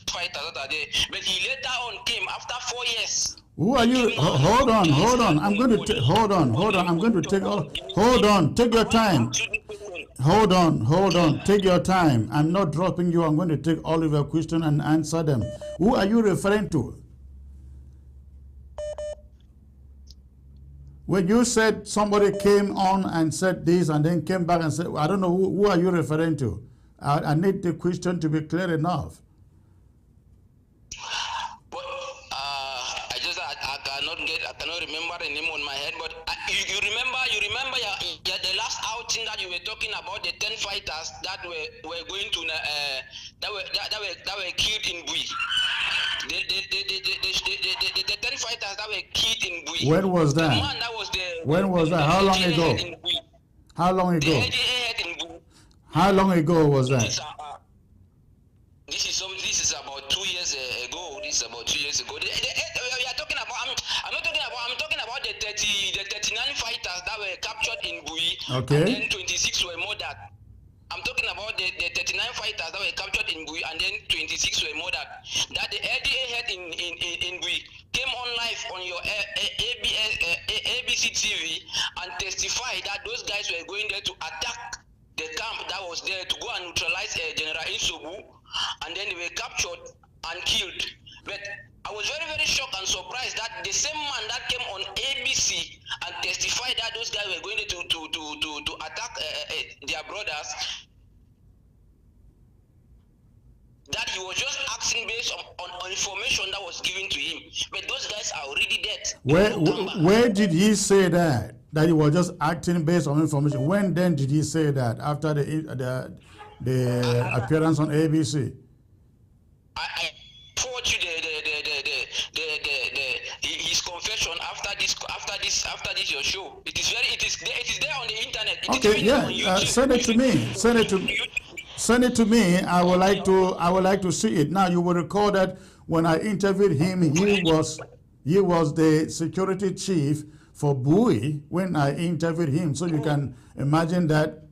fighters that are there. But he later on came after 4 years. Who are you? Hold on. I'm going to hold on. I'm going to take all. Hold on. Take your time. Hold on. Take your time. I'm not dropping you. I'm going to take all of your questions and answer them. Who are you referring to? When you said somebody came on and said this and then came back and said, I don't know, who are you referring to? I need the question to be clear enough. I cannot remember the name on my head, but you remember the last outing that you were talking about, the 10 fighters that were going to that were killed in Bui. The 10 fighters that were killed in Bui. When was that? The man that was when was that? How long ago? How long ago? How long ago was that? This is about 2 years ago. This is about 2 years ago. We are talking about. I'm talking about the 39 fighters that were captured in Bui. Okay. And then 26 were murdered. I'm talking about the 39 fighters that were captured in Bui, and then 26 were murdered. That the LDA head in Bui came on live on your ABC TV and testified that those guys were going there to attack the camp that was there to go and neutralize General Insobu, and then they were captured and killed. But I was very shocked and surprised that the same man that came on ABC and testified that those guys were going to attack their brothers, that he was just acting based on information that was given to him. But those guys are already dead. Where did he say that? That he was just acting based on information. When then did he say that? After the appearance on ABC? I forward you his confession after this your show. It is there on the internet. Okay, yeah. Send it to me. Send it to me. I would like to see it. Now you will recall that when I interviewed him, he was the security chief for Bui when I interviewed him. So you can imagine that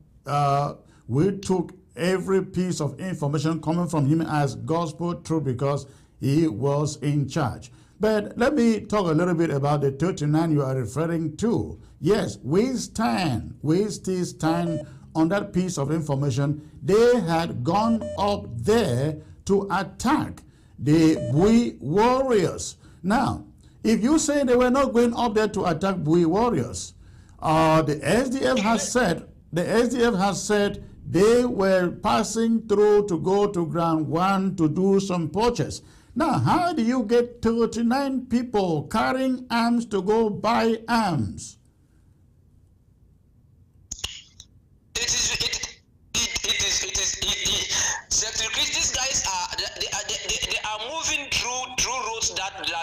we took every piece of information coming from him as gospel truth because he was in charge. But let me talk a little bit about the 39 you are referring to. Yes, we still stand on that piece of information. They had gone up there to attack the Bui warriors. Now, if you say they were not going up there to attack Bui warriors, the SDF has said they were passing through to go to Ground 1 to do some purchase. Now, how do you get 39 people carrying arms to go buy arms? These guys are moving through roads that La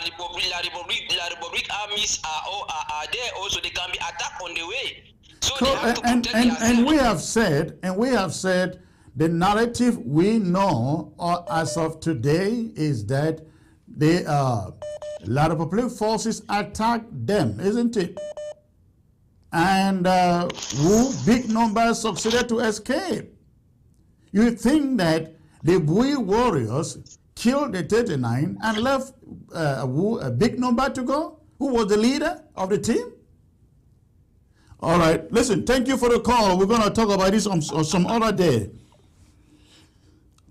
Republic armies are there also. They can be attacked on the way. So and we have said the narrative we know as of today is that the La Republic forces attacked them, isn't it? And big numbers succeeded to escape. You think that the Bui warriors killed the 39 and left a big number to go? Who was the leader of the team? All right, listen, thank you for the call. We're going to talk about this on some other day.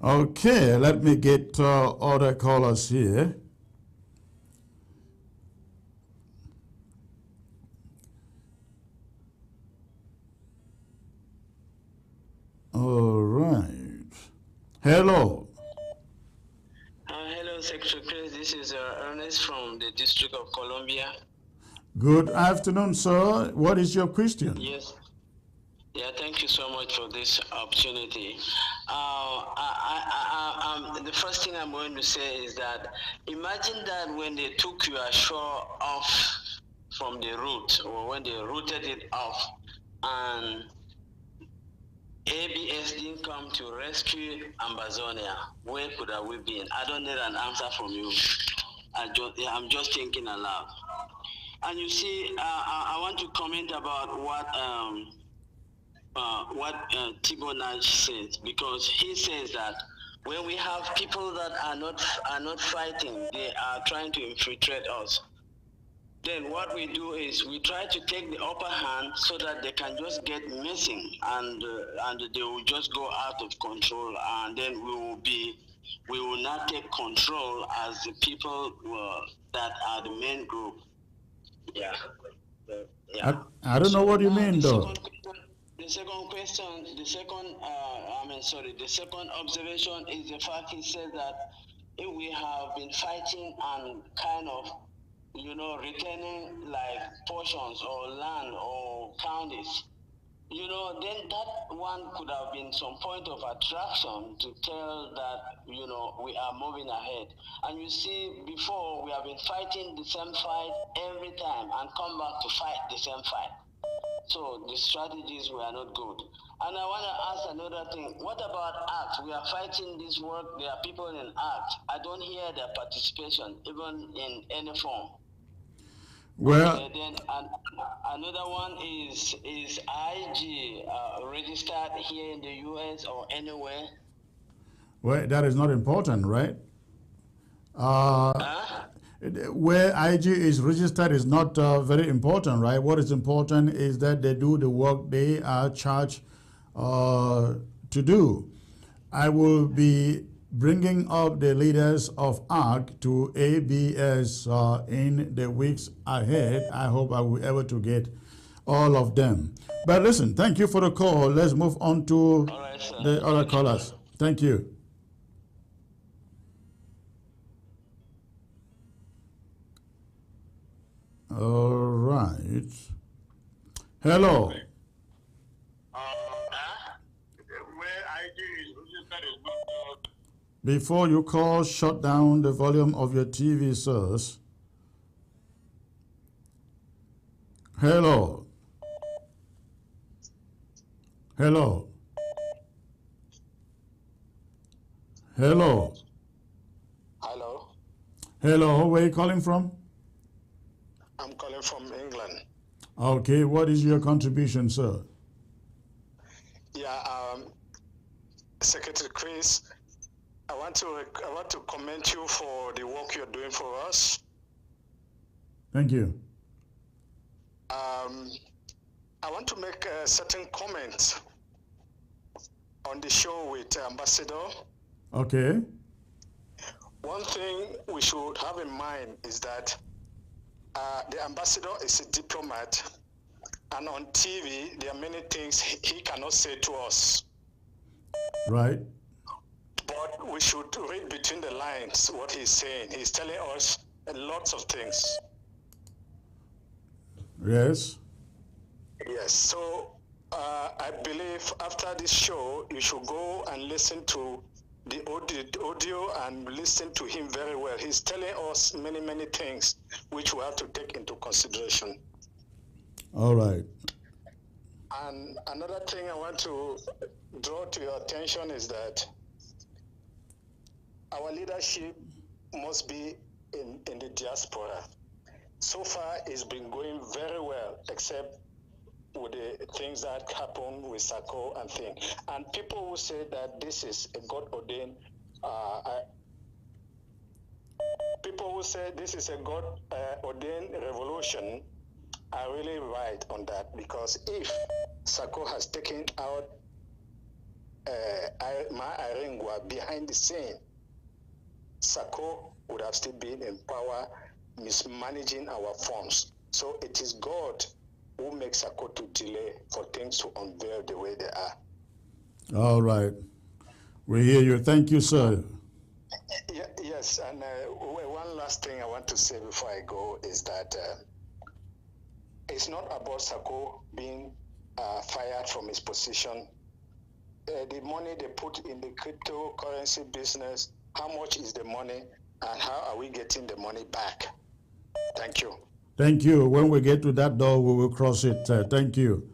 Okay, let me get other callers here. All right. Hello. Hello, Secretary Chris. This is Ernest from the District of Columbia. Good afternoon, sir. What is your question? Yes. Yeah, thank you so much for this opportunity. The first thing I'm going to say is that imagine that when they took your shore off from the route, or when they routed it off, and ABS didn't come to rescue Ambazonia, where could have we been? I don't need an answer from you. I'm just thinking aloud. And you see, I want to comment about what Tibor Nagy says, because he says that when we have people that are not fighting, they are trying to infiltrate us. Then what we do is we try to take the upper hand so that they can just get missing, and they will just go out of control, and then we will not take control as the people that are the main group. Yeah. I don't know what you mean, though. The second observation is the fact he said that if we have been fighting and kind of, retaining like portions or land or counties, then that one could have been some point of attraction to tell that, we are moving ahead. And you see, before we have been fighting the same fight every time and come back to fight the same fight. So the strategies were not good. And I want to ask another thing. What about ACT? We are fighting this work. There are people in ACT. I don't hear their participation, even in any form. Well, okay, then another one is IG registered here in the US or anywhere? Well, that is not important, right? Where IG is registered is not very important, right? What is important is that they do the work they are charged to do. I will be bringing up the leaders of ARC to ABS in the weeks ahead. I hope I will be able to get all of them. But listen, thank you for the call. Let's move on to the other callers. Thank you. All right. Hello. Before you call, shut down the volume of your TV, sirs. Hello. Hello. Hello. Hello. Hello. Where are you calling from? I'm calling from England. Okay. What is your contribution, sir? Yeah, Secretary Chris, I want to commend you for the work you're doing for us. Thank you. I want to make a certain comment on the show with Ambassador. Okay. One thing we should have in mind is that the ambassador is a diplomat, and on TV there are many things he cannot say to us. Right. But we should read between the lines what he's saying. He's telling us lots of things. Yes. Yes. So I believe after this show, you should go and listen to the audio and listen to him very well. He's telling us many, many things which we have to take into consideration. All right. And another thing I want to draw to your attention is that our leadership must be in the diaspora. So far, it's been going very well, except with the things that happen with Sako and things. And people who say that this is a God-ordained, people who say this is a God-ordained revolution are really right on that, because if Sako has taken out Irengwa behind the scene, Sako would have still been in power, mismanaging our funds. So it is God who makes Sako to delay for things to unveil the way they are. All right. We hear you. Thank you, sir. Yes, and one last thing I want to say before I go is that it's not about Sako being fired from his position. The money they put in the cryptocurrency business, how much is the money and how are we getting the money back? Thank you. Thank you. When we get to that door, we will cross it. Thank you.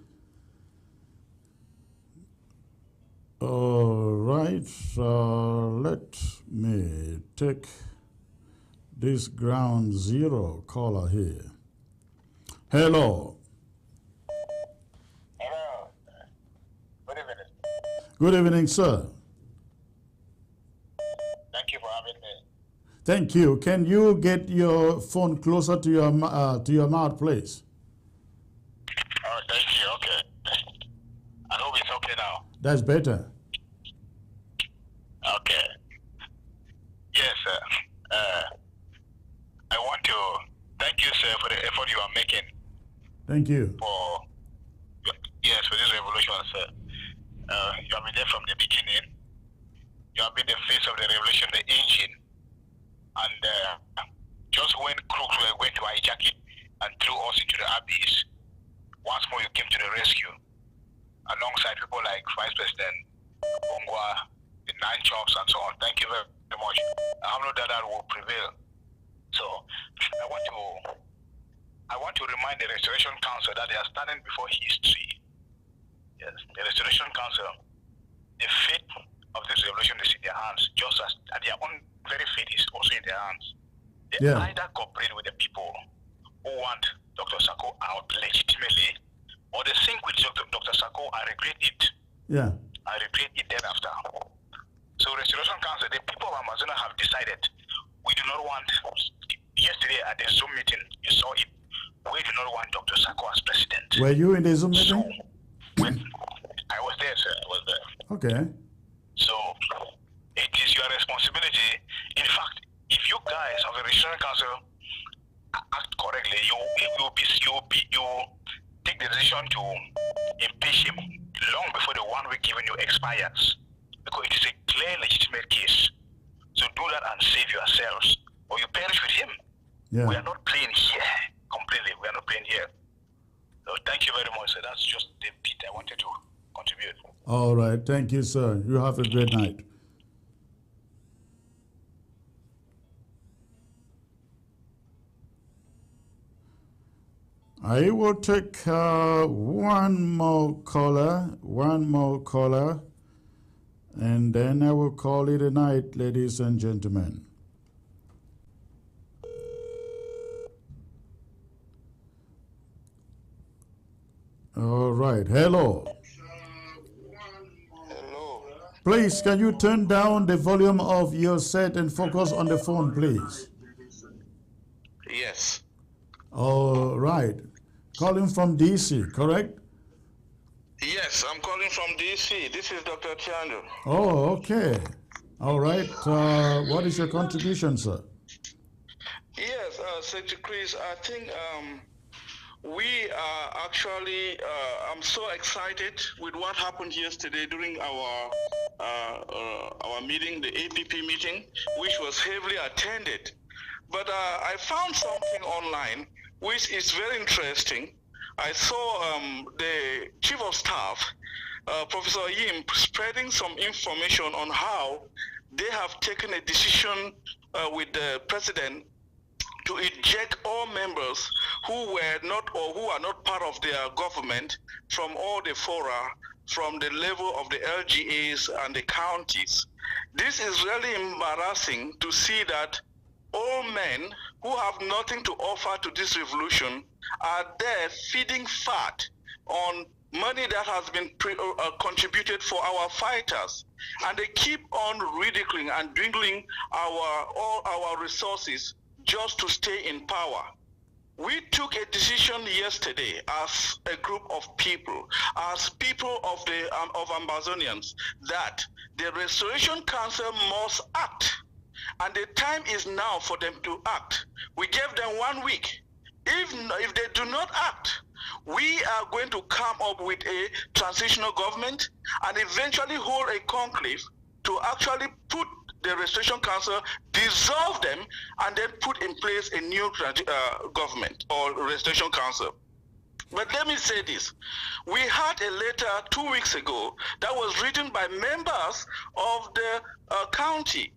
All right. Let me take this ground zero caller here. Hello. Hello. Good evening. Good evening, sir. Thank you for having me. Thank you. Can you get your phone closer to your mouth, please? Oh, thank you. Okay. I hope it's okay now. That's better. Okay. Yes, sir. I want to thank you, sir, for the effort you are making. Thank you. For this revolution, sir. You have been there from the beginning. You have been the face of the revolution, the engine. And just when crooks were going to hijack it and threw us into the abyss, once more you came to the rescue, alongside people like Vice President Ongwa, the Nine Chops, and so on. Thank you very much. I have no doubt that will prevail. So I want to remind the Restoration Council that they are standing before history. Yes, the Restoration Council, the fate of this revolution is in their hands, just as their own very fate is also in their hands. They either cooperate with the people who want Dr. Sako out legitimately, or they sink with Dr. Sako and regret it. Yeah. And regret it thereafter. So Restoration Council, the people of Amazonia have decided we do not want, yesterday at the Zoom meeting, you saw it, we do not want Dr. Sako as president. Were you in the Zoom meeting? I was there, sir. I was there. Okay. So it is your responsibility. In fact, if you guys of the Restoration Council act correctly, you take the decision to impeach him long before the 1 week given you expires, because it is a clear, legitimate case. So do that and save yourselves, or you perish with him. Yeah. We are not playing here completely. We are not playing here. So thank you very much, sir. That's just the bit I wanted to contribute. All right. Thank you, sir. You have a great night. I will take one more caller, and then I will call it a night, ladies and gentlemen. All right. Hello. Please, can you turn down the volume of your set and focus on the phone, please? Yes. All right. Calling from DC, correct? Yes, I'm calling from DC. This is Dr. Tiando. Oh, okay. All right. What is your contribution, sir? Yes, Secretary Chris, I think we are actually, I'm so excited with what happened yesterday during our meeting, the APP meeting, which was heavily attended. But I found something online which is very interesting. I saw the Chief of Staff, Professor Yim, spreading some information on how they have taken a decision with the President to eject all members who were not or who are not part of their government from all the fora, from the level of the LGAs and the counties. This is really embarrassing to see that all men who have nothing to offer to this revolution are there feeding fat on money that has been contributed for our fighters. And they keep on ridiculing and dwindling all our resources just to stay in power. We took a decision yesterday as a group of people, as people of the of Ambazonians, that the Restoration Council must act, and the time is now for them to act. We gave them 1 week. If they do not act, we are going to come up with a transitional government and eventually hold a conclave to actually put the Restoration Council, dissolve them, and then put in place a new government or Restoration Council. But let me say this. We had a letter 2 weeks ago that was written by members of the county,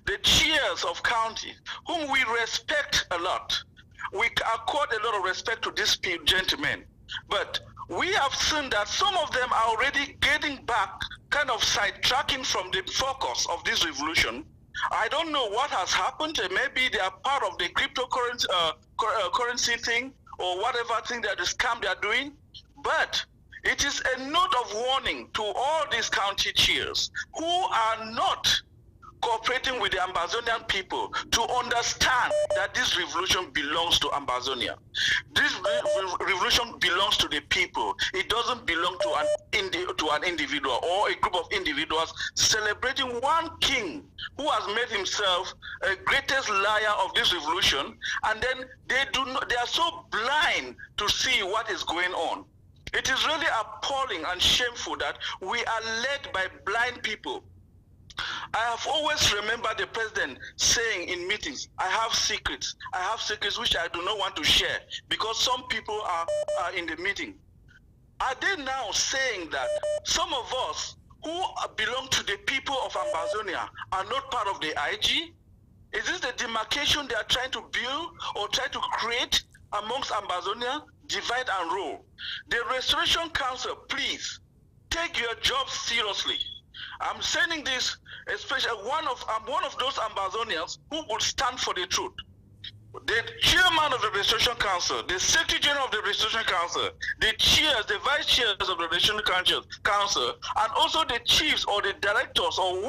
the chairs of county, whom we respect a lot. We accord a lot of respect to these gentlemen. But we have seen that some of them are already getting back, kind of sidetracking from the focus of this revolution. I don't know what has happened. Maybe they are part of the cryptocurrency currency thing or whatever thing that the scam they are doing. But it is a note of warning to all these county chairs who are not cooperating with the Ambazonian people to understand that this revolution belongs to Ambazonia. This revolution belongs to the people. It doesn't belong to an individual or a group of individuals celebrating one king who has made himself a greatest liar of this revolution, and then they are so blind to see what is going on. It is really appalling and shameful that we are led by blind people. I have always remembered the president saying in meetings, I have secrets which I do not want to share because some people are in the meeting. Are they now saying that some of us who belong to the people of Ambazonia are not part of the IG? Is this the demarcation they are trying to build or try to create amongst Ambazonia? Divide and rule. The Restoration Council, please, take your job seriously. I'm sending this, especially I'm one of those Ambazonians who will stand for the truth. The chairman of the Restoration Council, the Secretary General of the Restoration Council, the chairs, the vice chairs of the Restoration Council, and also the chiefs or the directors or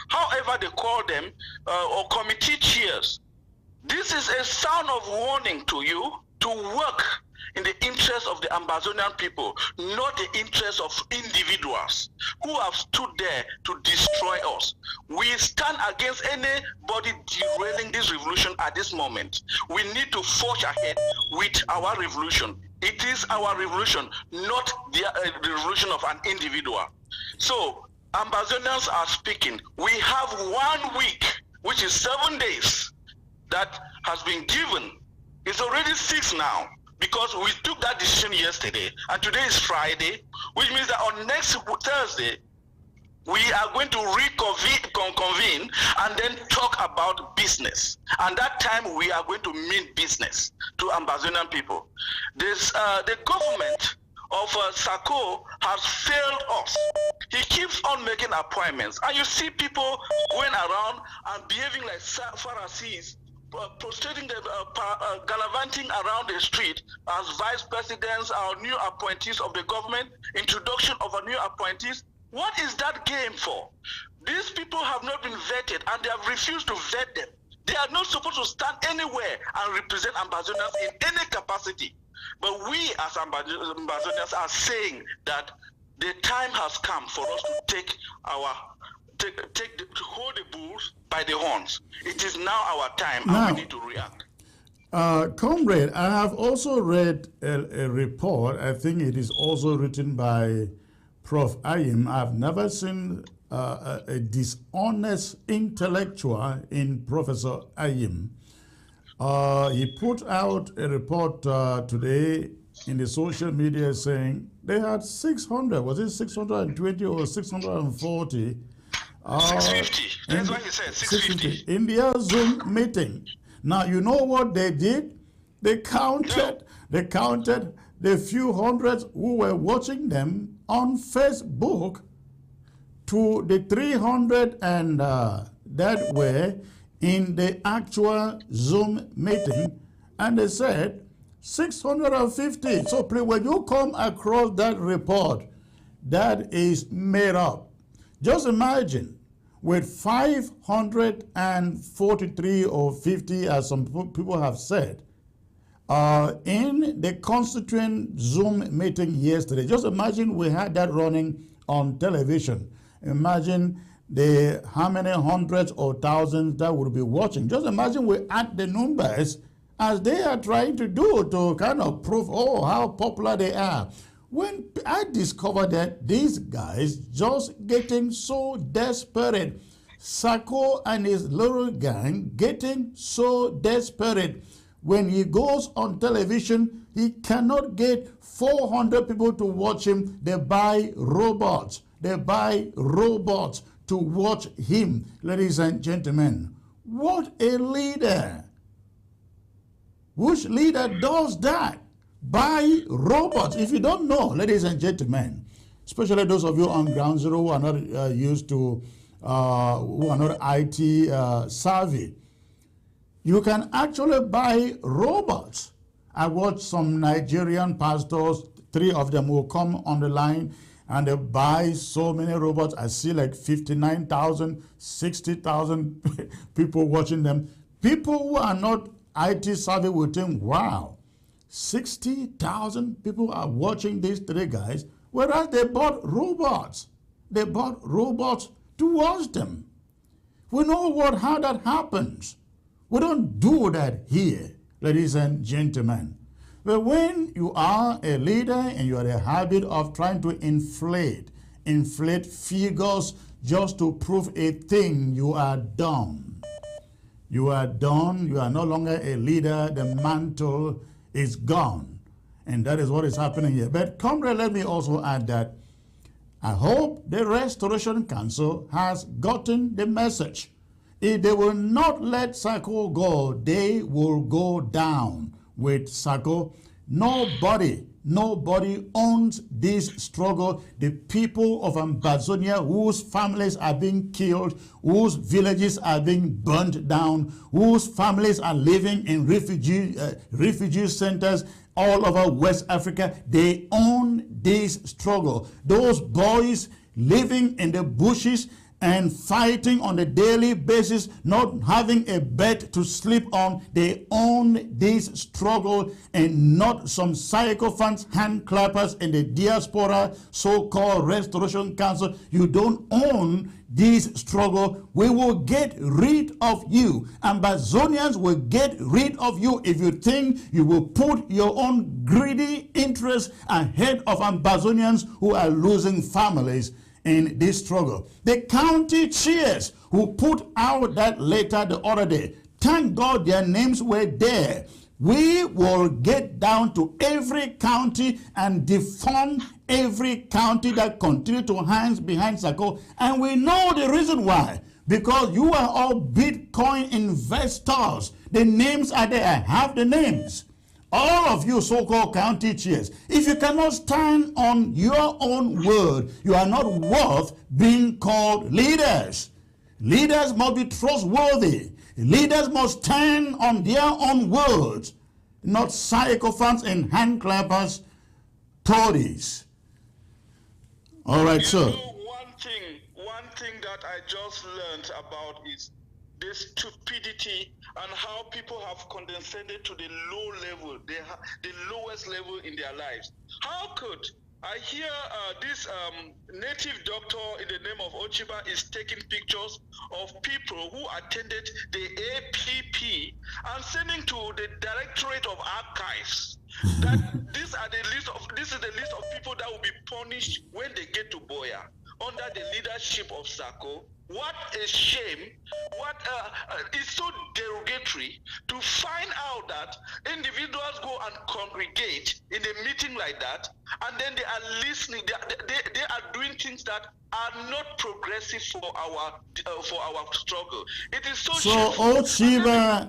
however they call them, or committee chairs. This is a sound of warning to you to work in the interest of the Ambazonian people, not the interest of individuals who have stood there to destroy us. We stand against anybody derailing this revolution at this moment. We need to forge ahead with our revolution. It is our revolution, not the revolution of an individual. So, Ambazonians are speaking. We have 1 week, which is 7 days, that has been given. It's already 6 now, because we took that decision yesterday, and today is Friday, which means that on next Thursday, we are going to reconvene and then talk about business. And that time we are going to mean business to Ambazonian people. The government of Sako has failed us. He keeps on making appointments, and you see people going around and behaving like Pharisees, prostrating, gallivanting around the street as vice presidents, our new appointees of the government, introduction of our new appointees. What is that game for? These people have not been vetted, and they have refused to vet them. They are not supposed to stand anywhere and represent Ambazonians in any capacity. But we as Ambazonians are saying that the time has come for us to to hold the bulls by the horns. It is now our time, and we need to react. Comrade, I have also read a report. I think it is also written by Prof. Ayim. I've never seen a dishonest intellectual in Professor Ayim. He put out a report today in the social media saying they had 600, was it 620 or 640? 650. That's what he said, 650. In their Zoom meeting. Now, you know what they did? They counted the few hundreds who were watching them on Facebook to the 300 and that were in the actual Zoom meeting, and they said 650. So when you come across that report, that is made up. Just imagine, with 543 or 50, as some people have said, in the constituent Zoom meeting yesterday. Just imagine we had that running on television. Imagine how many hundreds or thousands that would be watching. Just imagine we add the numbers as they are trying to do to kind of prove, how popular they are. When I discovered that these guys just getting so desperate, Sako and his little gang getting so desperate. When he goes on television, he cannot get 400 people to watch him. They buy robots. They buy robots to watch him. Ladies and gentlemen, what a leader. Which leader does that? Buy robots. If you don't know, ladies and gentlemen, especially those of you on ground zero who are not used to, who are not IT savvy, you can actually buy robots. I watched some Nigerian pastors, 3 of them will come on the line and they buy so many robots. I see like 59,000, 60,000 people watching them. People who are not IT savvy will think, wow, 60,000 people are watching these 3 guys, whereas they bought robots. They bought robots to watch them. We know how that happens. We don't do that here, ladies and gentlemen. But when you are a leader and you are in the habit of trying to inflate figures just to prove a thing, you are done. You are done. You are no longer a leader. The mantle is gone. And that is what is happening here. But comrade, let me also add that I hope the Restoration Council has gotten the message. If they will not let Sako go, they will go down with Sako. Nobody owns this struggle. The people of Ambazonia whose families are being killed, whose villages are being burned down, whose families are living in refugee centers all over West Africa, they own this struggle. Those boys living in the bushes and fighting on a daily basis, not having a bed to sleep on, they own this struggle, and not some sycophants, hand clappers in the diaspora, so-called Restoration Council. You don't own this struggle. We will get rid of you. Ambazonians will get rid of you if you think you will put your own greedy interests ahead of Ambazonians who are losing families in this struggle. The county chairs who put out that letter the other day, thank God their names were there. We will get down to every county and defund every county that continue to hang behind Sako. And we know the reason why. Because you are all Bitcoin investors. The names are there. I have the names. All of you so-called county chairs, if you cannot stand on your own word, you are not worth being called leaders. Leaders must be trustworthy. Leaders must stand on their own words, not sycophants and hand clappers, Tories. All right, sir. One thing that I just learned about is the stupidity and how people have condescended to the low level, the lowest level in their lives. How could I hear this native doctor in the name of Ochiba is taking pictures of people who attended the APP and sending to the Directorate of Archives that this is the list of people that will be punished when they get to Boya under the leadership of Sako. What a shame. It's so derogatory to find out that individuals go and congregate in a meeting like that, and then they are listening, they are doing things that are not progressive for our struggle. It is so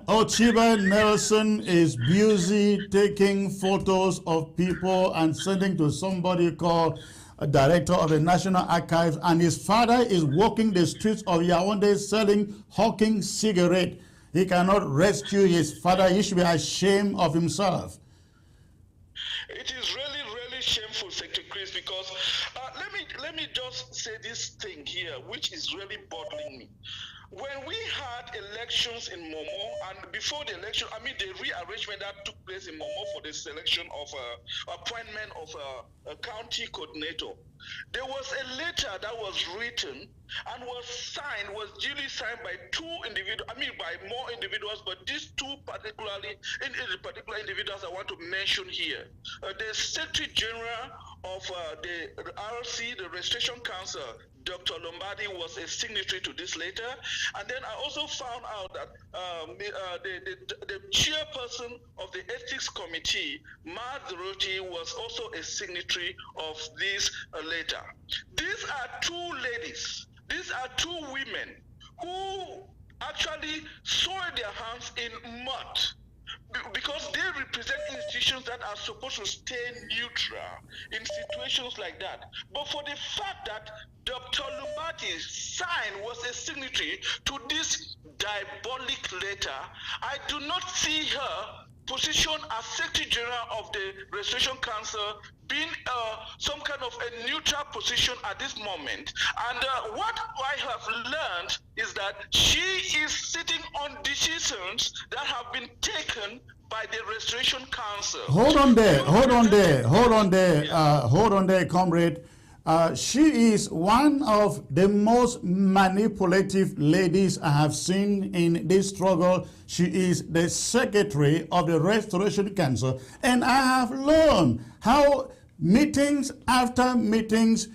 Ochiba Nelson is busy taking photos of people and sending to somebody called a director of the National Archives, and his father is walking the streets of Yaoundé hawking cigarette. He cannot rescue his father. He should be ashamed of himself. It is really, really shameful, Secretary Chris, because let me just say this thing here, which is really bothering me. when we had elections in Momo, and before the election, I mean the rearrangement that took place in Momo for the selection of appointment of a county coordinator, there was a letter that was written and was duly signed by by more individuals, but these two particular individuals I want to mention here. The Secretary General of the RC, the Registration Council, Dr. Lombardi, was a signatory to this letter. And then I also found out that the chairperson of the Ethics Committee, Madhuroti, was also a signatory of this letter. These are two ladies, these are two women who actually soiled their hands in mud, because they represent institutions that are supposed to stay neutral in situations like that. But for the fact that Dr. Lombardi's sign was a signatory to this diabolic letter, I do not see her position as Secretary General of the Restoration Council being some kind of a neutral position at this moment. And what I have learned is that she is sitting on decisions that have been taken by the Restoration Council. Hold on there, comrade. She is one of the most manipulative ladies I have seen in this struggle. She is the secretary of the Restoration Council. And I have learned how meetings after meetings,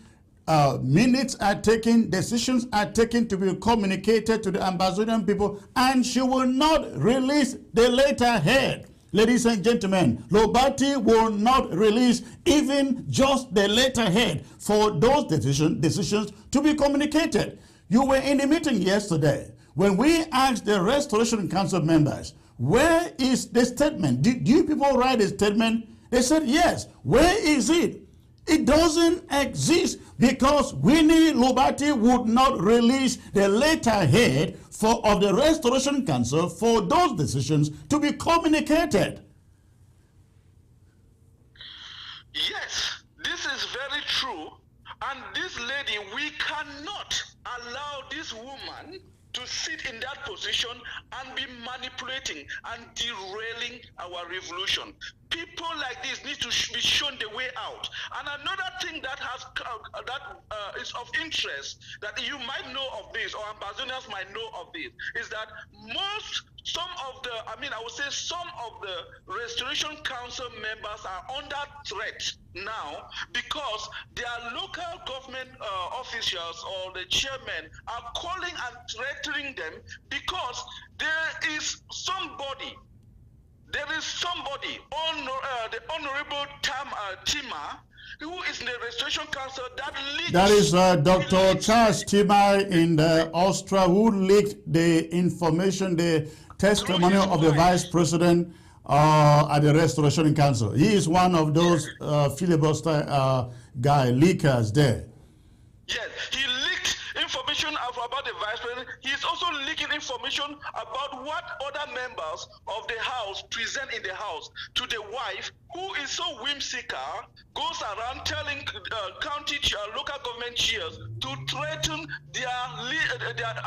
minutes are taken, decisions are taken to be communicated to the Ambazonian people, and she will not release the letterhead. Ladies and gentlemen, Lombardi will not release even just the letterhead for those decisions to be communicated. You were in the meeting yesterday when we asked the Restoration Council members, where is the statement? Do you people write a statement? They said, yes. Where is it? It doesn't exist because Winnie Lombardi would not release the letterhead of the Restoration Council for those decisions to be communicated. Yes, this is very true. And this lady, we cannot allow this woman to sit in that position and be manipulating and derailing our revolution. People like this need to be shown the way out. And another thing that is of interest, that you might know of this, or Ambazonians might know of this, is that some of the Restoration Council members are under threat now because their local government officials or the chairman are calling and threatening them because there is somebody, the Honorable Tima, who is in the Restoration Council that leaked. That is Dr. Charles Tibor in Austria, who leaked the information, the testimony of the Vice President at the Restoration Council. He is one of those filibuster leakers there. Yes, he leaked information about the Vice President. He is also leaking information about what other members of the House present in the House to the wife, who is so whimsical, goes around telling local government chairs to threaten their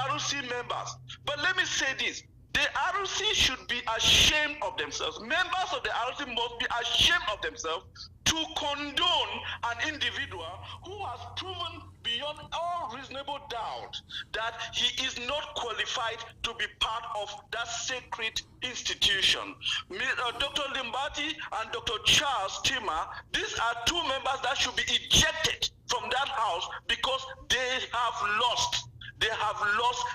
ROC members. But let me say this. The ROC should be ashamed of themselves. Members of the ROC must be ashamed of themselves to condone an individual who has proven beyond all reasonable doubt that he is not qualified to be part of that sacred institution. Dr. Lombardi and Dr. Charles Tima, these are two members that should be ejected from that house because they have lost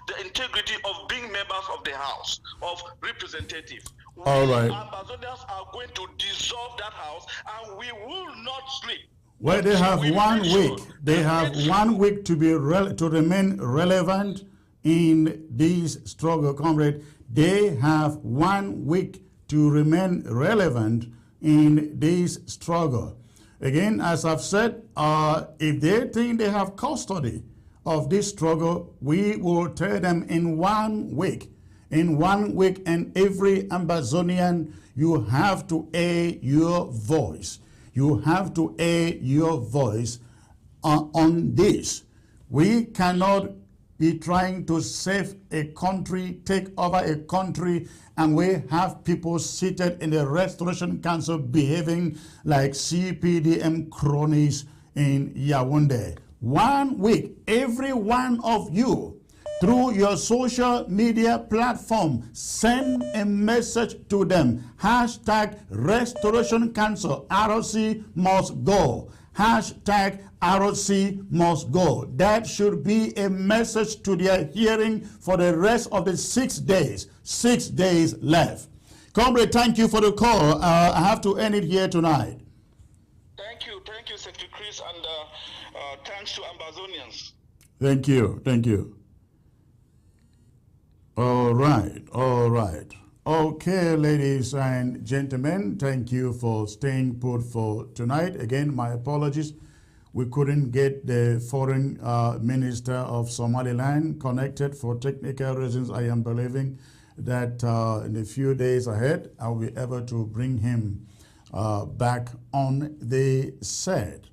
the integrity of being members of the House of Representatives. All right. Ambazonians are going to dissolve that house, and we will not sleep. Well, they have 1 week. They have 1 week to remain relevant in this struggle, comrade. They have 1 week to remain relevant in this struggle. Again, as I've said, if they think they have custody of this struggle, we will tell them in 1 week. In 1 week, and every Ambazonian, you have to air your voice. You have to air your voice on this. We cannot, be trying to save a country, take over a country, and we have people seated in the Restoration Council behaving like CPDM cronies in Yaoundé. 1 week, every one of you, through your social media platform, send a message to them. Hashtag Restoration Council, ROC must go. Hashtag ROC must go. That should be a message to their hearing for the rest of the 6 days. 6 days left. Comrade, thank you for the call. I have to end it here tonight. Thank you, Secretary Chris, and thanks to Ambazonians. Thank you. All right. Okay, ladies and gentlemen, thank you for staying put for tonight. Again, my apologies. We couldn't get the foreign minister of Somaliland connected for technical reasons. I am believing that in a few days ahead, I'll be able to bring him back on the set.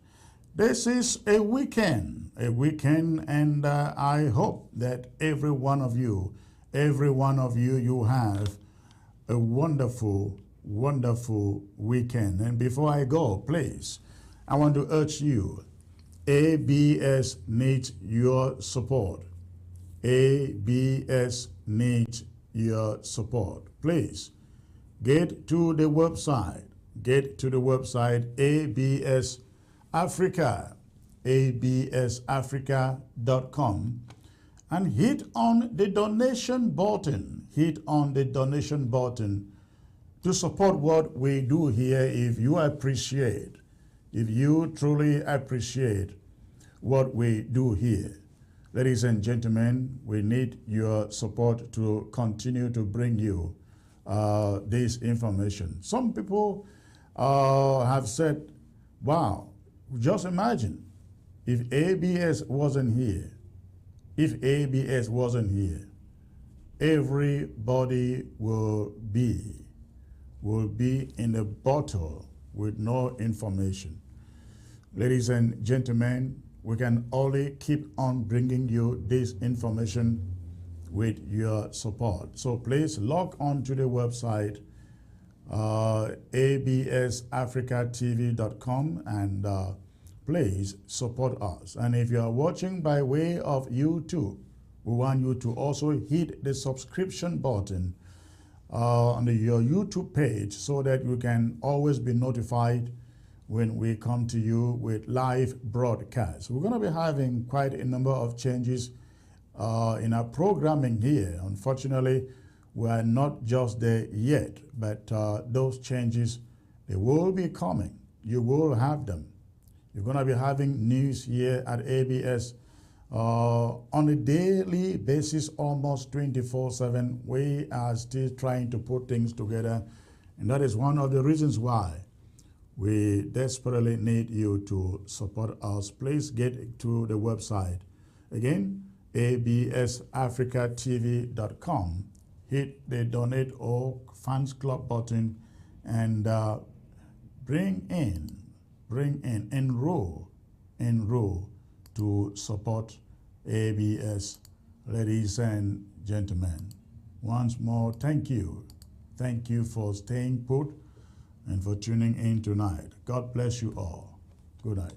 This is a weekend, and I hope that every one of you, you have a wonderful weekend. And before I go, please, I want to urge you, ABS needs your support. ABS needs your support. Please, get to the website, ABS Africa, absafrica.com, and hit on the donation button. To support what we do here. If you truly appreciate what we do here. Ladies and gentlemen, we need your support to continue to bring you this information. Some people have said, wow, just imagine if ABS wasn't here. Everybody will be in a bottle with no information. Ladies and gentlemen, we can only keep on bringing you this information with your support. So please log on to the website absafricatv.com and please support us. And if you are watching by way of YouTube, we want you to also hit the subscription button on your YouTube page so that you can always be notified when we come to you with live broadcasts. We're going to be having quite a number of changes in our programming here. Unfortunately, we are not just there yet, but those changes, they will be coming. You will have them. You're going to be having news here at ABS on a daily basis, almost 24/7. We are still trying to put things together, and that is one of the reasons why we desperately need you to support us. Please get to the website. Again, absafricatv.com. Hit the donate or fans club button and enroll to support ABS. Ladies and gentlemen, once more, thank you. Thank you for staying put and for tuning in tonight. God bless you all. Good night.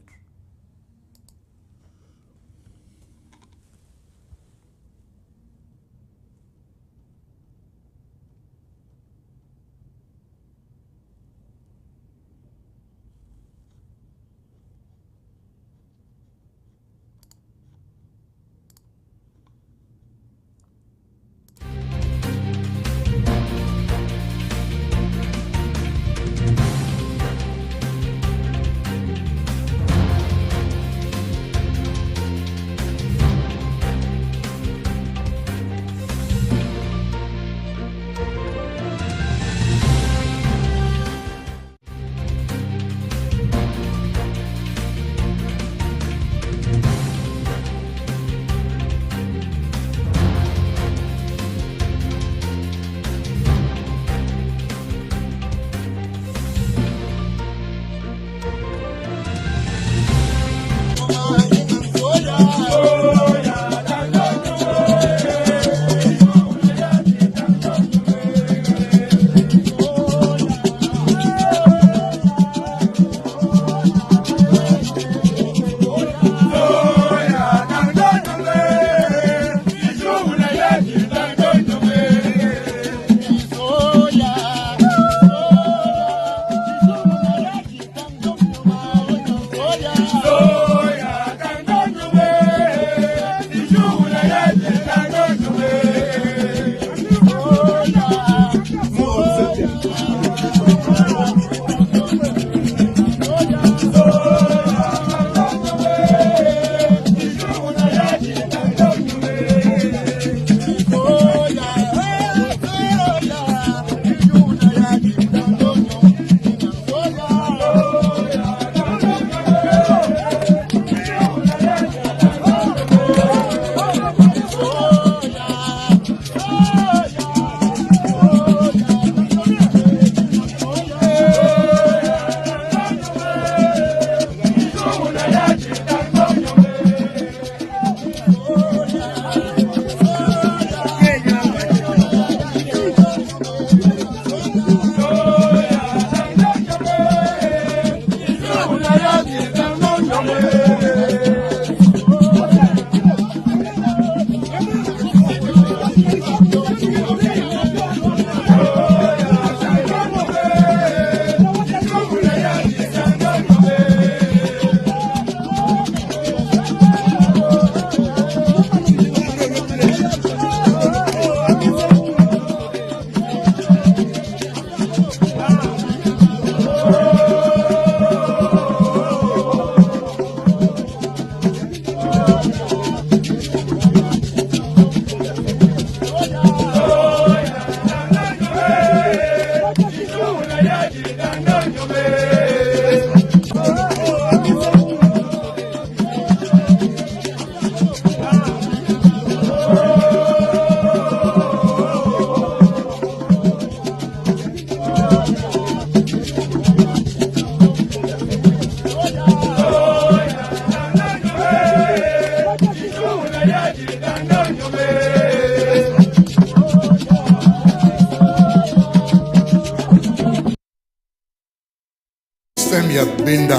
Binda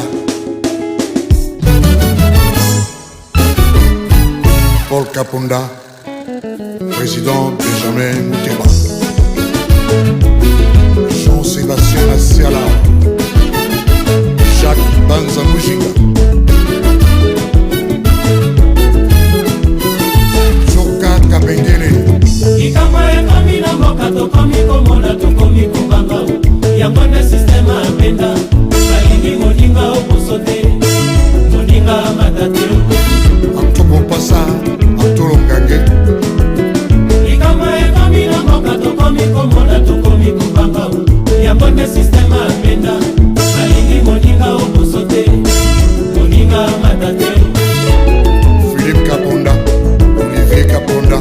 Paul Kapunda, président Benjamin Tibor, Jean-Sébastien Assiala, Jacques Banza-Mujinga, Joka Kabengele. Ikamwa ekomi na mboka tokomi komona tokomi kobanga yango na systeme apenda balingi moninga okosote moninga matate Antobopasa Antolongange. Ikamwa ekomi na mboka tokomi komona tokomi kobanga yango na systeme apenda balingi moninga okosote moninga matate Philippe Kaponda, Olivier Kaponda.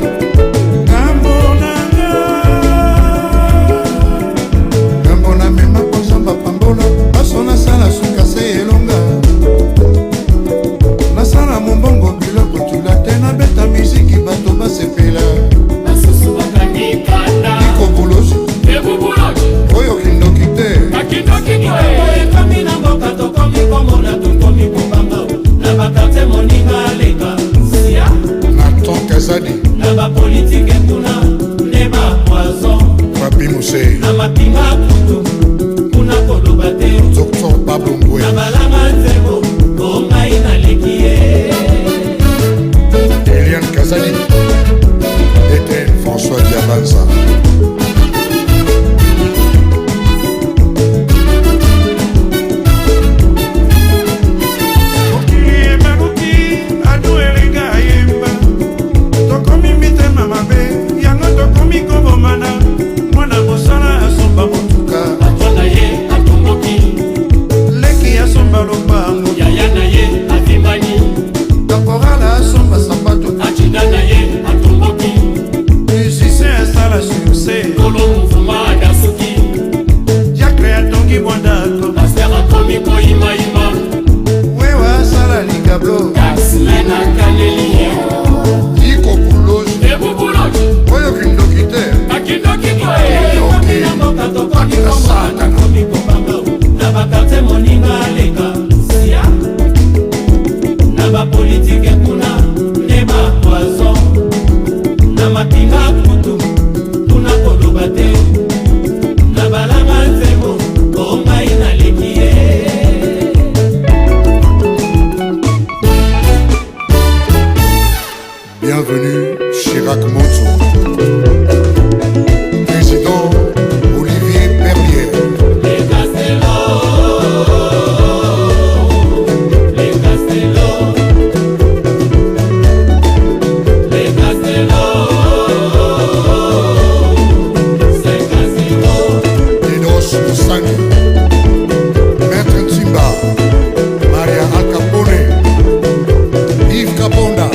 Nasona sala suka se elonga nasala mombongo biloko tula te na beta miziki bato basepela basusu bakanikanda iko buloji oyo kindoki te ekomi na mboka tokomi komona tokomi kobanga na bakarte moninga aleka sia na tonkazadi na bapolitike kuna ne bapoison Papi Moussei na mapinga kutu Dr. Pablo Mboué Eliane Kazali Etienne François Diabanza. Bienvenue, Chirac Moto. Président Olivier Perrier. Les Castellos, les Castellos, les Castellos, c'est Castellos. Dinos Sani, Maître Nsimba, Maria Al Capone, Yves Kaponda.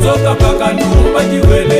Zoka paka numba jiwele